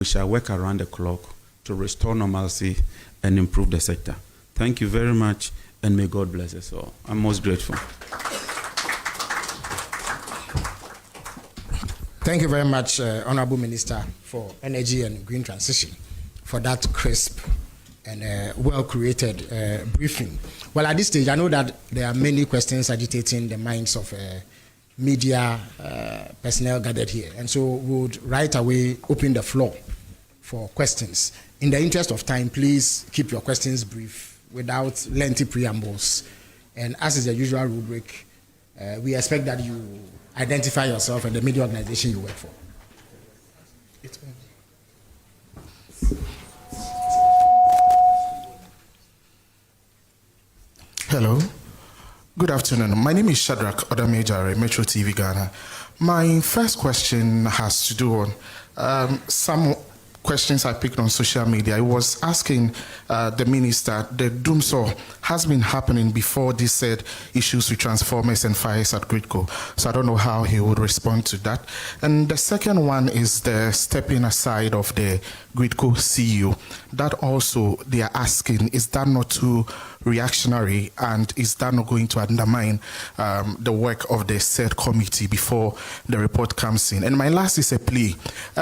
We shall work around the clock to restore normalcy and improve the sector. Thank you very much, and may God bless us all. I'm most grateful. Thank you very much, Honorable Minister for Energy and Green Transition, for that crisp and well-created briefing. Well, at this stage, I know that there are many questions agitating the minds of media personnel gathered here, and so we would right away open the floor for questions. In the interest of time, please keep your questions brief without lengthy preambles. And as is the usual rubric, we expect that you identify yourself and the media organization you work for. Hello. Good afternoon. My name is Shadrach Odamejare, Metro TV Ghana. My first question has to do on some questions I picked on social media. I was asking the minister, the doomsaw has been happening before this said issues with transformers and fires at Gridco. So I don't know how he would respond to that. And the second one is the stepping aside of the Gridco CEO. That also they are asking, is that not too reactionary, and is that not going to undermine the work of the said committee before the report comes in? And my last is a plea.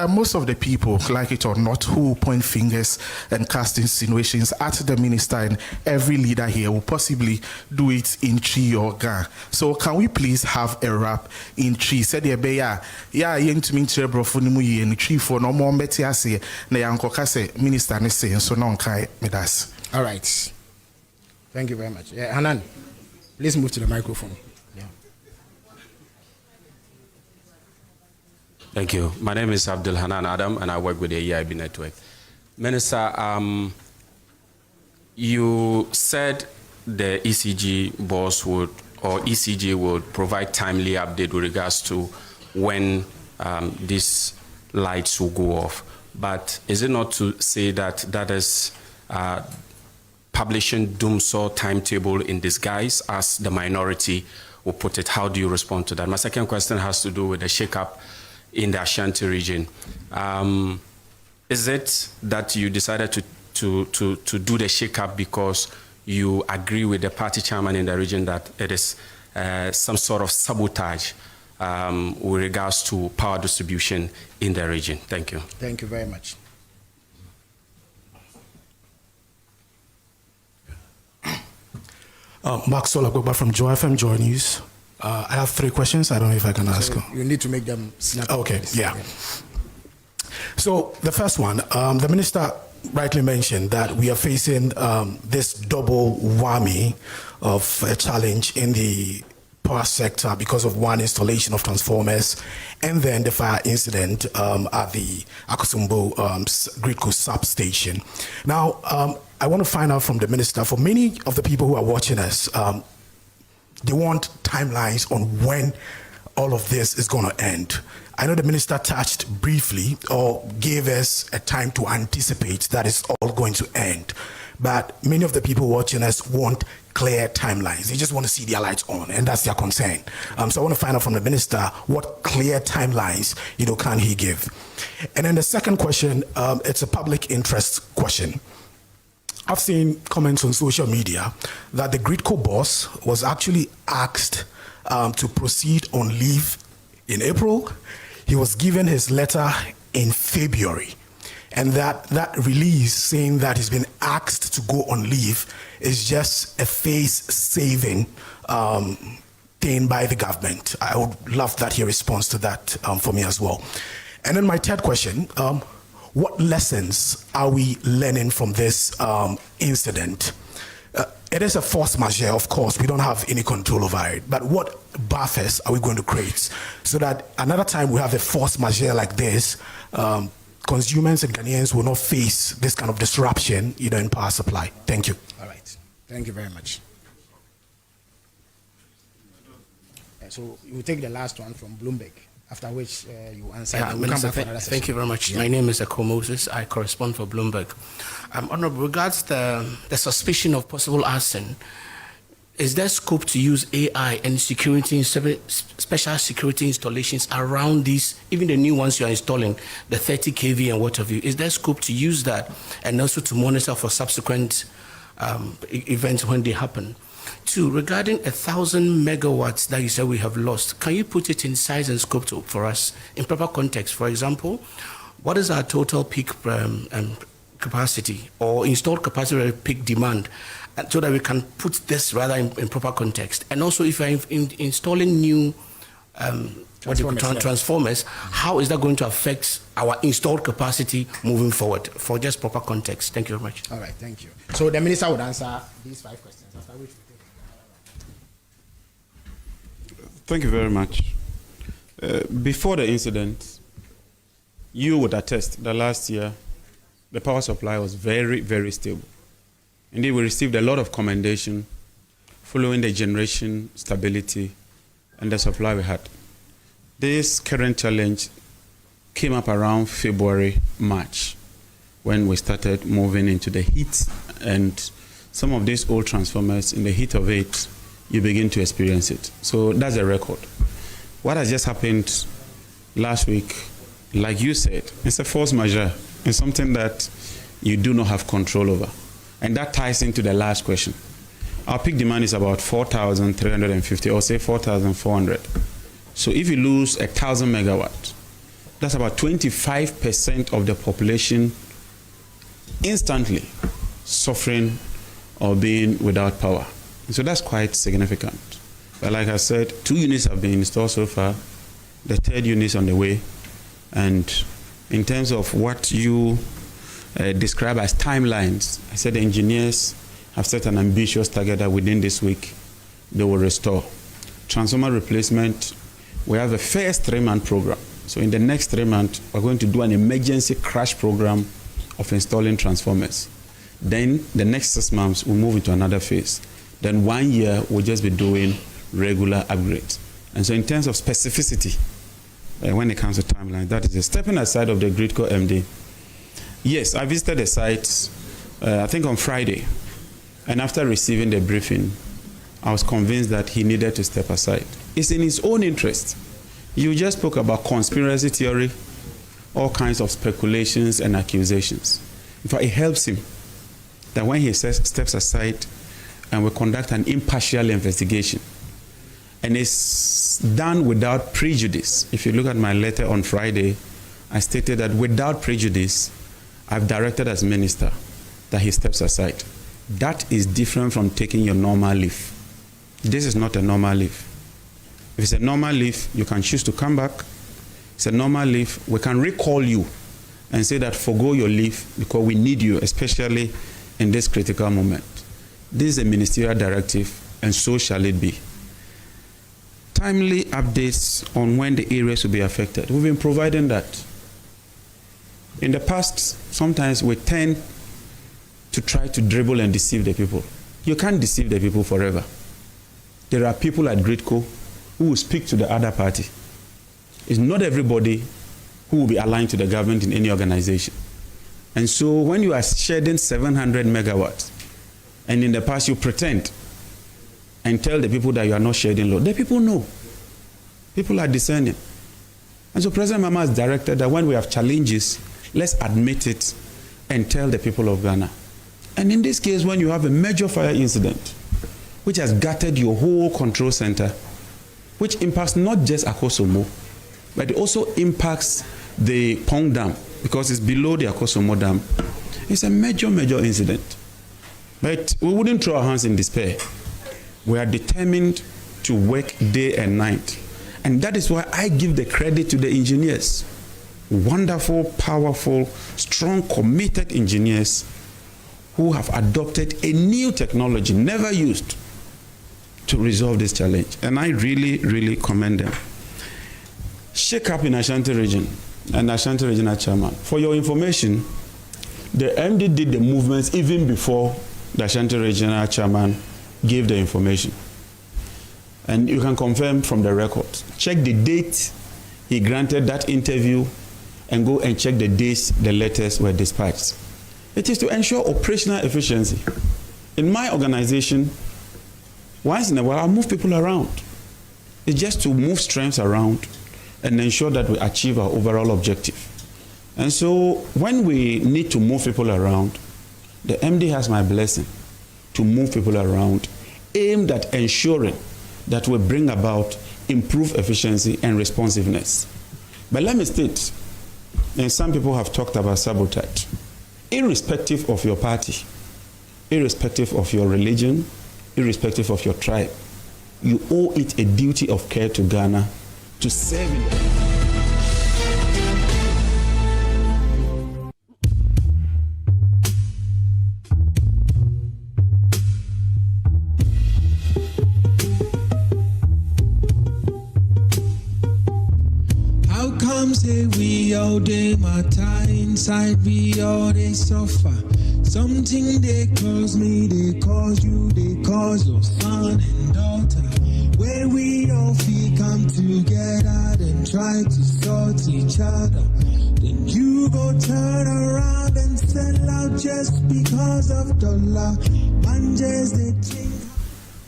Most of the people, like it or not, who point fingers and cast insinuations at the minister and every leader here will possibly do it in Chi or Ga. So can we please have a rap in Chi? Said yeah, young to me brofunimu in Chi for no more metiase na yanko kase minister ne say so non kai medas. All right. Thank you very much. Hanan, please move to the microphone. Yeah. Thank you. My name is Abdul Hanan Adam, and I work with the EIB network. Minister, you said the ECG boss would, or ECG would provide timely update with regards to when these lights will go off. But is it not to say that that is publishing doomsaw timetable in disguise, as the minority will put it? How do you respond to that? My second question has to do with the shake-up in the Ashanti region. Is it that you decided to do the shake-up because you agree with the party chairman in the region that it is some sort of sabotage with regards to power distribution in the region? Thank you. Thank you very much. Mark Solagboba from Joy FM Joy News. I have 3 questions. I don't know if I can ask them. You need to make them snap. Okay, yeah. So the first one, the minister rightly mentioned that we are facing this double whammy of a challenge in the power sector because of one installation of transformers and then the fire incident at the Akosombo Gridco substation. Now, I want to find out from the minister, for many of the people who are watching us, they want timelines on when all of this is going to end. I know the minister touched briefly or gave us a time to anticipate that it's all going to end. But many of the people watching us want clear timelines. They just want to see their lights on, and that's their concern. So I want to find out from the minister what clear timelines, can he give? And then the second question, it's a public interest question. I've seen comments on social media that the Gridco boss was actually asked to proceed on leave in April. He was given his letter in February. And that release saying that he's been asked to go on leave is just a face-saving thing by the government. I would love that he responds to that for me as well. And then my third question, what lessons are we learning from this incident? It is a force majeure, of course. We don't have any control over it. But what buffers are we going to create so that another time we have a force majeure like this, consumers and Ghanaians will not face this kind of disruption, in power supply? Thank you. All right. Thank you very much. So you take the last one from Bloomberg, after which you answer. Yeah, Minister, thank you very much. Yeah. My name is Eko Moses. I correspond for Bloomberg. Honorable, regards the suspicion of possible arson, is there scope to use AI and security, special security installations around these, even the new ones you are installing, the 30 kV and what have you? Is there scope to use that and also to monitor for subsequent events when they happen? 2, regarding 1,000 megawatts that you said we have lost, can you put it in size and scope for us in proper context? For example, what is our total peak capacity or installed capacity or peak demand, so that we can put this rather in proper context? And also, if you're installing new transformers, how is that going to affect our installed capacity moving forward? For just proper context. Thank you very much. All right, thank you. So the minister would answer these 5 questions, after which we take. Thank you very much. Before the incident, you would attest that last year the power supply was very, very stable. Indeed, we received a lot of commendation following the generation stability and the supply we had. This current challenge came up around February, March, when we started moving into the heat, and some of these old transformers, in the heat of it, you begin to experience it. So that's a record. What has just happened last week, like you said, it's a force majeure. It's something that you do not have control over. And that ties into the last question. Our peak demand is about 4,350, or say 4,400. So if you lose 1,000 megawatts, that's about 25% of the population instantly suffering or being without power. So that's quite significant. But like I said, 2 units have been installed so far, the 3rd unit is on the way. And in terms of what you describe as timelines, I said the engineers have set an ambitious target that within this week they will restore. Transformer replacement, we have a first 3-month program. So in the next 3 months, we're going to do an emergency crash program of installing transformers. Then the next 6 months, we'll move into another phase. Then 1 year, we'll just be doing regular upgrades. And so in terms of specificity, when it comes to timeline, that is stepping aside of the Gridco MD. Yes, I visited the site, I think on Friday. And after receiving the briefing, I was convinced that he needed to step aside. It's in his own interest. You just spoke about conspiracy theory, all kinds of speculations and accusations. In fact, it helps him that when he steps aside and we conduct an impartial investigation, and it's done without prejudice. If you look at my letter on Friday, I stated that without prejudice, I've directed as minister that he steps aside. That is different from taking your normal leave. This is not a normal leave. If it's a normal leave, you can choose to come back. It's a normal leave. We can recall you and say that forgo your leave because we need you, especially in this critical moment. This is a ministerial directive, and so shall it be. Timely updates on when the areas will be affected. We've been providing that. In the past, sometimes we tend to try to dribble and deceive the people. You can't deceive the people forever. There are people at Gridco who will speak to the other party. It's not everybody who will be aligned to the government in any organization. And so when you are shedding 700 megawatts, and in the past you pretend and tell the people that you are not shedding load, the people know. People are discerning. And so President Mahama has directed that when we have challenges, let's admit it and tell the people of Ghana. And in this case, when you have a major fire incident, which has gutted your whole control center, which impacts not just Akosomo, but it also impacts the Pong Dam, because it's below the Akosomo Dam. It's a major, major incident. But we wouldn't throw our hands in despair. We are determined to work day and night. And that is why I give the credit to the engineers. Wonderful, powerful, strong, committed engineers who have adopted a new technology never used to resolve this challenge. And I really, really commend them. Shake up in Ashanti region and Ashanti regional chairman. For your information, the MD did the movements even before the Ashanti regional chairman gave the information. And you can confirm from the records. Check the date he granted that interview and go and check the dates the letters were dispatched. It is to ensure operational efficiency. In my organization, Once in a while, I'll move people around. It's just to move strengths around and ensure that we achieve our overall objective. And so when we need to move people around, the MD has my blessing to move people around, aimed at ensuring that we bring about improved efficiency and responsiveness. But let me state, and some people have talked about sabotage, irrespective of your party, irrespective of your religion, irrespective of your tribe, you owe it a duty of care to Ghana to serve in the say we all day matter inside, we all they suffer. Something they cause me, they cause you, they cause your son and daughter. Where we all feel come together and try to sort each other. Then you go turn around and sell out just because of dollar. Manjas they think.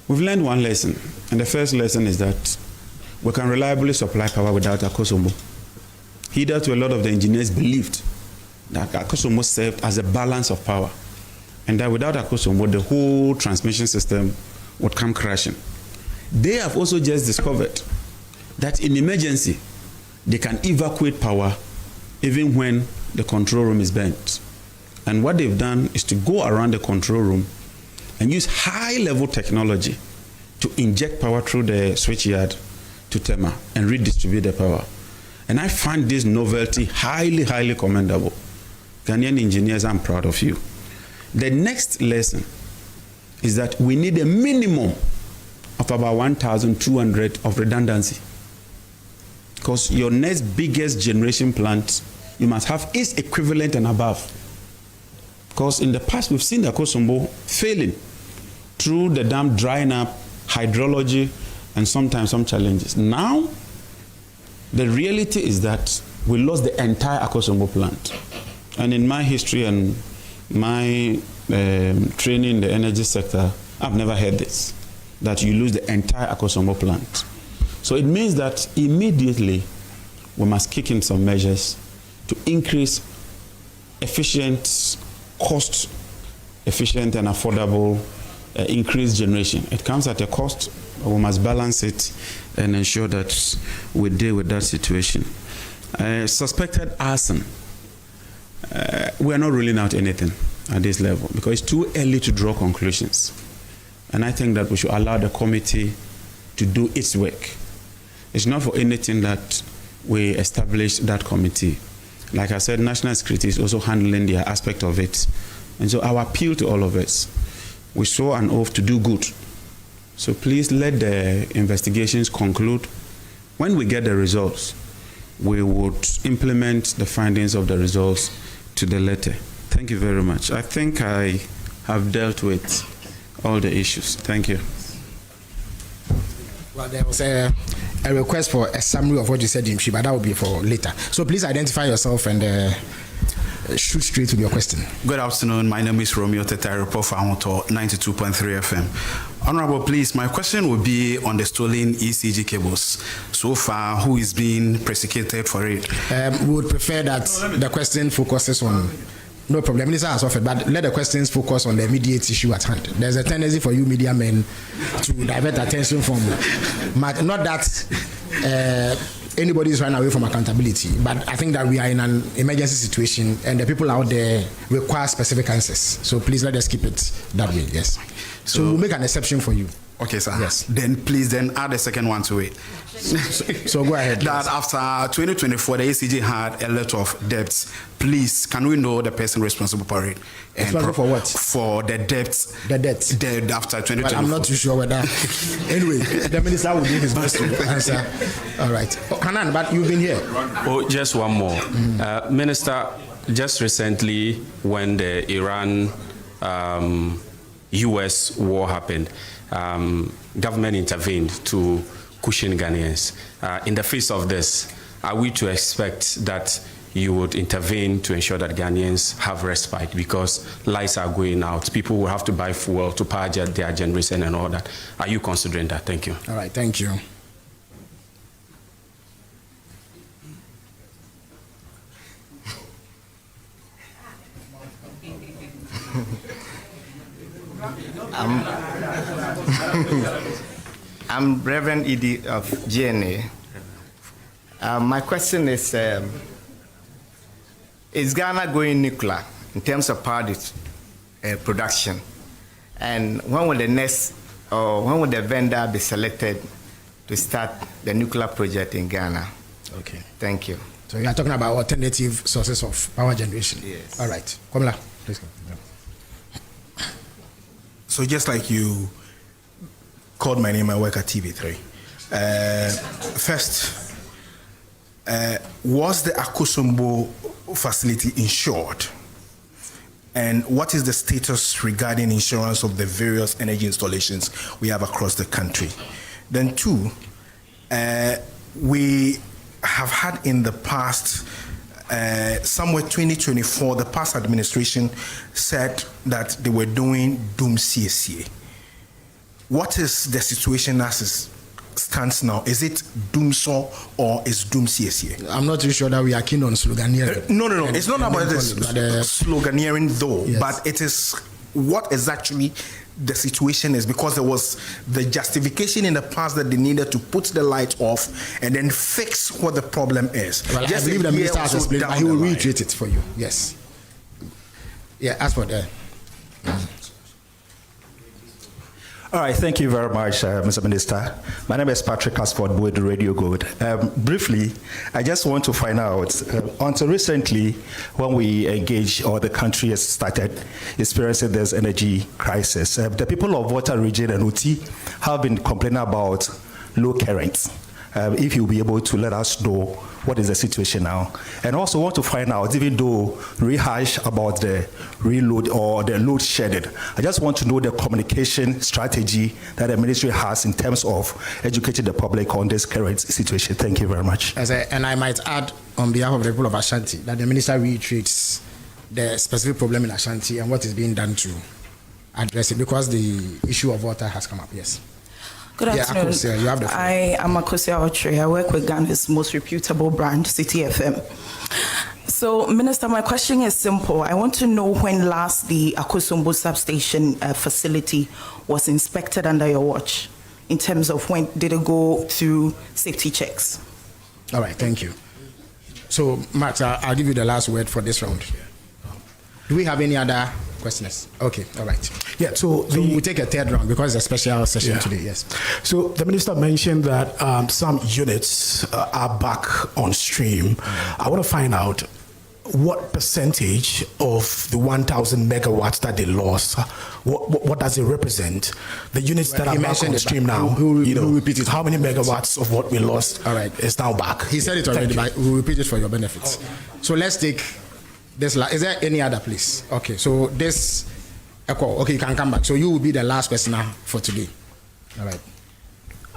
We've learned one lesson, and the first lesson is that we can reliably supply power without Akosombo. Hitherto, a lot of the engineers believed that Akosombo served as a balance of power, and that without Akosombo, the whole transmission system would come crashing. They have also just discovered that in emergency, they can evacuate power even when the control room is bent. And what they've done is to go around the control room and use high-level technology to inject power through the switchyard to Tema and redistribute the power. And I find this novelty highly, highly commendable. Ghanaian engineers, I'm proud of you. The next lesson is that we need a minimum of about 1,200 of redundancy. Because your next biggest generation plant, you must have its equivalent and above. Because in the past, we've seen the Akosombo failing through the dam drying up, hydrology, and sometimes some challenges. Now, the reality is that we lost the entire Akosombo plant. And in my history and my training in the energy sector, I've never heard this, that you lose the entire Akosombo plant. So it means that immediately we must kick in some measures to increase efficient, cost-efficient and affordable increased generation. It comes at a cost, but we must balance it and ensure that we deal with that situation. Suspected arson. We are not ruling out anything at this level because it's too early to draw conclusions. And I think that we should allow the committee to do its work. It's not for anything that we establish that committee. Like I said, national security is also handling their aspect of it. And so our appeal to all of us, we swore an oath to do good. So please let the investigations conclude. When we get the results, we would implement the findings of the results to the letter. Thank you very much. I think I have dealt with all the issues. Thank you. Well, there was a request for a summary of what you said, Jimshi, but that will be for later. So please identify yourself and shoot straight to your question. Good afternoon. My name is Romeo Teta, report for Amoto 92.3 FM. Honorable, please, my question would be on the stolen ECG cables. So far, who is being prosecuted for it? We would prefer that the question focuses on. No problem, Minister has offered, but let the questions focus on the immediate issue at hand. There's a tendency for you media men to divert attention from, not that anybody is running away from accountability, but I think that we are in an emergency situation and the people out there require specific answers. So please let us keep it that way, yes. So we'll make an exception for you. Okay, sir. Yes. Then please add a second one to it. So go ahead. That after 2024, the ECG had a lot of debts. Please, can we know the person responsible for it? Responsible for what? For the debts. The debts. After 2024. Well, I'm not too sure whether. Anyway, the minister will do his best to answer. All right. Hanan, but you've been here. Oh, just one more. Minister, just recently when the Iran US war happened, government intervened to cushion Ghanaians. In the face of this, are we to expect that you would intervene to ensure that Ghanaians have respite because lights are going out. People will have to buy fuel to power their generation and all that. Are you considering that? Thank you. All right, thank you. I'm Reverend Edie of GNA. My question is Ghana going nuclear in terms of power production? And when will the next, or when will the vendor be selected to start the nuclear project in Ghana? Okay. Thank you. So you are talking about alternative sources of power generation? Yes. All right. Komla, please go. So just like you called my name, I work at TV3. First, was the Akosombo facility insured? And what is the status regarding insurance of the various energy installations we have across the country? Then two, we have had in the past, somewhere 2024, the past administration said that they were doing Doom CSA. What is the situation as it stands now? Is it Doomsaw or is Doom CSA? I'm not too sure that we are keen on sloganeering. No. It's not about this sloganeering though, yes. But it is what is actually the situation is, because there was the justification in the past that they needed to put the light off and then fix what the problem is. Well, I believe the minister has explained, but he will reiterate it for you. Yes. Yeah, as for that. All right, thank you very much, Mr. Minister. My name is Patrick Asford Boyd, Radio Good. Briefly, I just want to find out, until recently, when we engaged, or the country has started experiencing this energy crisis, the people of Water Region and Uti have been complaining about low currents. If you'll be able to let us know what is the situation now. And also want to find out, even though rehash about the reload or the load shedding, I just want to know the communication strategy that the ministry has in terms of educating the public on this current situation. Thank you very much. And I might add on behalf of the people of Ashanti that the minister reiterates the specific problem in Ashanti and what is being done to address it, because the issue of water has come up. Yes. Good afternoon. Akosia, you have the floor. I am Ekosiise On. I work with Ghana's most reputable brand, City FM. So, Minister, my question is simple. I want to know when last the Akosombo substation facility was inspected under your watch, in terms of when did it go through safety checks? All right, thank you. So, Max, I'll give you the last word for this round. Do we have any other questions? Okay, all right. Yeah, so we'll take a third round because it's a special session today, yes. So the minister mentioned that some units are back on stream. I want to find out what percentage of the 1,000 megawatts that they lost, what does it represent? The units that are back on stream now, repeat it. How many megawatts of what we lost is now back? He said it already, but we'll repeat it for your benefits. So let's take this. Is there any other, please? Okay, so this, okay, you can come back. So you will be the last questioner for today. All right.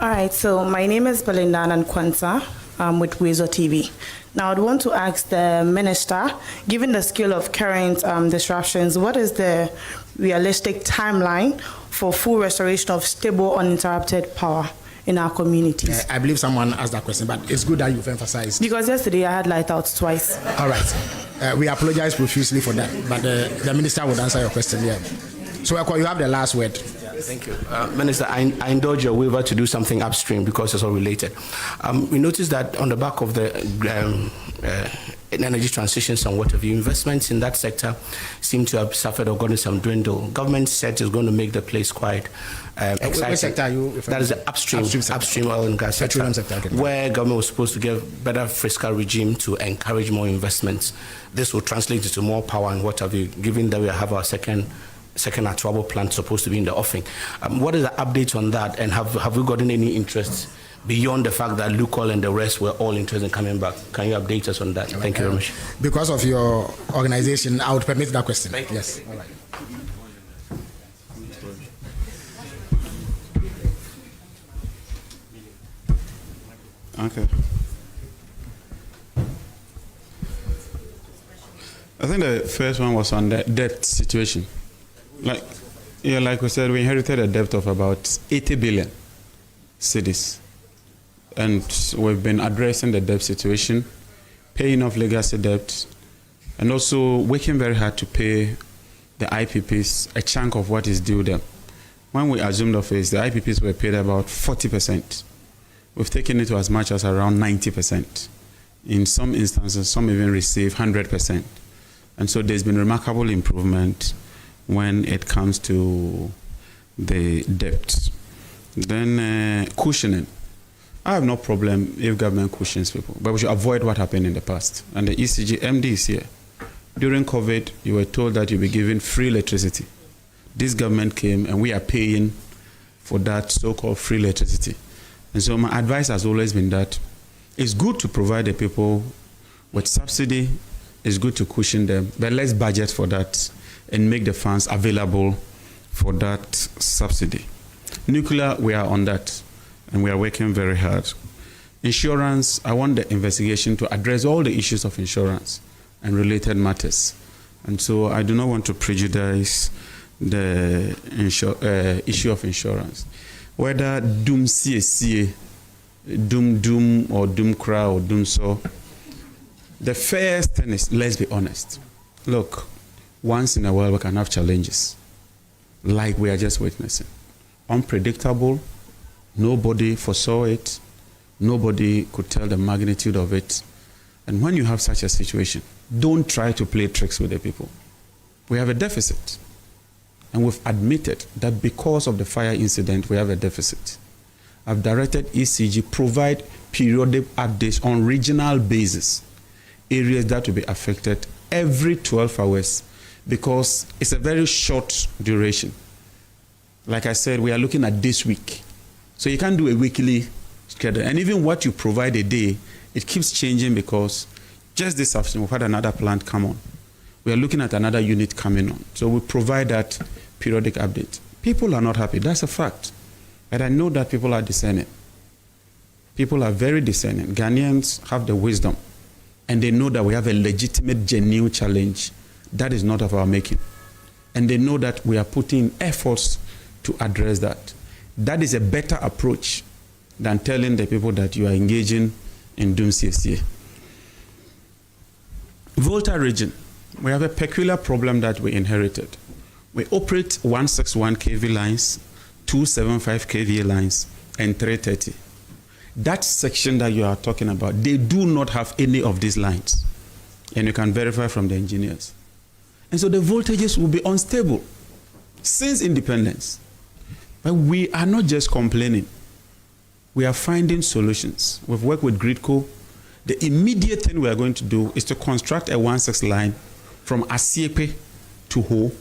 All right, so my name is Belinda Nankwansa. I'm with Wezo TV. Now, I'd want to ask the minister, given the scale of current disruptions, what is the realistic timeline for full restoration of stable, uninterrupted power in our communities? I believe someone asked that question, but it's good that you've emphasized. Because yesterday I had light out twice. All right. We apologize profusely for that, but the minister would answer your question here. So, you have the last word. Thank you. Minister, I indulge your waiver to do something upstream because it's all related. We noticed that on the back of the energy transitions and what have you, investments in that sector seem to have suffered or gotten some dwindle. Government said it's going to make the place quite exciting. Which sector are you referring to? That is the upstream oil and gas sector, where government was supposed to give better fiscal regime to encourage more investments. This will translate into more power and what have you, given that we have our second Atuabo plant supposed to be in the offing. What is the update on that, and have we gotten any interest beyond the fact that Lukoil and the rest were all interested in coming back? Can you update us on that? Thank you very much. Because of your organization, I would permit that question. Thank you. Yes. All right. Okay. I think the first one was on the debt situation. Like we said, we inherited a debt of about 80 billion cedis. And we've been addressing the debt situation, paying off legacy debt, and also working very hard to pay the IPPs a chunk of what is due them. When we assumed office, the IPPs were paid about 40%. We've taken it to as much as around 90%. In some instances, some even receive 100%. And so there's been remarkable improvement when it comes to the debt. Then cushioning. I have no problem if government cushions people, but we should avoid what happened in the past. And the ECG MD is here. During COVID, you were told that you'll be given free electricity. This government came and we are paying for that so-called free electricity. And so my advice has always been that it's good to provide the people with subsidy, it's good to cushion them, but let's budget for that and make the funds available for that subsidy. Nuclear, we are on that, and we are working very hard. Insurance, I want the investigation to address all the issues of insurance and related matters. And so I do not want to prejudice the issue of insurance. Whether doom CSCA, doom or doom cra or doom so, the first thing is, let's be honest. Look, once in a while we can have challenges, like we are just witnessing. Unpredictable, nobody foresaw it, nobody could tell the magnitude of it. And when you have such a situation, don't try to play tricks with the people. We have a deficit. And we've admitted that because of the fire incident, we have a deficit. I've directed ECG provide periodic updates on regional basis, areas that will be affected every 12 hours, because it's a very short duration. Like I said, we are looking at this week. So you can't do a weekly schedule. And even what you provide a day, it keeps changing, because just this afternoon, we've had another plant come on. We are looking at another unit coming on. So we provide that periodic update. People are not happy. That's a fact. But I know that people are discerning. People are very discerning. Ghanaians have the wisdom, and they know that we have a legitimate, genuine challenge that is not of our making. And they know that we are putting efforts to address that. That is a better approach than telling the people that you are engaging in doom CSA. Volta region, we have a peculiar problem that we inherited. We operate 161 kV lines, 275 kVA lines, and 330. That section that you are talking about, they do not have any of these lines. And you can verify from the engineers. And so the voltages will be unstable since independence. But we are not just complaining. We are finding solutions. We've worked with Gridco. The immediate thing we are going to do is to construct a 16 line from Asiepe to Ho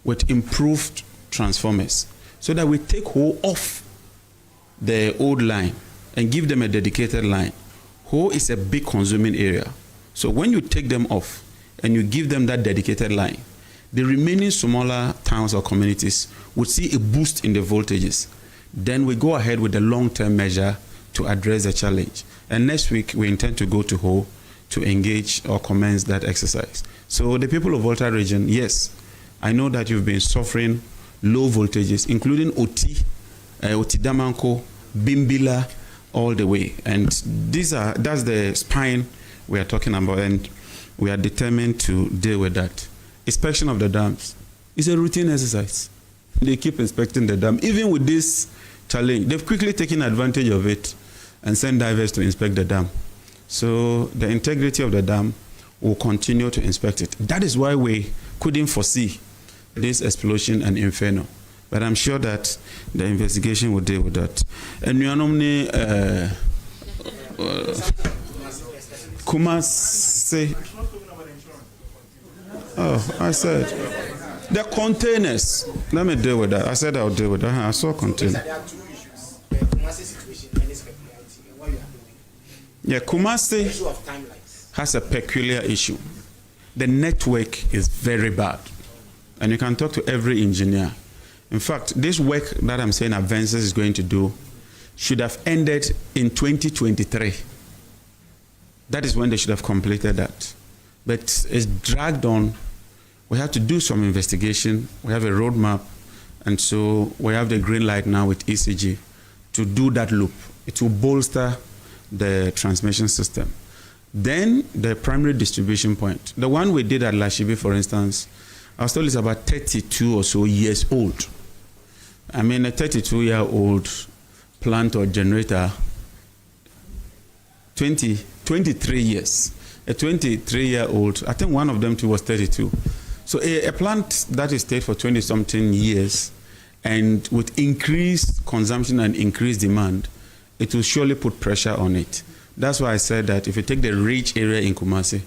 with improved transformers, so that we take Ho off the old line and give them a dedicated line. Ho is a big consuming area. So when you take them off and you give them that dedicated line, the remaining smaller towns or communities would see a boost in the voltages. Then we go ahead with the long-term measure to address the challenge. And next week, we intend to go to Ho to engage or commence that exercise. So the people of Volta region, yes, I know that you've been suffering low voltages, including Otidamanko, Bimbila, all the way. And that's the spine we are talking about, and we are determined to deal with that. Inspection of the dams is a routine exercise. They keep inspecting the dam. Even with this challenge, they've quickly taken advantage of it and sent divers to inspect the dam. So the integrity of the dam will continue to inspect it. That is why we couldn't foresee this explosion and inferno. But I'm sure that the investigation will deal with that. And you are normally Kumasi. Oh, I said the containers. Let me deal with that. I said I'll deal with that. I saw containers. There are two issues: Kumasi situation and its peculiarity, and what you are doing. Yeah, Kumasi has a peculiar issue. The network is very bad, and you can talk to every engineer. In fact, this work that I'm saying Advances is going to do should have ended in 2023. That is when they should have completed that. but it's dragged on. We have to do some investigation. We have a roadmap, and so we have the green light now with ECG to do that loop. It will bolster the transmission system. Then the primary distribution point, the one we did at Lashibi, for instance, I was told it's about 32 or so years old. I mean, a 32-year-old plant or generator, 23 years. A 23-year-old, I think one of them too was 32. So a plant that is stayed for 20-something years, and with increased consumption and increased demand, it will surely put pressure on it. That's why I said that if you take the rich area in Kumasi,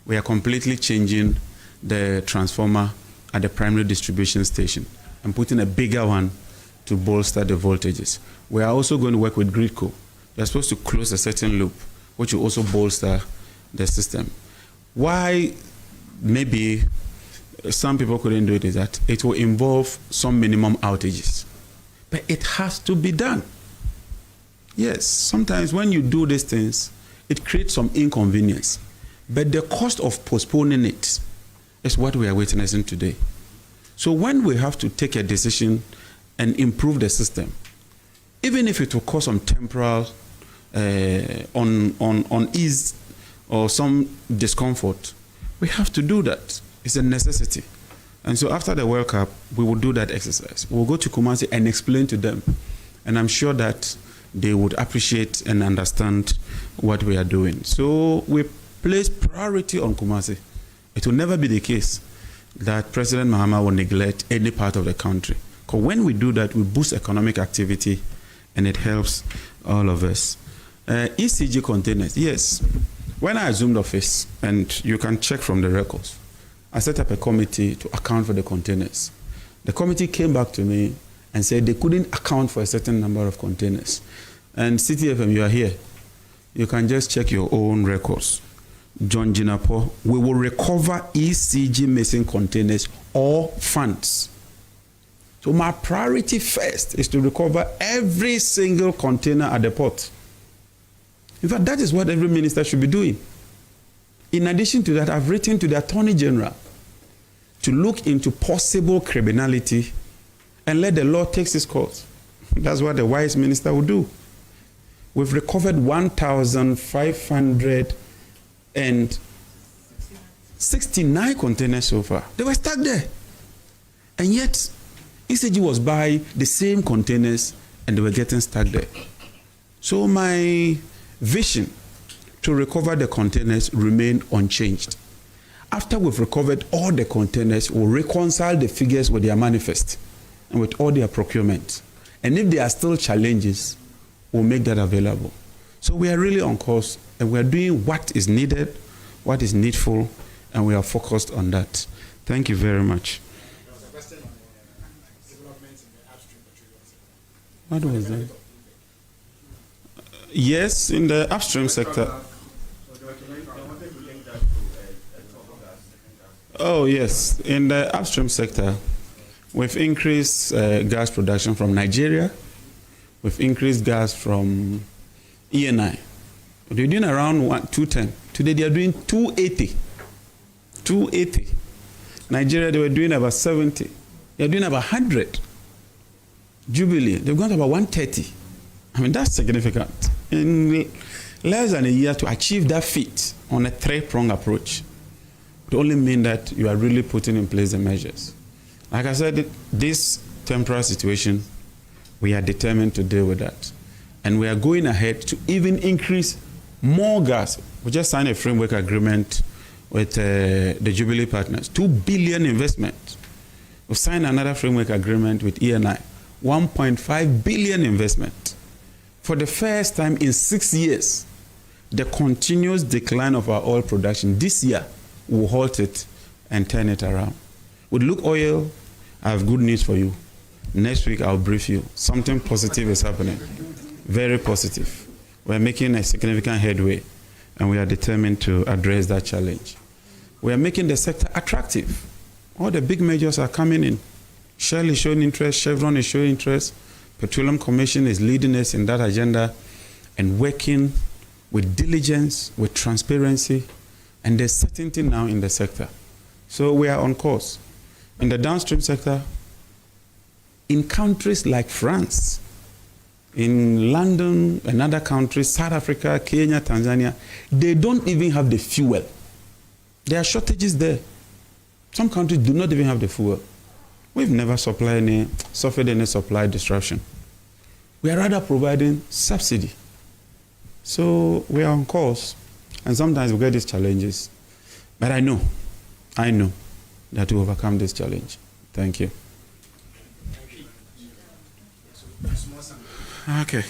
we are completely changing the transformer at the primary distribution station and putting a bigger one to bolster the voltages. We are also going to work with Gridco. They are supposed to close a certain loop, which will also bolster the system. Why maybe some people couldn't do it is that it will involve some minimum outages. But it has to be done. Yes, sometimes when you do these things, it creates some inconvenience. But the cost of postponing it is what we are witnessing today. So when we have to take a decision and improve the system, even if it will cause some temporal unease or some discomfort, we have to do that. It's a necessity. And so after the World Cup, we will do that exercise. We'll go to Kumasi and explain to them. And I'm sure that they would appreciate and understand what we are doing. So we place priority on Kumasi. It will never be the case that President Mahama will neglect any part of the country. Because when we do that, we boost economic activity and it helps all of us. ECG containers, yes. When I assumed office, and you can check from the records, I set up a committee to account for the containers. The committee came back to me and said they couldn't account for a certain number of containers. And CTFM, you are here. You can just check your own records. John Jinapo, we will recover ECG missing containers or funds. So my priority first is to recover every single container at the port. In fact, that is what every minister should be doing. In addition to that, I've written to the Attorney General to look into possible criminality and let the law take its course. That's what the wise minister will do. We've recovered 1,569 containers so far. They were stuck there. And yet, ECG was buying the same containers and they were getting stuck there. So my vision to recover the containers remained unchanged. After we've recovered all the containers, we'll reconcile the figures with their manifest and with all their procurement. And if there are still challenges, we'll make that available. So we are really on course and we are doing what is needed, what is needful, and we are focused on that. Thank you very much. There was a question on developments in the upstream petroleum sector. What was that? Yes, in the upstream sector. Oh, yes. In the upstream sector, we've increased gas production from Nigeria. We've increased gas from ENI. They're doing around 210. Today they are doing 280. 280. Nigeria, they were doing about 70. They're doing about 100. Jubilee, they've gone to about 130. I mean, that's significant. In less than a year to achieve that feat on a three-pronged approach, it only means that you are really putting in place the measures. Like I said, this temporary situation, we are determined to deal with that. And we are going ahead to even increase more gas. We just signed a framework agreement with the Jubilee partners, 2 billion investment. We've signed another framework agreement with ENI, 1.5 billion investment. For the first time in 6 years, the continuous decline of our oil production this year will halt it and turn it around. With Look Oil, I have good news for you. Next week, I'll brief you. Something positive is happening. Very positive. We're making a significant headway, and we are determined to address that challenge. We are making the sector attractive. All the big majors are coming in. Shell is showing interest, Chevron is showing interest, Petroleum Commission is leading us in that agenda and working with diligence, with transparency, And there's certainty now in the sector. So we are on course. In the downstream sector, in countries like France, in London, and other countries, South Africa, Kenya, Tanzania, they don't even have the fuel. There are shortages there. Some countries do not even have the fuel. We've never suffered any supply disruption. We are rather providing subsidy. So we are on course, and sometimes we get these challenges. But I know that we overcome this challenge. Thank you. Okay.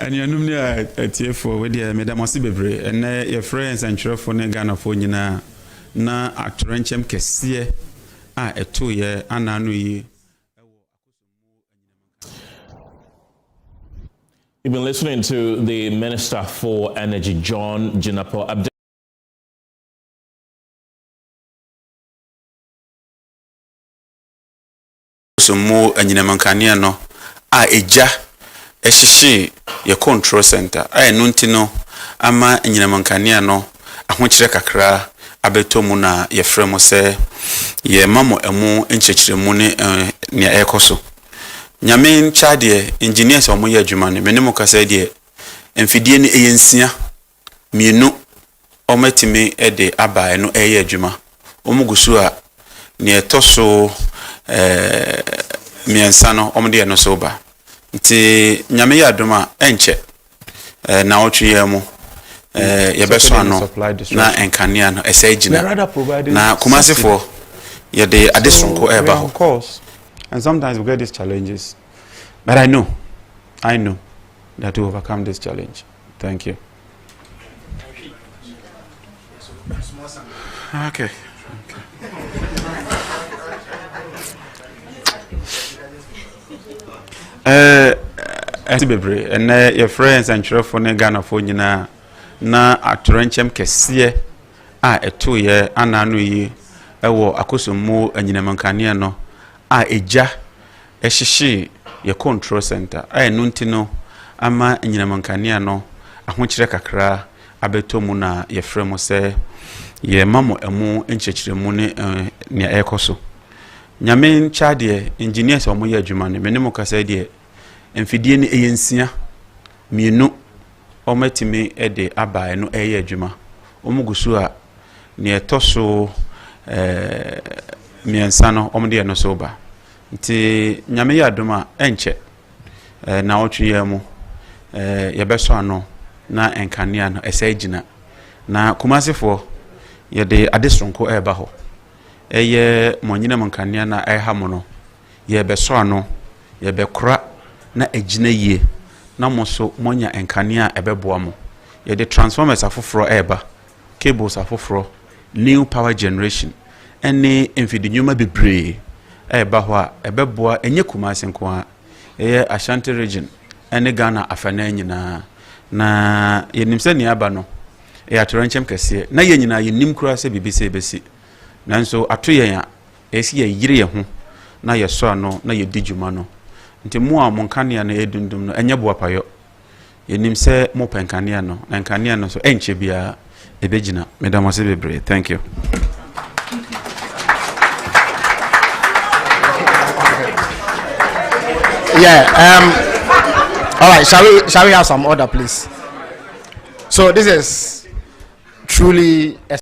And you know me at for with the Madam Osibebre and your friends and children for Ghana for na atrenchem kese a 2 year ananu yi. You've been listening to the Minister for Energy, John Jinapo. So more anyinamankania no a eja ehyehe ye control center a nunti no ama anyinamankania no ahokyere kakra abetomu na ye fremo se ye mamo emu enkyekiremu ne ekoso nyame chade engineers omo ye adwuma ne menemo kasa de emfidie ne eyensia mienu omatimi ede abae no eye adwuma omugusu a ne etoso miensa no omde no so ba nti nyame ya adoma enche na otwe mu yebeso ano na enkania no esagina na kumasifo ye de adesonko eba ho course. And sometimes we get these challenges, but I know that we overcome this challenge. Thank you. Okay. And your friends and children for Ghana for Nina na atrenchem kese a 2 year ananu yi ewo akosomu anyinamankania no a eja ehyehe ye control center a nunti no ama anyinamankania no ahokyere kakra abetomu na ye fremo se ye mamo emu enkyekiremu ne ekoso nyame chade engineers omo ye adwuma ne menemo kasa de emfidie ne eyensia mienu omatimi ede abae no eye adwuma omugusu a ne etoso miensa no omde no so ba nti nyame ya adoma enche na otwe mu yebeso ano na enkania no esagina na kumasifo ye de adesonko eba ho eye monyina mankania na ehamo no yebeso ano yebekora na agina yie na moso monya enkania ebeboa mo ye de transformers afoforo eba cables afoforo new power generation ene emfidinwuma bebre eba ho a ebeboa enye kumase nko a eye Ashanti region ene Ghana afana nyina na yenimse ne aba no e atorenchem kese na yenyina yenim kura se bibise ebesi nanso atoyen a esi ye yire ye ho na ye so ano na ye dijuma no nti mu a monkania na edundum no enye boapayo yenimse mo penkania no na nkania no so enche bia ebegina medamase bebre. Thank you. All right, shall we have some order, please? So this is truly a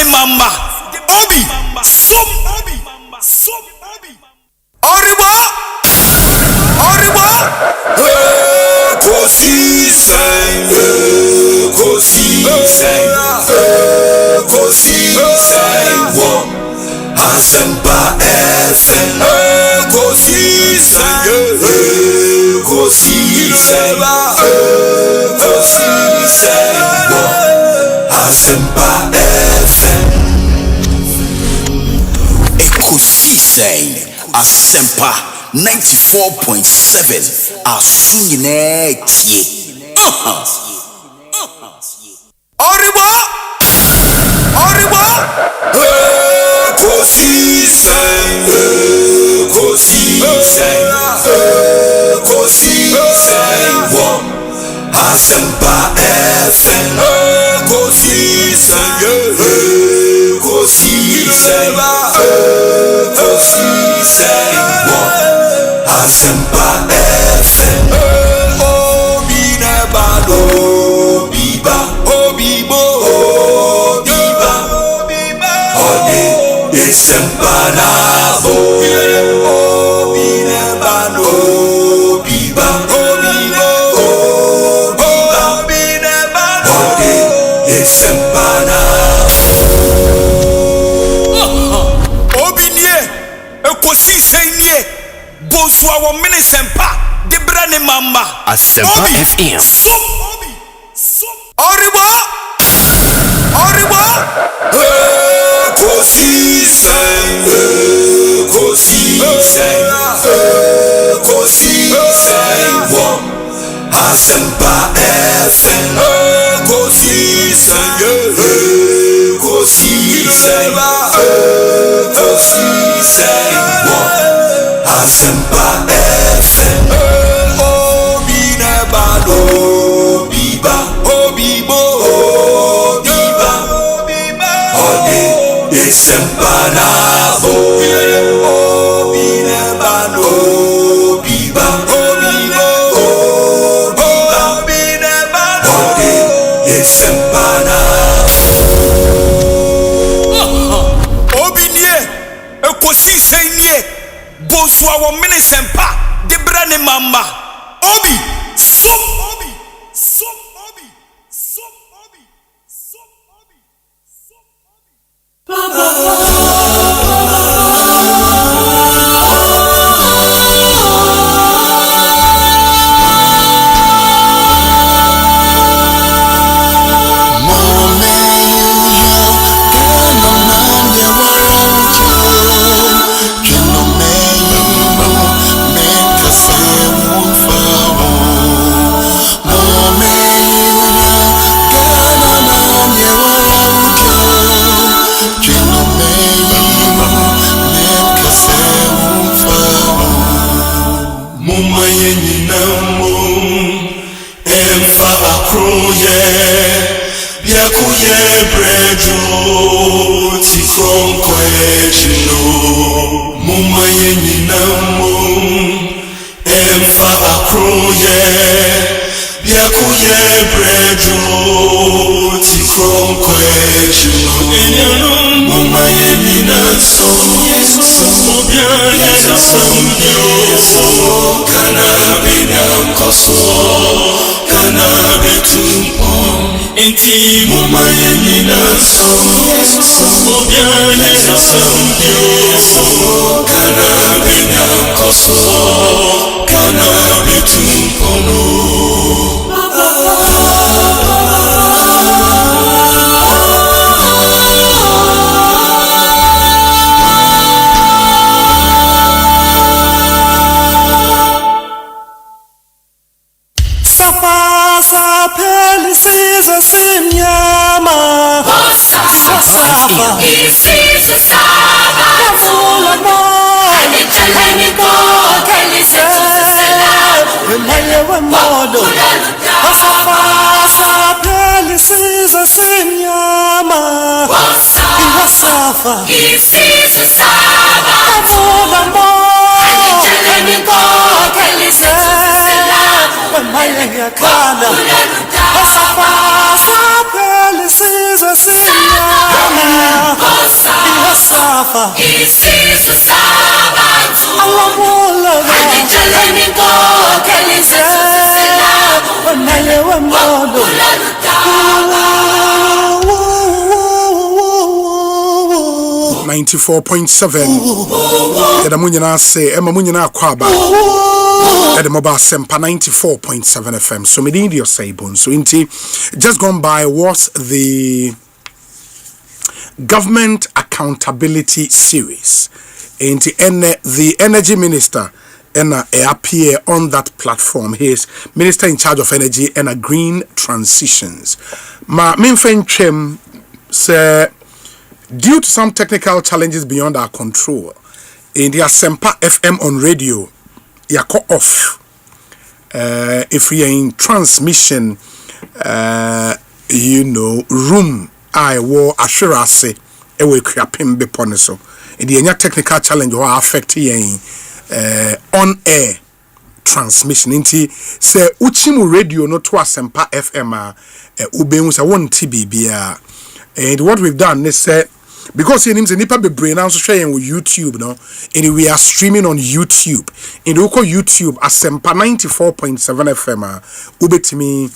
Mamba Obi Sum Oriwa Ekosiisen On Asempa FM Ekosiisen On Asempa FM Ekosiisen Asempa 94.7 Asunyine tie Oribo! Ekosiisen On Asempa FM. Ekosiisen On Asempa FM. Obinebalo biba obibo obiba ode esempanabo obinebalo biba obibo obinebalo ode esempanabo obinie Ekosiisen nie bozwa wo minisempa debrane mama Asempa FM. Oribo! Ekosiisen On Asempa FM. Ekosiisen On Asempa FM. Obinebalo biba obibo obiba ode esempanabo obinebalo biba obibo obiba ode esempanabo obinie Ekosiisen nie bozwa wo minisempa debrane mama obi som obi som obi som obi som obi som Inti mama yenina so obiane samdio kana bina koso kana bitumpono Yada munyina say Emma munyina kwaba at the mobile Asempa 94.7 FM. So me your say bun. So inti just gone by was the government accountability series. Inti the energy minister and appear on that platform. He is Minister in charge of Energy and Green Transitions. Ma minfen chem say due to some technical challenges beyond our control in the Asempa FM on radio, yako off. If we are in transmission, room I war assurance ewe krapim bepone so. The any technical challenge will affect on air transmission. Inti say uchimu radio no to Asempa FM ubehun say won TBBA. And what we've done is say because your name's a nipa be brain now so share with YouTube no, and we are streaming on YouTube. In the YouTube Asempa 94.7 FM ubetimi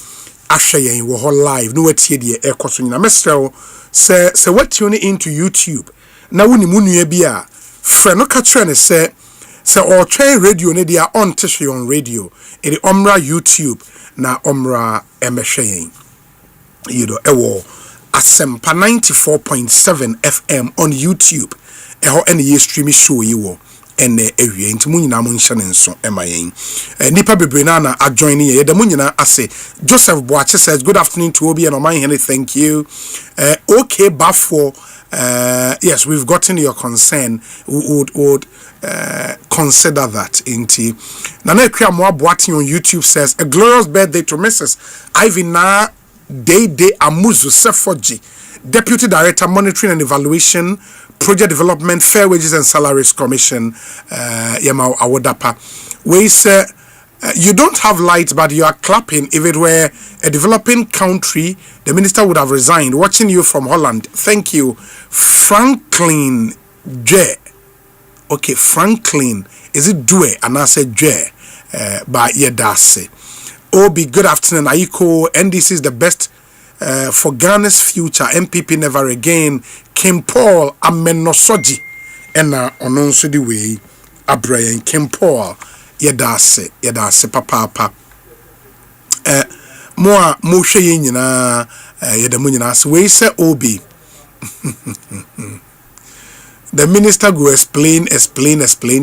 ashare in wo live no wetie de ekoso nyina mesrel say what tune into YouTube na woni munua bi a frɛ no ka kyerɛ ne sɛ or train radio ne dia on tissue on radio in the omra YouTube na omra emehwe ewo Asempa 94.7 FM on YouTube eho ene ye stream show yi wo ene ewie nti mu nyina mo nhye ne nso emayen nipa bebre na adjoin ye de mu nyina ase Joseph Boache says good afternoon to Obi and Oman Henry, thank you. Okay Bafo, yes, we've gotten your concern. Would consider that. Inti Nana Kriamwa Boating on YouTube says a glorious birthday to Mrs. Ivina Dede Amuzu Sefoji, Deputy Director Monitoring and Evaluation, Project Development, Fair Wages and Salaries Commission, Yama Awodapa. We say you don't have lights, but you are clapping. If it were a developing country, the minister would have resigned. Watching you from Holland. Thank you. Franklin J. Okay, Franklin. Is it Due? And I said J. By Yedase. Obi, good afternoon. Aiko, NDC is the best for Ghana's future. MPP never again. Kim Paul Amenosoji. And ononso the way. Abraham Kim Paul. Yedase papa. Mo hwe nyina yedamu nyina so we say Obi. The minister go explain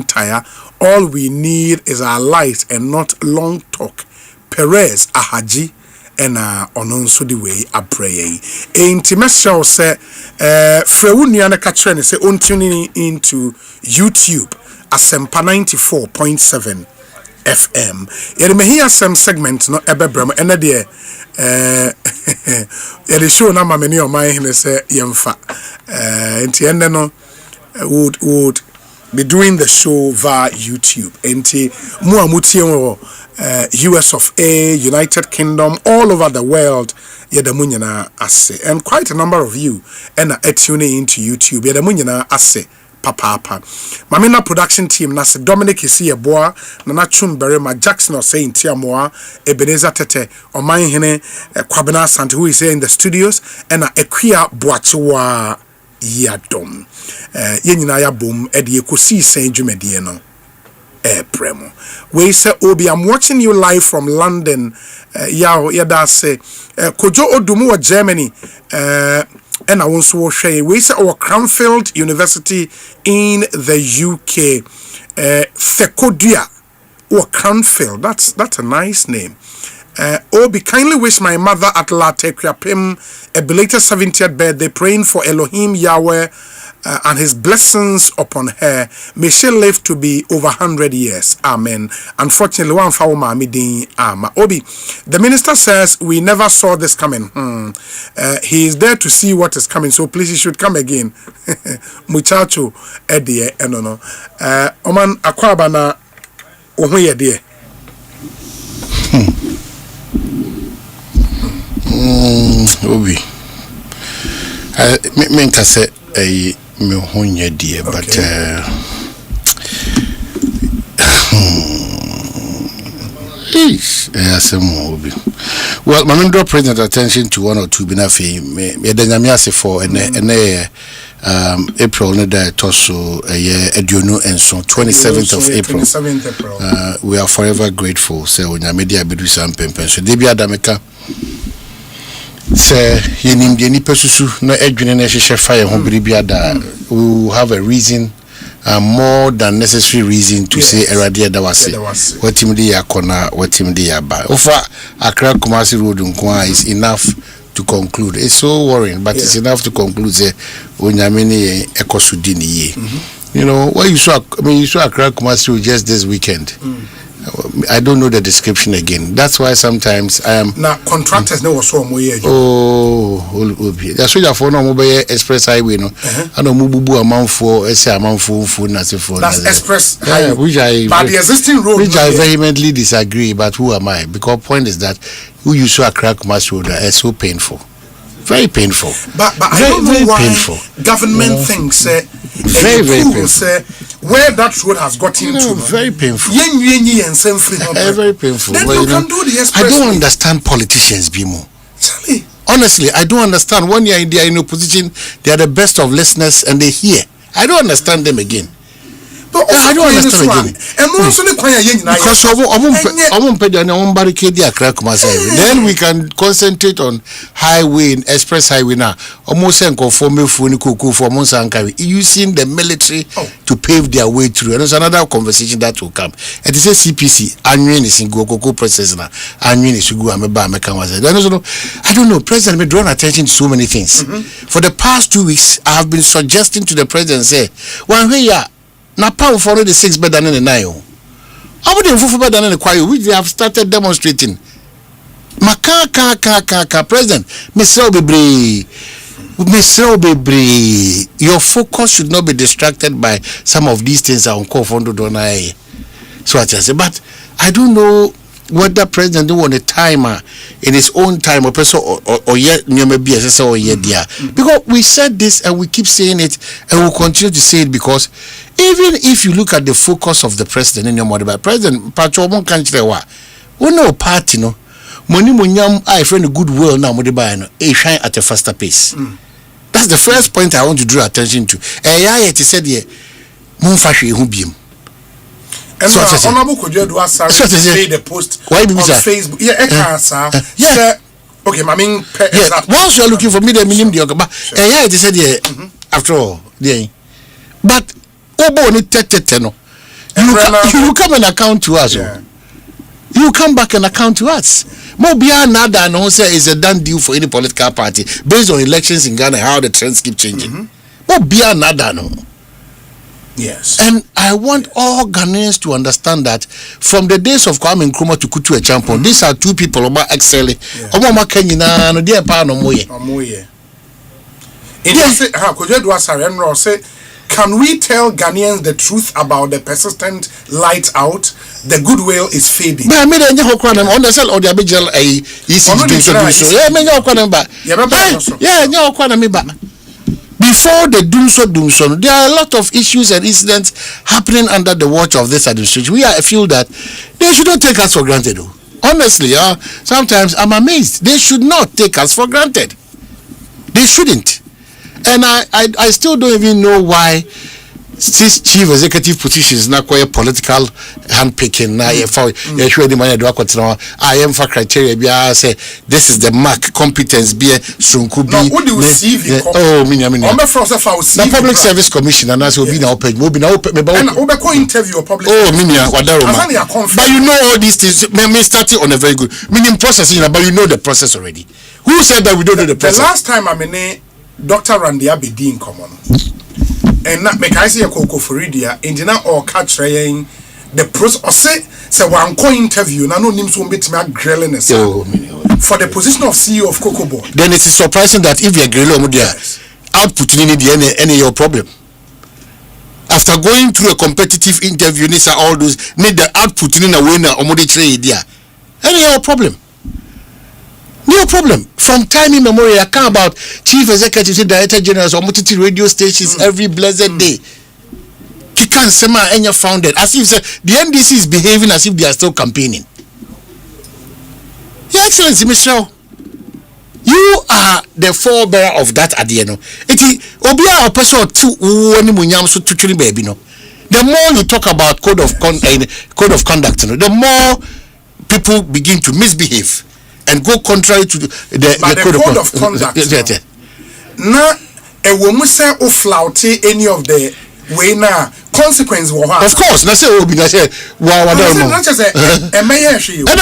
tire. All we need is our light and not long talk. Perez Ahaji and ononso the way abraying. Enti mesho say frewu nuane ka kire ne say on tuning into YouTube Asempa 94.7 FM. Yere me hear some segment no ebebram ene de yere show na ma meni o man hene say yemfa. Enti ene no would be doing the show via YouTube. Enti mu amutie wo US of A, United Kingdom, all over the world, yedamu nyina ase. And quite a number of you ena tuning into YouTube. Yedamu nyina ase. Papa. Mamina production team nase Dominic isi yeboa Nana Chumberema Jackson or saying Tiamoa Ebenezer Tete Oman Hene Kwabena Sant who is here in the studios and Equia Boachiwa Yadom Yenina ya boom Edi Ekosiisen Jumedie no premo. We say Obi, I'm watching you live from London. Yada say Kojo Odumu wa Germany and I want to share. We say our Cranfield University in the UK. Sectorial or Cranfield. That's a nice name. Obi, kindly wish my mother at Latte Krapim a belated 70th birthday, praying for Elohim Yahweh and his blessings upon her. May she live to be over 100 years. Amen. Unfortunately, one for Mamidin Ama. Obi, the minister says we never saw this coming. He is there to see what is coming, so please he should come again. Muchacho Eddie Enono. Oman Akwabana Ohuye dear. Obi, me say me honye dear, but Obi. Well, my draw present attention to one or two binafi me denyamiase for April ne da toso eduonu enso 27th of April. 27th April. We are forever grateful. So onyamedi abedu sampempen so debi adameka say yenim de nipa susu na edwene na hwehwe fa ye ho biribi ada. We will have a reason more than necessary reason to say Eradia Dawase. What him the Yakona, what him the Yaba. Ofa Accra Kumasi Road Nkwa is enough to conclude. It's so worrying, but it's enough to conclude. Say, Onyamini Ekosudini ye. You know, what you saw Accra Kumasi Road just this weekend. I don't know the description again. That's why sometimes I am. Now contractors know what's wrong with you. Oh, that's why for no mobile express highway no. I know mububu amount for for. That's express highway. But the existing road. Which I vehemently disagree. But who am I? Because point is that who you saw a crack mass road is so painful. Very painful. But I don't know why painful. Government thinks very painful. Where that road has gotten to. Very painful. Very painful. Then well, you can do the express. I don't understand politicians, Bimo. Charlie. Honestly, I don't understand. When they are in opposition, they are the best of listeners and they hear. I don't understand them again. But I don't understand again. Because then we can concentrate on highway and express highway now. Almost using the military to pave their way through. And there's another conversation that will come. And it is CPC. I don't know. President may draw attention to so many things. For the past 2 weeks, I have been suggesting to the president, say, well, now, pound for the 6 better than the 9. I wouldn't move better than the choir, which they have started demonstrating. President, Mr. Obibri, your focus should not be distracted by some of these things on call for so I say, but I don't know whether president don't want a timer in his own time or yet or yet there. Because we said this and we keep saying it and we'll continue to say it because even if you look at the focus of the president in your mother, by President Patromon country, we know party no money munyam I friend goodwill now a shine at a faster pace. That's the first point I want to draw attention to. It said here Monfashi Hubium. And so Honorable Kojo say the post on Facebook. Yeah, okay, I mean, once you are looking for me, the minimum the but it said here after all, but you come and account to us. You come back and account to us. Mobia nada no say is a done deal for any political party based on elections in Ghana, how the trends keep changing. Mobia nada no. Yes. And I want all Ghanaians to understand that from the days of Kwame Nkrumah to Kutu Echampon, these are two people who are excelling. Can we tell Ghanaians the truth about the persistent light out? The goodwill is fading. Before the doomso, there are a lot of issues and incidents happening under the watch of this administration. We feel that they should not take us for granted. Honestly, sometimes I'm amazed. They should not take us for granted. They shouldn't. And I still don't even know why these chief executive positions now quite political handpicking. I am for criteria. Say this is the mark competence. Be sunku be. The public service commission and as will be now paid. Interview public. But you know all these things. Me starting on a very good meaning processing, but you know the process already. Who said that we don't know the process? The last time I'm in Dr. Randy Abedin common. And not make I see a cocoa for Ridia, engineer or catch the process or say one coin interview, no names won't be to make grilling for the position of CEO of Cocoa Board. Then it is surprising that if you're grilling output in any your problem. After going through a competitive interview, these are all those need the output in a winner or more idea. Any your problem. No problem. From time immemorial, I come about chief executives, director generals, or multitude radio stations every blessed day. You can't say any founded as if the NDC is behaving as if they are still campaigning. Your Excellency, Mr. You are the forebearer of that at the end. It is Obia person two munyam so tuchuri baby no. The more you talk about code of conduct, the more people begin to misbehave and go contrary to the code of conduct. Now, a woman say o flouty any of the way now consequence wo ha. Of course, na say obi na say wa don't know. And I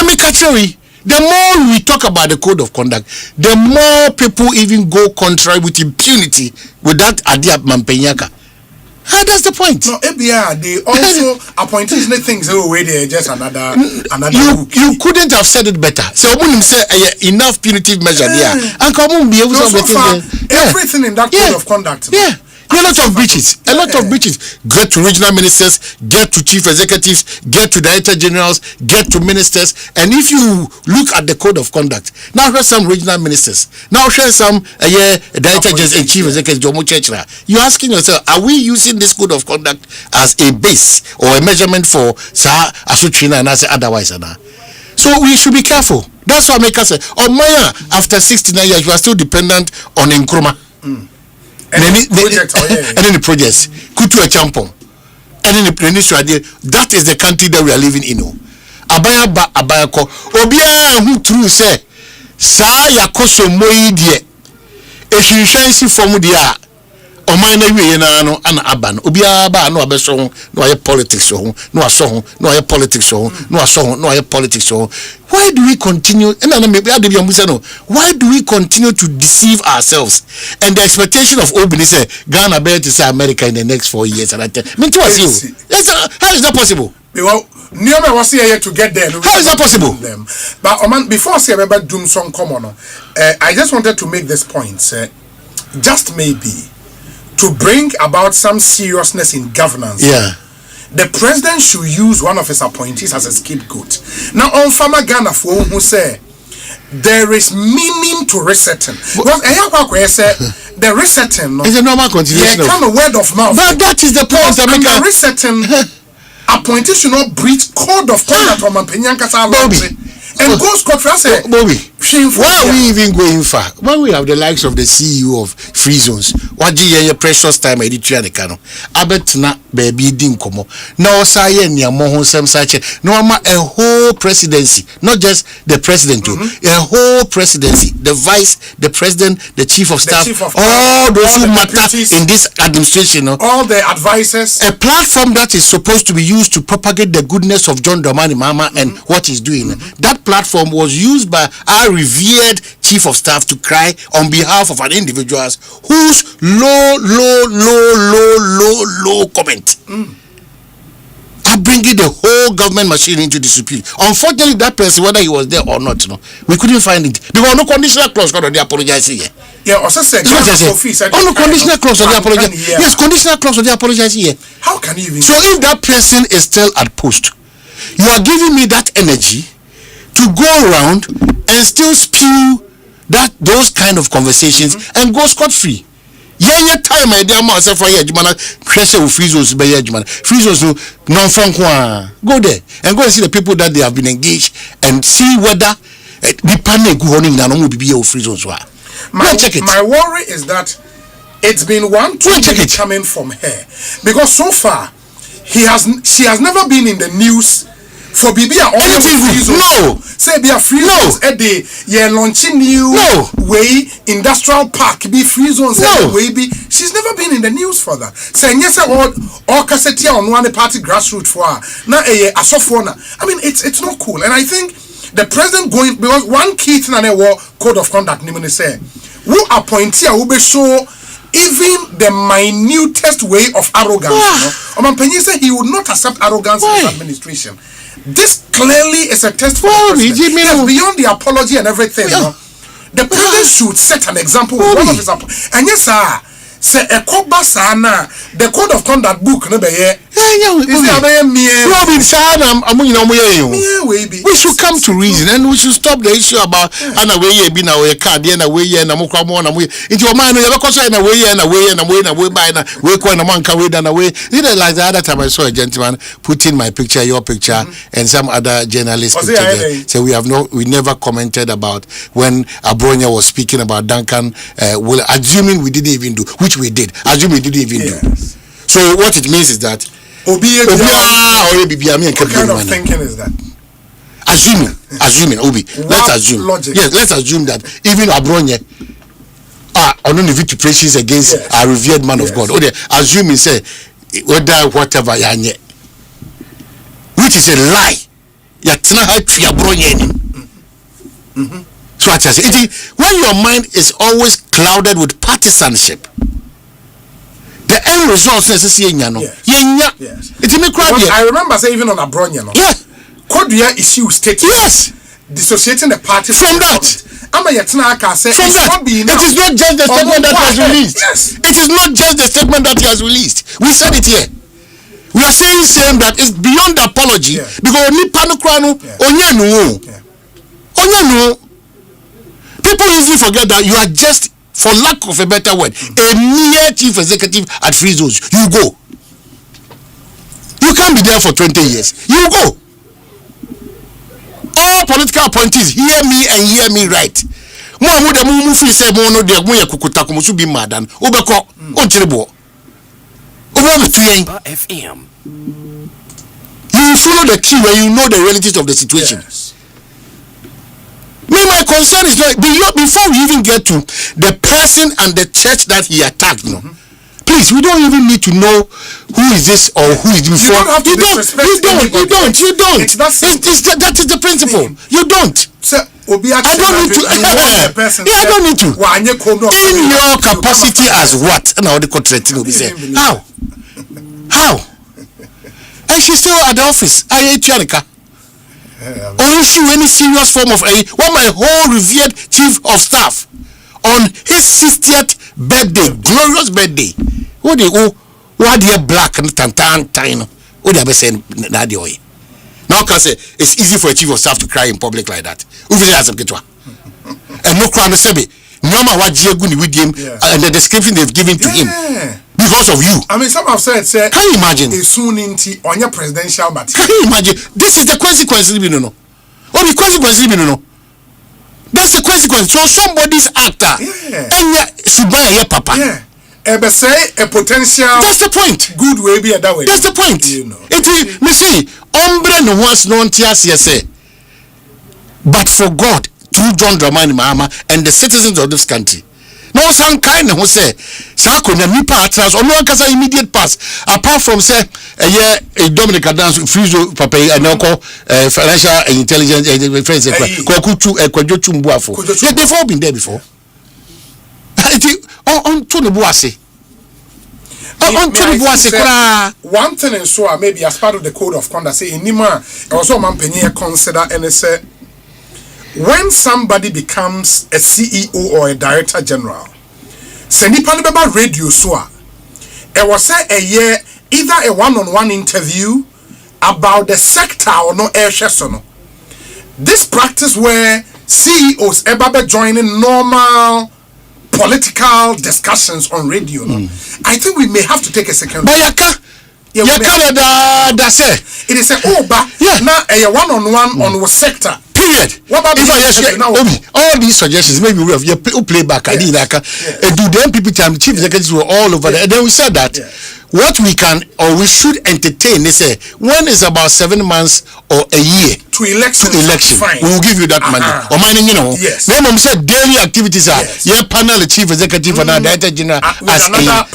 make actually the more we talk about the code of conduct, the more people even go contrary with impunity with that idea Mampenyaka. That's the point. No, ABR, they also appointees things away there just another you couldn't have said it better. So say enough punitive measure there. And come be able to everything in that code of conduct. Yeah. A lot of breaches. Get to regional ministers, get to chief executives, get to director generals, get to ministers. And if you look at the code of conduct, now here's some regional ministers, now here's some director generals and chief executives. You're asking yourself, are we using this code of conduct as a base or a measurement for Asuchina and otherwise? So we should be careful. That's why I make us say, Maya, after 69 years, you are still dependent on Nkrumah. And then the projects, Kutu a Champon, and then the ministry. That is the country that we are living in. Abaya ko Obia who true say sa yakoso moyi die ehwehwensi form dia oman na wie na no ana aba no obia ba no abeso ho no aye politics ho no aso ho no aye politics ho no aso ho no aye politics ho. Why do we continue? Why do we continue to deceive ourselves? And the expectation of Obini say Ghana better to say America in the next 4 years. And I tell me, how is that possible? Well, Nioma was here to get there. How is that possible? But before I say about Doom Song Common, I just wanted to make this point. Just maybe to bring about some seriousness in governance. Yeah. The president should use one of his appointees as a scapegoat. Now, on Farmer Ghana for who say there is meaning to resetting. Because the resetting is a normal continuation. Yeah, kind of word of mouth. But that is the point. The resetting appointees should not breach code of conduct from Mampenyanka's Bobby. And go Scott say, Bobby, why are we even going far? When we have the likes of the CEO of Free Zones, what your precious time editor the cano, Abet na baby dinkomo. Now say near Mohon Sam Sache, no a whole presidency, not just the president, a whole presidency, the vice, the president, the chief of staff, all those who matter in this administration, all the advisors, a platform that is supposed to be used to propagate the goodness of John Dramani Mahama and what he's doing. That platform was used by our revered chief of staff to cry on behalf of an individual whose low comment are bringing the whole government machine into dispute. Unfortunately, that person, whether he was there or not, we couldn't find it. There was no conditional clause for the apologize here. Yeah, also said no conditional clause for the apologize. Yes, conditional clause for the apologize here. How can you even? So if that person is still at post, you are giving me that energy to go around and still spew those kind of conversations and go scot-free. Yeah, time my dear myself for here, pressure with Free Zones by Free Zones non-francois. Go there and go and see the people that they have been engaged and see whether the panel go running now will be Free Zones. My worry is that it's been coming from her because so far she has never been in the news. For Bibia no. Say be a Free Zones at the launching new way industrial park be Free Zones way be. She's never been in the news for that. Say yes or cassette on one party grassroots for her. Now a software. I mean it's not cool. And I think the president going because one key thing and a code of conduct Nimini say who appointee who be show even the minutest way of arrogance. Oman say he would not accept arrogance in his administration. This clearly is a test for yes, beyond the apology and everything. The president should set an example with one of his appointees. And yes, sir, say a sana the code of conduct book no be here. We should come to reason and we should stop the issue about way be now a card and away and a mukramon and we into your mind never cause and away by we coin a man can wait and away. Like the other time I saw a gentleman putting my picture, your picture, and some other journalists picture. So we never commented about when Abronia was speaking about Duncan assuming we didn't even do, which we did, assuming we didn't even do. So what it means is that what kind of thinking is that? Assuming Obi. Let's assume. Logic. Yes, let's assume that even Abronye on the victory praises against a revered man of God. Assuming say whether whatever yanye, which is a lie. Yatna ha tuyabro nyeni. So what I say, when your mind is always clouded with partisanship, the end result is yenya. I remember saying even on a bronya. Yeah. Kodia issue statement. Yes. Dissociating the party from that. From that. It is not just the statement that he has released. Yes. It is not just the statement that he has released. We said it here. We are saying same that it's beyond apology because people easily forget that you are just, for lack of a better word, a mere chief executive at Free Zones. You go. You can't be there for 20 years. You go. All political appointees hear me and hear me right. FM. You follow the key when you know the realities of the situation. Yes. Me, my concern is that before we even get to the person and the church that he attacked, please, we don't even need to know who is this or who is before. You don't. That is the principle. You don't. I don't need to. I don't need to. In your capacity as what? Now the contracting will be saying, how? And she's still at the office. I hate Janica. Or issue any serious form of my whole revered chief of staff on his 60th birthday, glorious birthday. What they black and tantine? What they be saying that way? Now can say it's easy for a chief of staff to cry in public like that. And no crime sebe. No matter what Jiaguni with him and the description they've given to him because of you. I mean, some have said, can you imagine? It's soon into on your presidential material. Can you imagine? This is the consequence. What the consequence? That's the consequence. So somebody's actor. And papa. Say a potential. That's the point. Good way be that way. That's the point. You know. It is. Me see, ombre no once non say. But for God, through John Dramani Mahama and the citizens of this country, no some kind who say, Sako na nipa atras or no kasa immediate pass. Apart from say a Dominic dance Frizo Papa and financial intelligence friends Kokuchu Kwajochu Mbuafo. They've all been there before. On to the Boise. One thing and so maybe as part of the code of conduct say in Nima also man consider and say when somebody becomes a CEO or a director general, send the radio so it was say a year either a one-on-one interview about the sector or no air no. This practice where CEOs ever joining normal political discussions on radio, I think we may have to take a second. Bayaka, it is a now a one-on-one on sector. Period. What about all these suggestions? Maybe we have play back. I need do the MPP time chief executives were all over there, and then we said that what we can or we should entertain. They say when it's about 7 months or a year to election, we will give you that money. Or mining, you know. Yes. Then we said daily activities are panel the chief executive and director general as a no.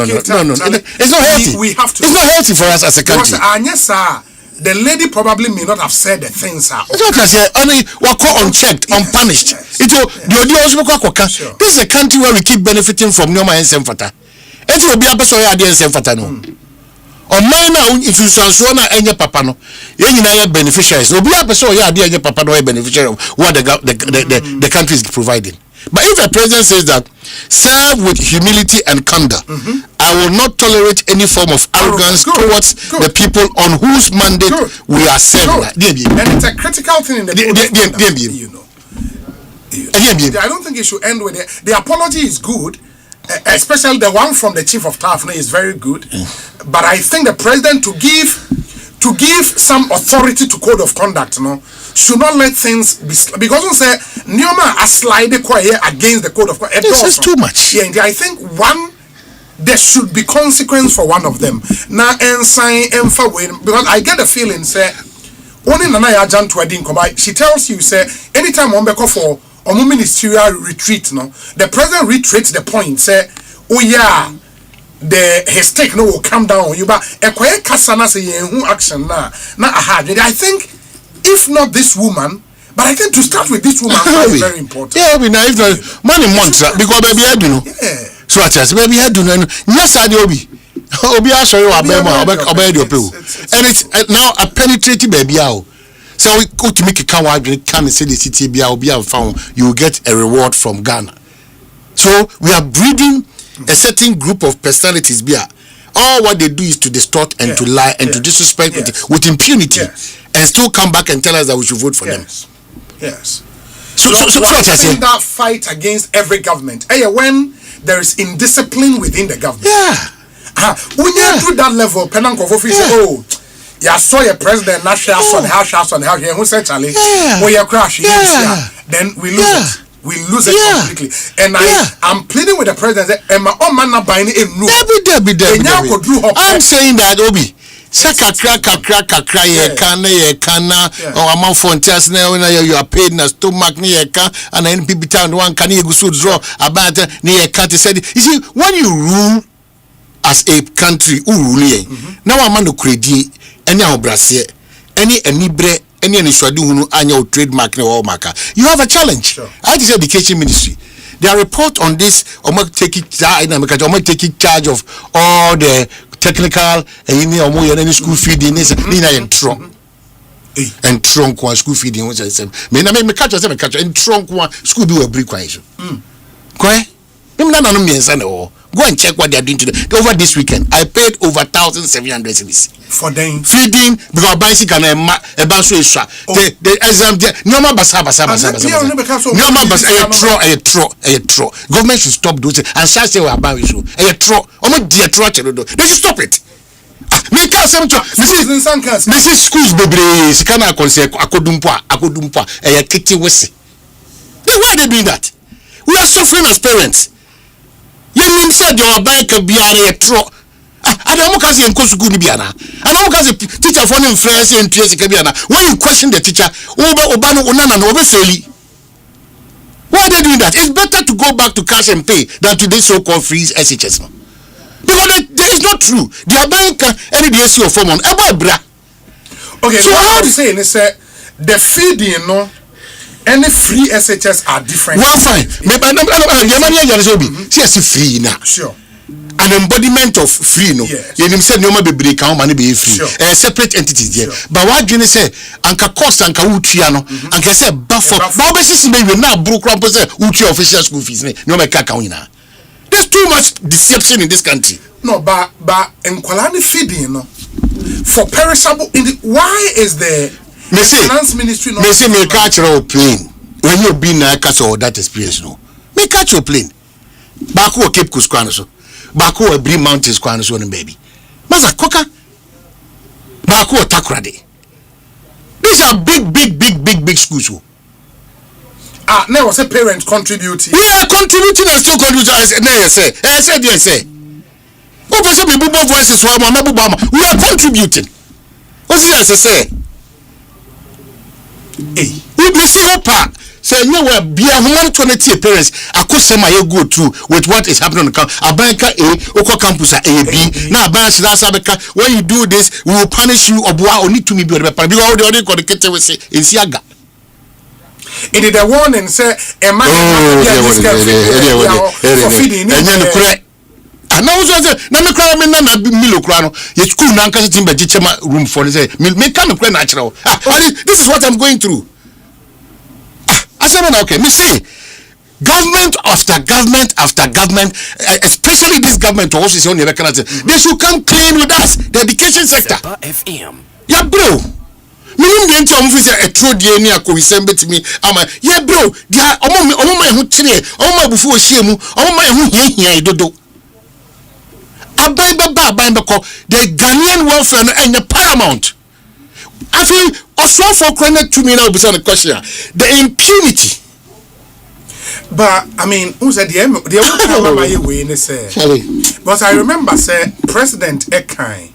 It's not healthy. We have to. It's not healthy for us as a country. Yes, sir. The lady probably may not have said the things. It's not I say only unchecked, unpunished. This is a country where we keep benefiting from Nyoma and Semfata. It will be a person who is Semfata no. On my now, if you saw any papa no, you beneficiaries. Will be a person who is papa no beneficiary of what the country is providing. But if the president says that serve with humility and candor, I will not tolerate any form of arrogance towards the people on whose mandate we are serving. And it's a critical thing in the you know. I don't think it should end with it. The apology is good, especially the one from the chief of staff is very good. But I think the president to give some authority to code of conduct, should not let things be because we say Nyoma a slide against the code of conduct. This is too much. Yeah, and I think there should be consequence for one of them. Now because I get the feeling say only Nana Yajan to wedding she tells you say anytime one go for ministerial retreat, the president reiterates the point say his take no will come down on you. But ekwaye kasana say who action na aha. I think if not this woman, but I think to start with this woman is very important. Yeah, we now if not money months because baby I do know. Yeah. So I tell baby I do know. Yes I do obi I show you obey your people. And it's now a penetrating baby out. So we go to make a come and say the city be found, you will get a reward from Ghana. So we are breeding a certain group of personalities. All what they do is to distort and to lie and to disrespect with impunity, and still come back and tell us that we should vote for them. Yes. So what I say? That fight against every government. When there is indiscipline within the government. When you do that level, Penang of office, I saw your president, national who said, Charlie, you crash, then we lose it. We lose it completely. And I'm pleading with the president that I'm saying that, Obi. Kakra ye kana or amount for you are paid in a stomach near can and then people town one can you draw about near country said. You see, when you rule as a country, now I'm on the credit. Any trademark you have a challenge. Sure. I just education ministry. Their report on this taking charge of all the technical and school feeding and trunk one school feeding was me catch and trunk one school do a brick go and check what they are doing today. Over this weekend, I paid over 1,700 cedis for them feeding because bicycle and a bus race. The exam there. No more basa. Government should stop those and start saying we are buying issue. They should stop it. Me can't say this is schools baby. Can I consider akodumpa kitty wese. Why are they doing that? We are suffering as parents. You said your bank be a tro. I don't know because good biana. I don't know because teacher for influence and Kabiana. When you question the teacher, Obano Unana Obeseli. Why are they doing that? It's better to go back to cash and pay than to this so-called freeze SHS. Because that is not true. Their bank any DSC or form on bra. Okay, so how do you say the feeding any free SHS are different. Well, fine. Free now. Sure. An embodiment of free, no. Yes. You said no be break how money be free. Sure. Separate entities there. Sure. But what you say, anka cost anka uchiano, anka say buffer. But obviously we now broke up say uchi official school fees. No make account. There's too much deception in this country. No, but enkwalani feeding no for perishable. Why is the finance ministry not? Me catch your plane when you be na castle that experience no. Me catch your plane. Baku Cape Coast so. Baku Brim Mountains so baby. Maza Koka. Baku Takrade. These are big schools. Now was a parent contributing. We are contributing and still contributing. I said yes. We are contributing. What's this I say? We see hope. Say you will be a human 20 parents. Akosema you go through with what is happening on the campus. Abanka A, Oko campus A, B. Now Abanka Sabeka. When you do this, we will punish you. Obua only to me be because all the other communicated we say in Siaga. It is a warning. Say a man for feeding. And now na me cry me na milo krano ye school na nka team be chema room for say me can cry natural this is what I'm going through. Asempa okay me say government after government especially this government also is on the record they should come clean with us the education sector FM yeah bro me no dey tell me say a true dey ni akowisem betimi ama yeah bro dia omo ma hu kire omo ma bufu ohie mu omo ma hu hia dodo the Ghanaian welfare and paramount. I feel also for credit to me now beside the question. The impunity. But I mean, who said the way in say? But I remember say President Ekai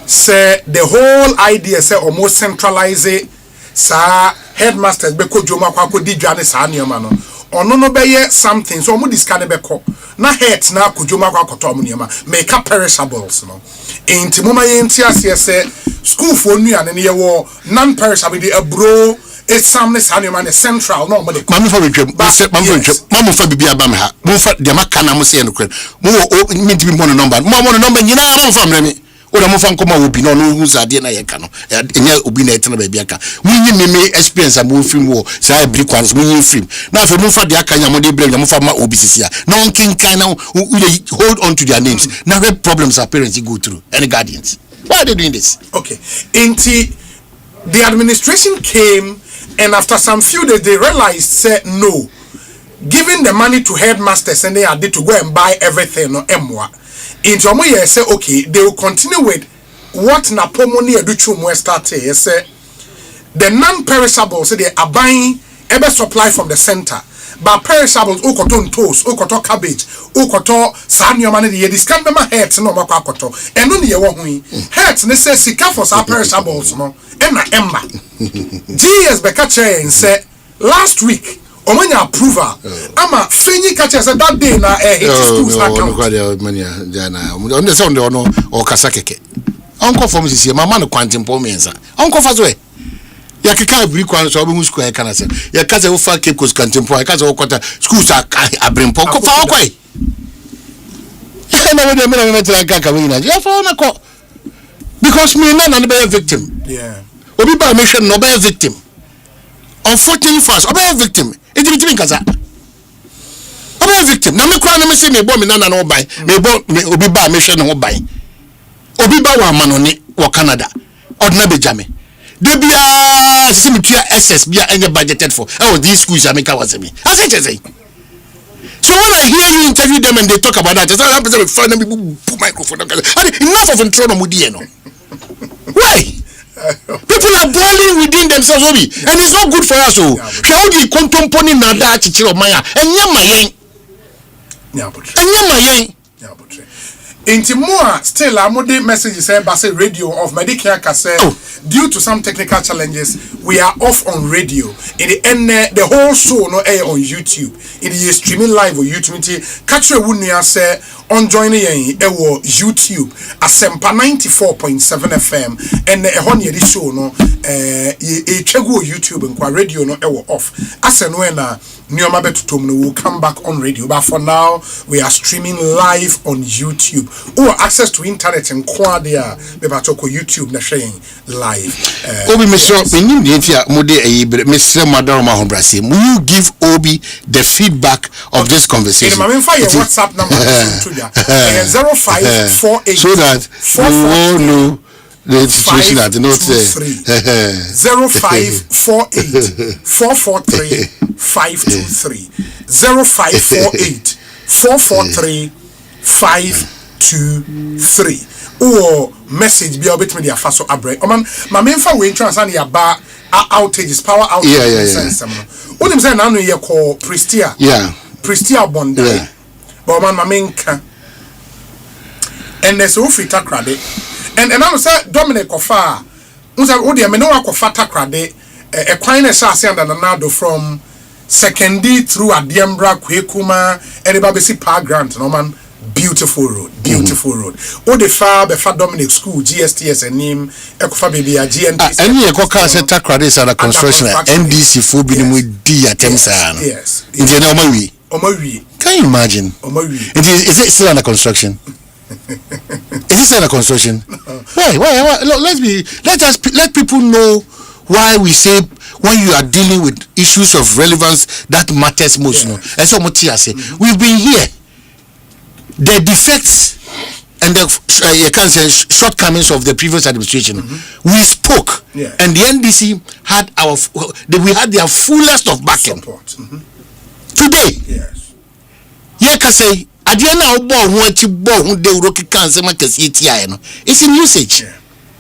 say the whole idea say almost centralize it. Sa headmasters beko joma kwa ko di dwane sa nioma no ono no beye something so omo discard be ko na het na akudwoma kwa akoto omo niam make up perishables no enti moma ye nti ase se school for nuane ne ye wo non perishable the abro it's some sanima ne central no mama for mama for bibia ba me ha mo fa de maka na mo se no kwen mo me di mo no number nyina mo fa me oda mo fa nkoma obi no no hu zade na ye ka no enya obi na etena ba bia ka munyi me experience am film wo say every kwans munyi film na fa mo fa de aka nya mo de bre nya mo fa ma obi sisia na on kinkan na hold on to their names now what problems our parents go through any guardians why are they doing this? Okay, the administration came and after some few days they realized said no, giving the money to headmasters and they had to go and buy everything no emwa into omo ye say okay they will continue with what napomoni educhu mo started say the non-perishables they are buying every supply from the center but perishables okoto toast okoto cabbage okoto sanyo mane the discount them heads no makwa akoto eno ne ye wo hu heads ne say sika for some perishables no emma GS beka chain say last week omanya approval ama fenyi kacha say that day na schools account on the sound no o kasa keke onko form sisi mama no kwantimpo mensa onko fazo ya keka every kwan so obi school kana say ya kaza wo fa Cape Coast kwantimpo ya kaza wo kwata schools abrimpo ko fa okoi na we dey me na tell kaka we na ya fa na ko because me na be a victim obi ba mission no be a victim unfortunately fast obi a victim e di bitimi kaza obi a victim na me kwa na me say me bo me na no ban me bo obi ba mission no ban obi ba wa manoni wo Canada odna be jame de bia simitua SS bia any budgeted for these schools America was me as it is so when I hear you interview them and they talk about that I have find them put microphone enough of intro no mudi no why people are boiling within themselves obi and it's not good for us so how do you contemplate na da chichiro maya enya mayen Inti more still amode message say base radio of Medicare kase due to some technical challenges we are off on radio in the end the whole show no air on YouTube in the streaming live on YouTube catch we wunua say on joining yen ewo YouTube Asempa 94.7 FM and the honey the show no twego YouTube and radio no ewo off aseno na Nioma Betutum will come back on radio, but for now we are streaming live on YouTube. Or access to internet and Quadia Bebatoko YouTube na sharing live. Obi Mr. Benin Dientia Mode Mr. Madama Hombrasi. Will you give Obi the feedback of this conversation? I'm fire WhatsApp number 0548 so that we all know the situation at the note 0548 443 523 0548 443 523 or message be obit media faso abre oman ma memfa we transfer ya ba outages power outages unim say na no ye call Prestia Bondi but man ma menka and there's so free takrade and I say Dominic Kofa unsa wo de me no akofa takrade e kwan na sha ase under nado from secondary through Adiembra Kwekuma anybody power grant no man beautiful road o de fa be fa Dominic school GSTS and name ekofa baby GNT any ekoka se takrade is under construction NDC fo bi mu di attempts yes in the omawi can you imagine is it still under construction? Is this under construction? Why? Let people know why we say when you are dealing with issues of relevance that matters most. No, and so much I say we've been here. The defects and the you can say shortcomings of the previous administration. We spoke, and the NDC had we had their fullest of backing. Support. Today, you can say. Adiana obo wonti bo hu de uroki kanse makasi tia no it's in usage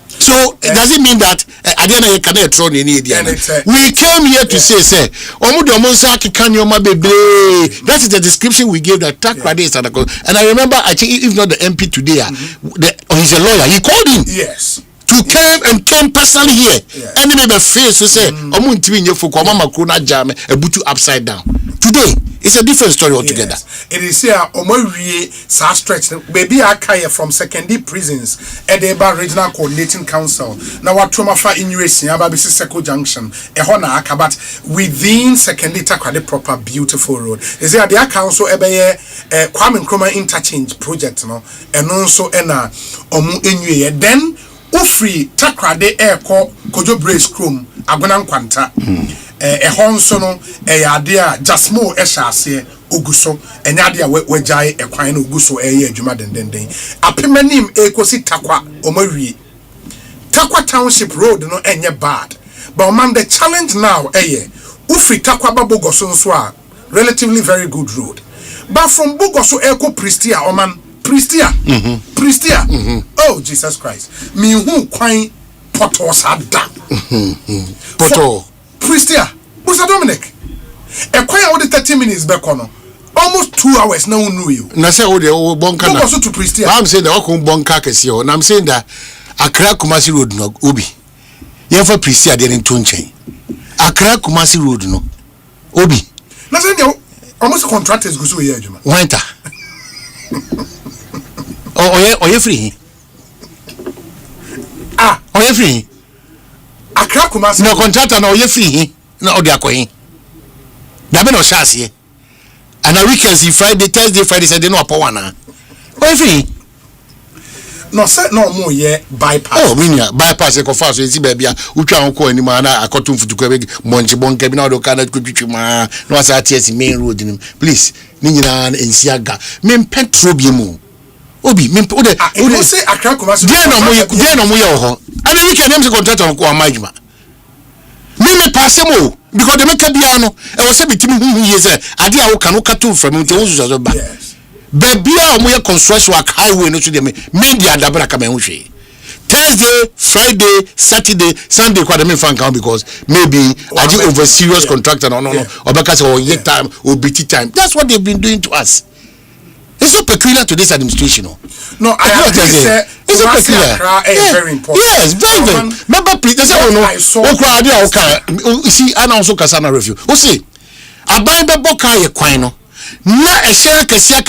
so does it mean that Adiana you cannot throw any Adiana we came here to say omudo omonsa akika nyoma bebre that is the description we gave that takrade is and I remember I think if not the MP today he's a lawyer he called him to come and came personally here. And they be face to say, "Omu ntimi nye fuko, mama krona jam ebutu upside down." Today, it's a different story altogether. Yes. It is here, Omowie, Sa stretch, baby Akaya from secondary prisons, Edeba Regional Coordinating Council. Now, what trauma for injuration, Ababisi Seko Junction, Ehona Akabat, within secondary Takwa, the proper beautiful road. Is there the council, Ebeye, Kwame Nkrumah interchange project, no, and also Ena, Omu Inue, then Ufri Takwa de Air Kojo Brace Krum, Agonam Kwanta. Honso no adea jasmo ehase oguso enyadea wejai ekwan no oguso adwuma dendenden apemanim ekosi takwa omawie takwa township road no enye bad but man the challenge now ufi takwa babogoso nso a relatively very good road but from bogoso eko pristia oman pristia oh Jesus Christ mi hu kwan potos ada poto Pristia, Busa Dominic. A quiet all the 30 minutes back on. Almost 2 hours now knew you. Nasa ode bonka na. Also to Pristia. I'm saying that okun bonka kesi o. And I'm saying that Accra Kumasi Road no obi. Ye for Pristia there in Tunchen. Accra Kumasi Road no obi. Na say dey almost contractors go so here adwuma. Winter. Oye free. Oye free. Accra Kumasi no contractor no ye free na odi akoyin da be no chance and a weekends Friday Thursday Friday Saturday no apo wana o free no say no mo ye bypass oh minya bypass e ko fa so enti ba bia utwa ho ko anima na akotum futuko be monchi bonka bi na do kana twitwi ma no asa ties main road nim please ni nyina ensi aga me petrol bi mu obi me o de say Accra Kumasi dey no mo ye ho and we can name contractor ko amajuma me pass mo because they make bia no e wo say bitimi hu ye say ade a wo kan wo kato from nte wo so ba baby a mo ye construction work highway no so dey me the adabra ka me hu hwe Thursday Friday Saturday Sunday kwa dem fan kan because maybe aji over serious contractor no obeka say o ye time o biti time that's what they've been doing to us. It's so peculiar to this administration. No, I agree. It's so peculiar. Very important. Yes, very. Remember, please. That's how you see, I also Kasana review. You see, I buy the boka ye kwano. Na eshia kesia.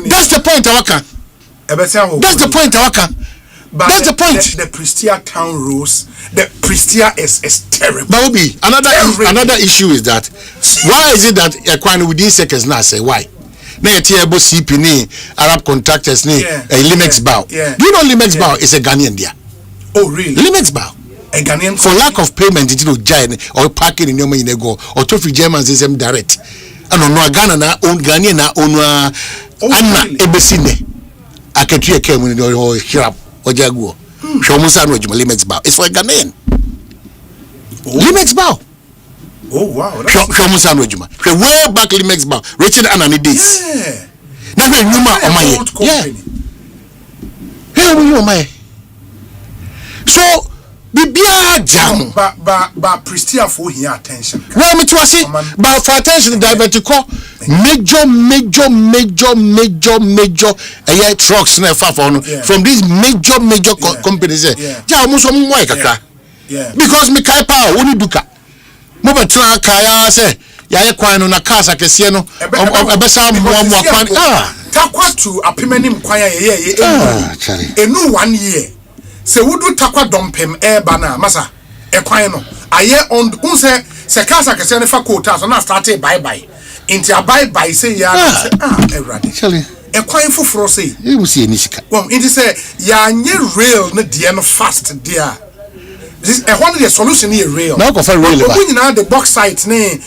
That's the point, Awaka. That's the point, Awaka. That's the point. The Pristia town rules. The Pristia is terrible. But Obi, another issue is that why is it that Ekwano within seconds now say why? Na yetiebo CP ni Arab contractors ni Limex Bow. Do you know Limex Bow is a Ghanaian there? Oh really? Limex Bow. A Ghanaian for lack of payment it no giant or parking in your money go or to free Germans is them direct. And no Ghana na own Ghanaian na own Anna Ebesine. Aketria came in your hirap or Jaguar. Show Musa no Limex Bow. It's for a Ghanaian. Limex Bow. Oh wow. Show Musa no Juma. Way back Limex Bow. Richard Anani days. Yeah. Na me nyuma omaye. Yeah. Hey, we omaye. So bibia jam. But Pristia for here attention. Well, me to say, but for attention divertical major trucks na far from these major companies. Ja almost some more kakra. Yeah. Because me kai pa woni duka. Mo betra kaya say ya kwan no na cars akese no obesa mo kwan takwa to apemanim kwan ye enu 1 year se wudu takwa dompem eba na masa ekwan no aye on unse se cars akese ne fa quota so na start bye into bye say ya everybody ekwan foforo say e musi enisika well it say ya nye rail na de no fast there. This one the solution here real. Now go for real. The box site ne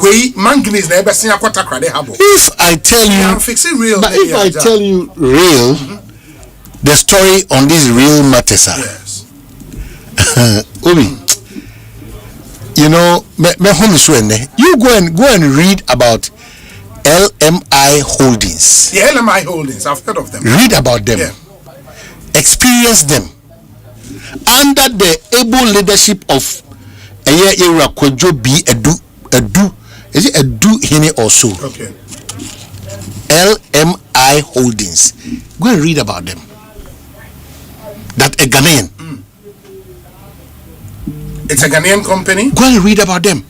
we manganese na ebe sin akwata krade habo. If I tell you fixing real, but if I tell you real, the story on these real matters are. Yes. Obi, you know, you go and read about LMI Holdings. Yeah, LMI Holdings. I've heard of them. Read about them. Yeah. Experience them. Under the able leadership of Era Kojo B Edu, is it Edu Hine or so? Okay. LMI Holdings. Go and read about them. that a Ghanaian. It's a Ghanaian company. Go and read about them.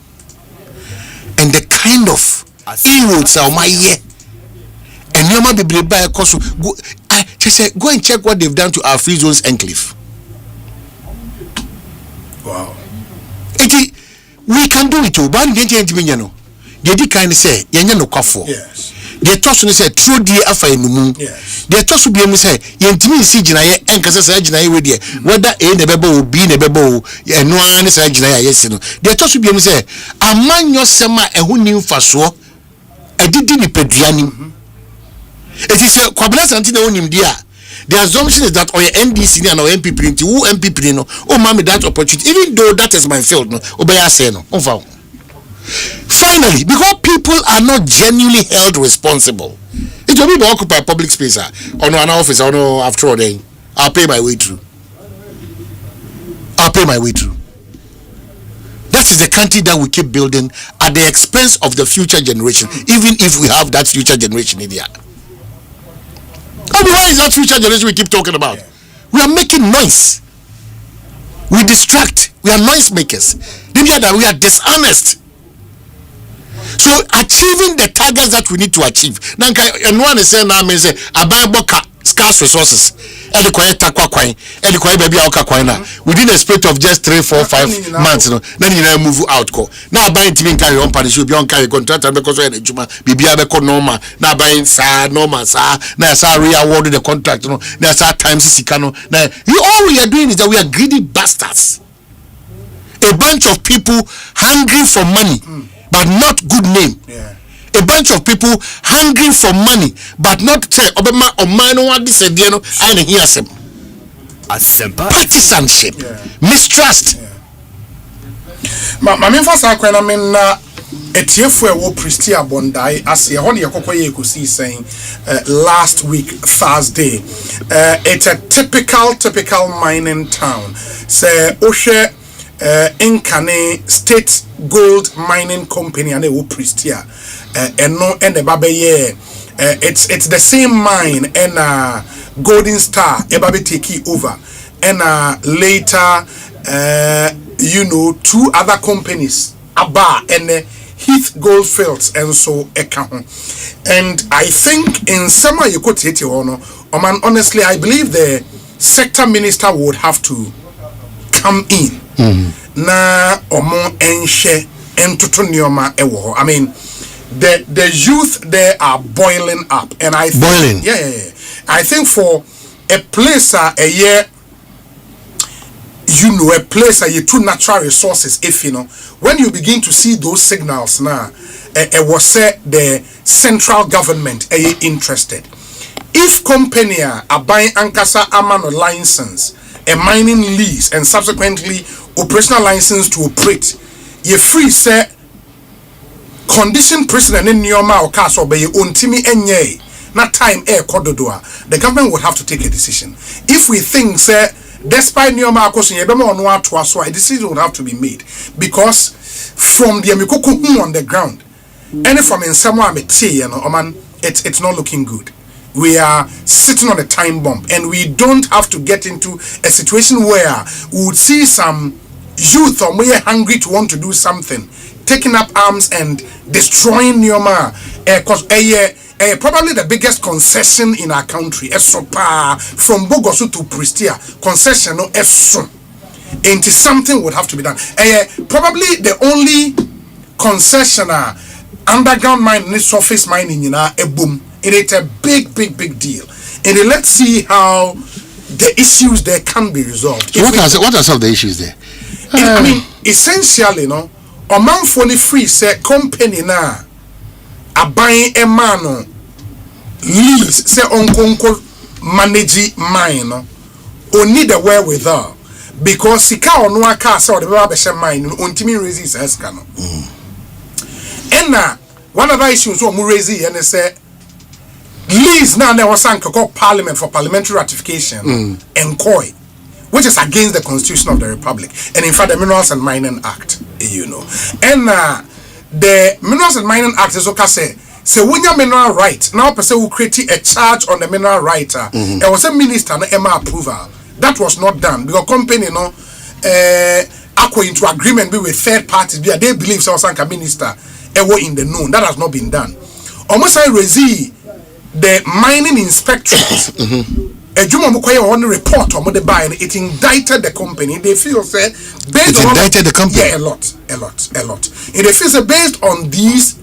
And the kind of inroads are my year. And you might be by a cost. Go and check what they've done to our free zones enclave. Wow. We can do it too. But they did kind of say, yes. They toss on say true dear afa enumu. Yes. They toss be me say yentimi si ginaye enkasa say ginaye we there whether a ne bebo o b ne bebo eno an say ginaye yes no. They toss be me say amanyo sema ehu ni mfaso edidi ni peduani. It is a kwabla santi na onim dia. The assumption is that or NDC and or MPP nti who MPP no o ma me that opportunity even though that is my field no obeya say no. Onfa. Finally, because people are not genuinely held responsible, it will be occupy public space or no an office or no after all day. I'll pay my way through. That is the country that we keep building at the expense of the future generation, even if we have that future generation in there. I mean, why is that future generation we keep talking about? We are making noise. We distract. We are noise makers. We are dishonest. So achieving the targets that we need to achieve. Now, and one is saying now, say about scarce resources. And the quiet takwa kwine, and the quiet baby alka kwina. Within a split of just 3, 4, 5 months, then you move out. Now buying TV carry on punish you beyond carry contract because of the juma. Bibia beko normal. Now buying sa normal sa. Now sa re-award the contract. Now sa times sikano. Now all we are doing is that we are greedy bastards. A bunch of people hungry for money. But not good name. Yeah. A bunch of people hungry for money, but not say Obama or Mano Disediano and hears him. Asempa. Partisanship, mistrust. My main first I mean Etiefwe wo Pristia Bondai as ye hon ye Ekosiisen saying last week Thursday. It's a typical mining town. Say Oshe Inkane State Gold Mining Company and wo Pristia and no and the babaye it's the same mine and Golden Star ebabe take over and later two other companies Aba and Heath Goldfields and so eka. And I think in summer you could say honestly I believe the sector minister would have to come in. Na omo enhye entoto nioma ewo. I mean the youth there are boiling up and I think I think for a place a year a place a two natural resources if when you begin to see those signals now it was said the central government interested if company are buying ankasa amano license a mining lease and subsequently operational license to operate ye free say condition precedent in Nyoma or Castle by untimi enye na time air kododoa the government would have to take a decision if we think say despite Nyoma akoso ye bema ono ato so a decision would have to be made because from the amikuku on the ground any from in somewhere it's not looking good. We are sitting on a time bomb and we don't have to get into a situation where we would see some youth or we are hungry to want to do something, taking up arms and destroying Nyoma. Because probably the biggest concession in our country, from Bogosu to Pristia, concession no Efson. And something would have to be done. Probably the only concessioner underground mining, surface mining, a boom. And it's a big deal. And let's see how the issues there can be resolved. What are some of the issues there? I mean, essentially, a man fully free say company na a buying a man lease say uncle manage mine or need a wherewithal because sika on one car saw the rubbish mine untimi resist escano. And one of the issues we raise and they say lease now there was called parliament for parliamentary ratification and COI, which is against the constitution of the republic and in fact the Minerals and Mining Act, and the Minerals and Mining Act is okay say when your mineral right now person will create a charge on the mineral right there was a minister and Emma approval That was not done because company, into agreement with third parties. They believe Sanka minister were in the known. That has not been done. Almost I resist the mining inspectorate. A Juma Mukoya on the report on the buy and it indicted the company. They feel say based on indicted the company. Yeah, a lot. And they feel say based on these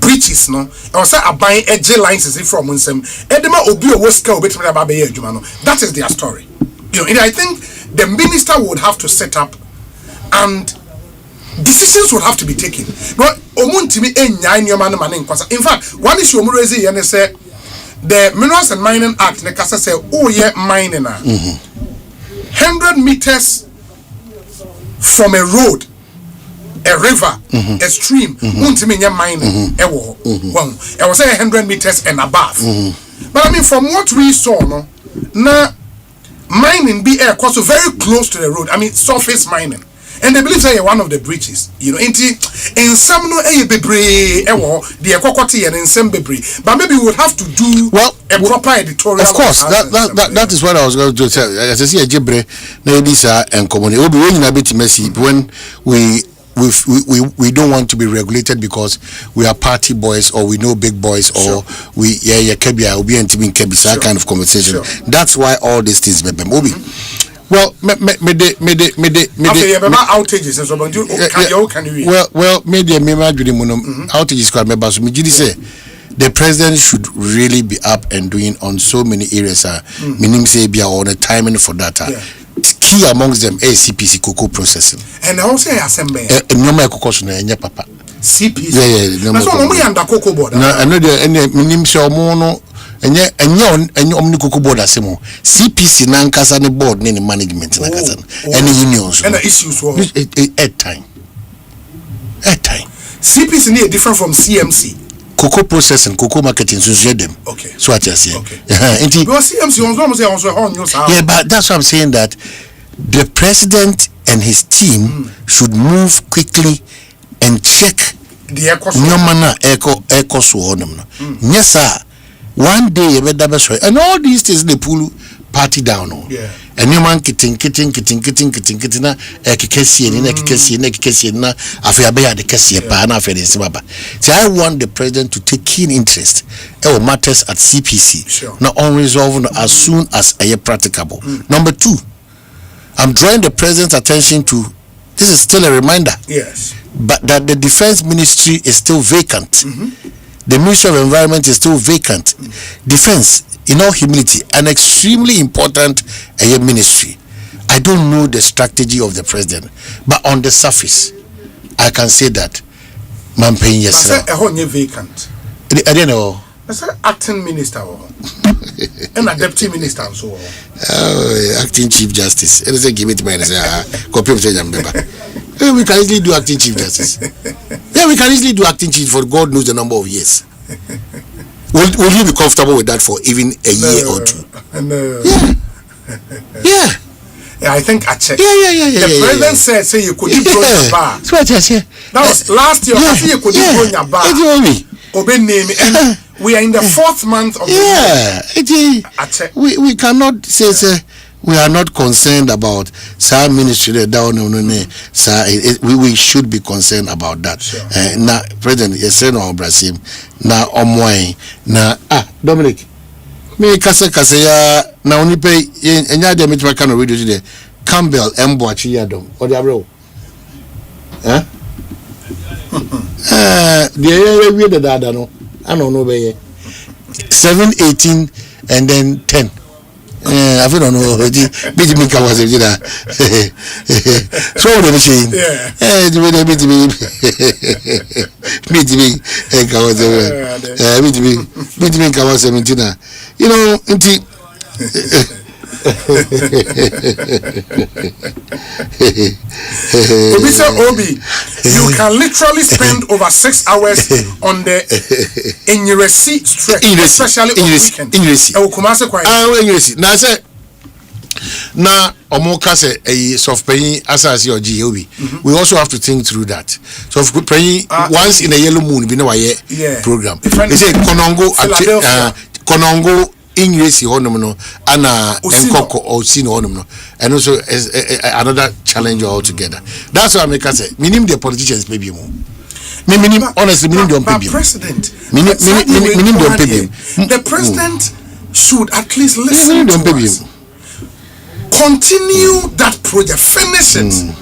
breaches, no, I was say I buy edge licenses from Winsem. Edema Obi Woska Obet Jumano. That is their story. And I think the minister would have to set up and decisions would have to be taken. But Omuntimi in fact, one issue Omurezi and say the Minerals and Mining Act, Nekasa say, oh yeah, mining 100 meters from a road, a river, a stream, Muntimi mining, I was say 100 meters and above. But I mean, from what we saw, no, now mining be air so very close to the road. I mean, surface mining. And they believe that one of the breaches, in some no bebre the ekokoti and in some bebre, but maybe we would have to do a proper editorial. Of course, that is what I was going to tell. As I see a jebre, maybe sir and community. We'll be winning a bit messy when we don't want to be regulated because we are party boys or we know big boys or we kebia will be intimate kebisa kind of conversation. That's why all these things be moving. Well, outages and so on. Well, outages can remember. So, the president should really be up and doing on so many areas. Meaning, say, be on a timing for data. Key amongst them is CPC cocoa processing. And also Asempa. No more cocoa papa. CPC. Yeah. That's what we under cocoa board. No, I know the minimum show mono. And omni cocoa board asemo. CPC nankasa ne board ne management nankasa. Any unions. And the issues were at time. CPC need different from CMC. Cocoa processing, cocoa marketing, so them. Okay. So what you say? Okay. Because CMC yeah, but that's what I'm saying, that the president and his team should move quickly and check the eco yes, sir. One day and all these things they pull party down. Yeah. And you man kitting na ekikesi na afiabe the kesi pa na afi den baba. So I want the president to take keen interest in matters at CPC. Not unresolved as soon as practicable. Number 2, I'm drawing the president's attention to, this is still a reminder. Yes. But that the defense ministry is still vacant. The Ministry of Environment is still vacant. Defense, in all humility, an extremely important ministry. I don't know the strategy of the president, but on the surface, I can say that man paying yes. I vacant. I don't know. I said acting minister and a deputy minister and so on. Acting chief justice. And I say give it to me. We can easily do acting chief justice. Yeah, we can easily do acting chief for God knows the number of years. Will you be comfortable with that for even a year or 2? No. Yeah. Yeah, I think I checked. Yeah. The president said, say you could go your bar. That's what I said. That was last year. I think you could go your bar. Obey name. And we are in the 4th month of the year. We cannot say we are not concerned about some ministry down. We should be concerned about that. Now, President, you said no Brazil. Now, now, Dominic. Me kase ya na oni pay enya de metima kan radio today. Campbell Embo achi yadom. O de abro. The we the dada no. I don't know be 7, 18 and then 10. I don't know. Bit me ka was it that. So the machine. The way bit me ka was bit me ka was 17. You know, Obi, you can literally spend over 6 hours on the Inyeresi stretch, especially on weekend. Now, say, now, Omoka say a soft paying asasi or GOB. We also have to think through that. So, paying once in a yellow moon, we know a program. They say Konongo ingresi honum no ana enkoko osi no honum no and also another challenge altogether. That's why I make say minim the politicians maybe more. Minim honestly minim don't pay. President. Minim don't pay. The president should at least listen to us. Continue that project, finish it.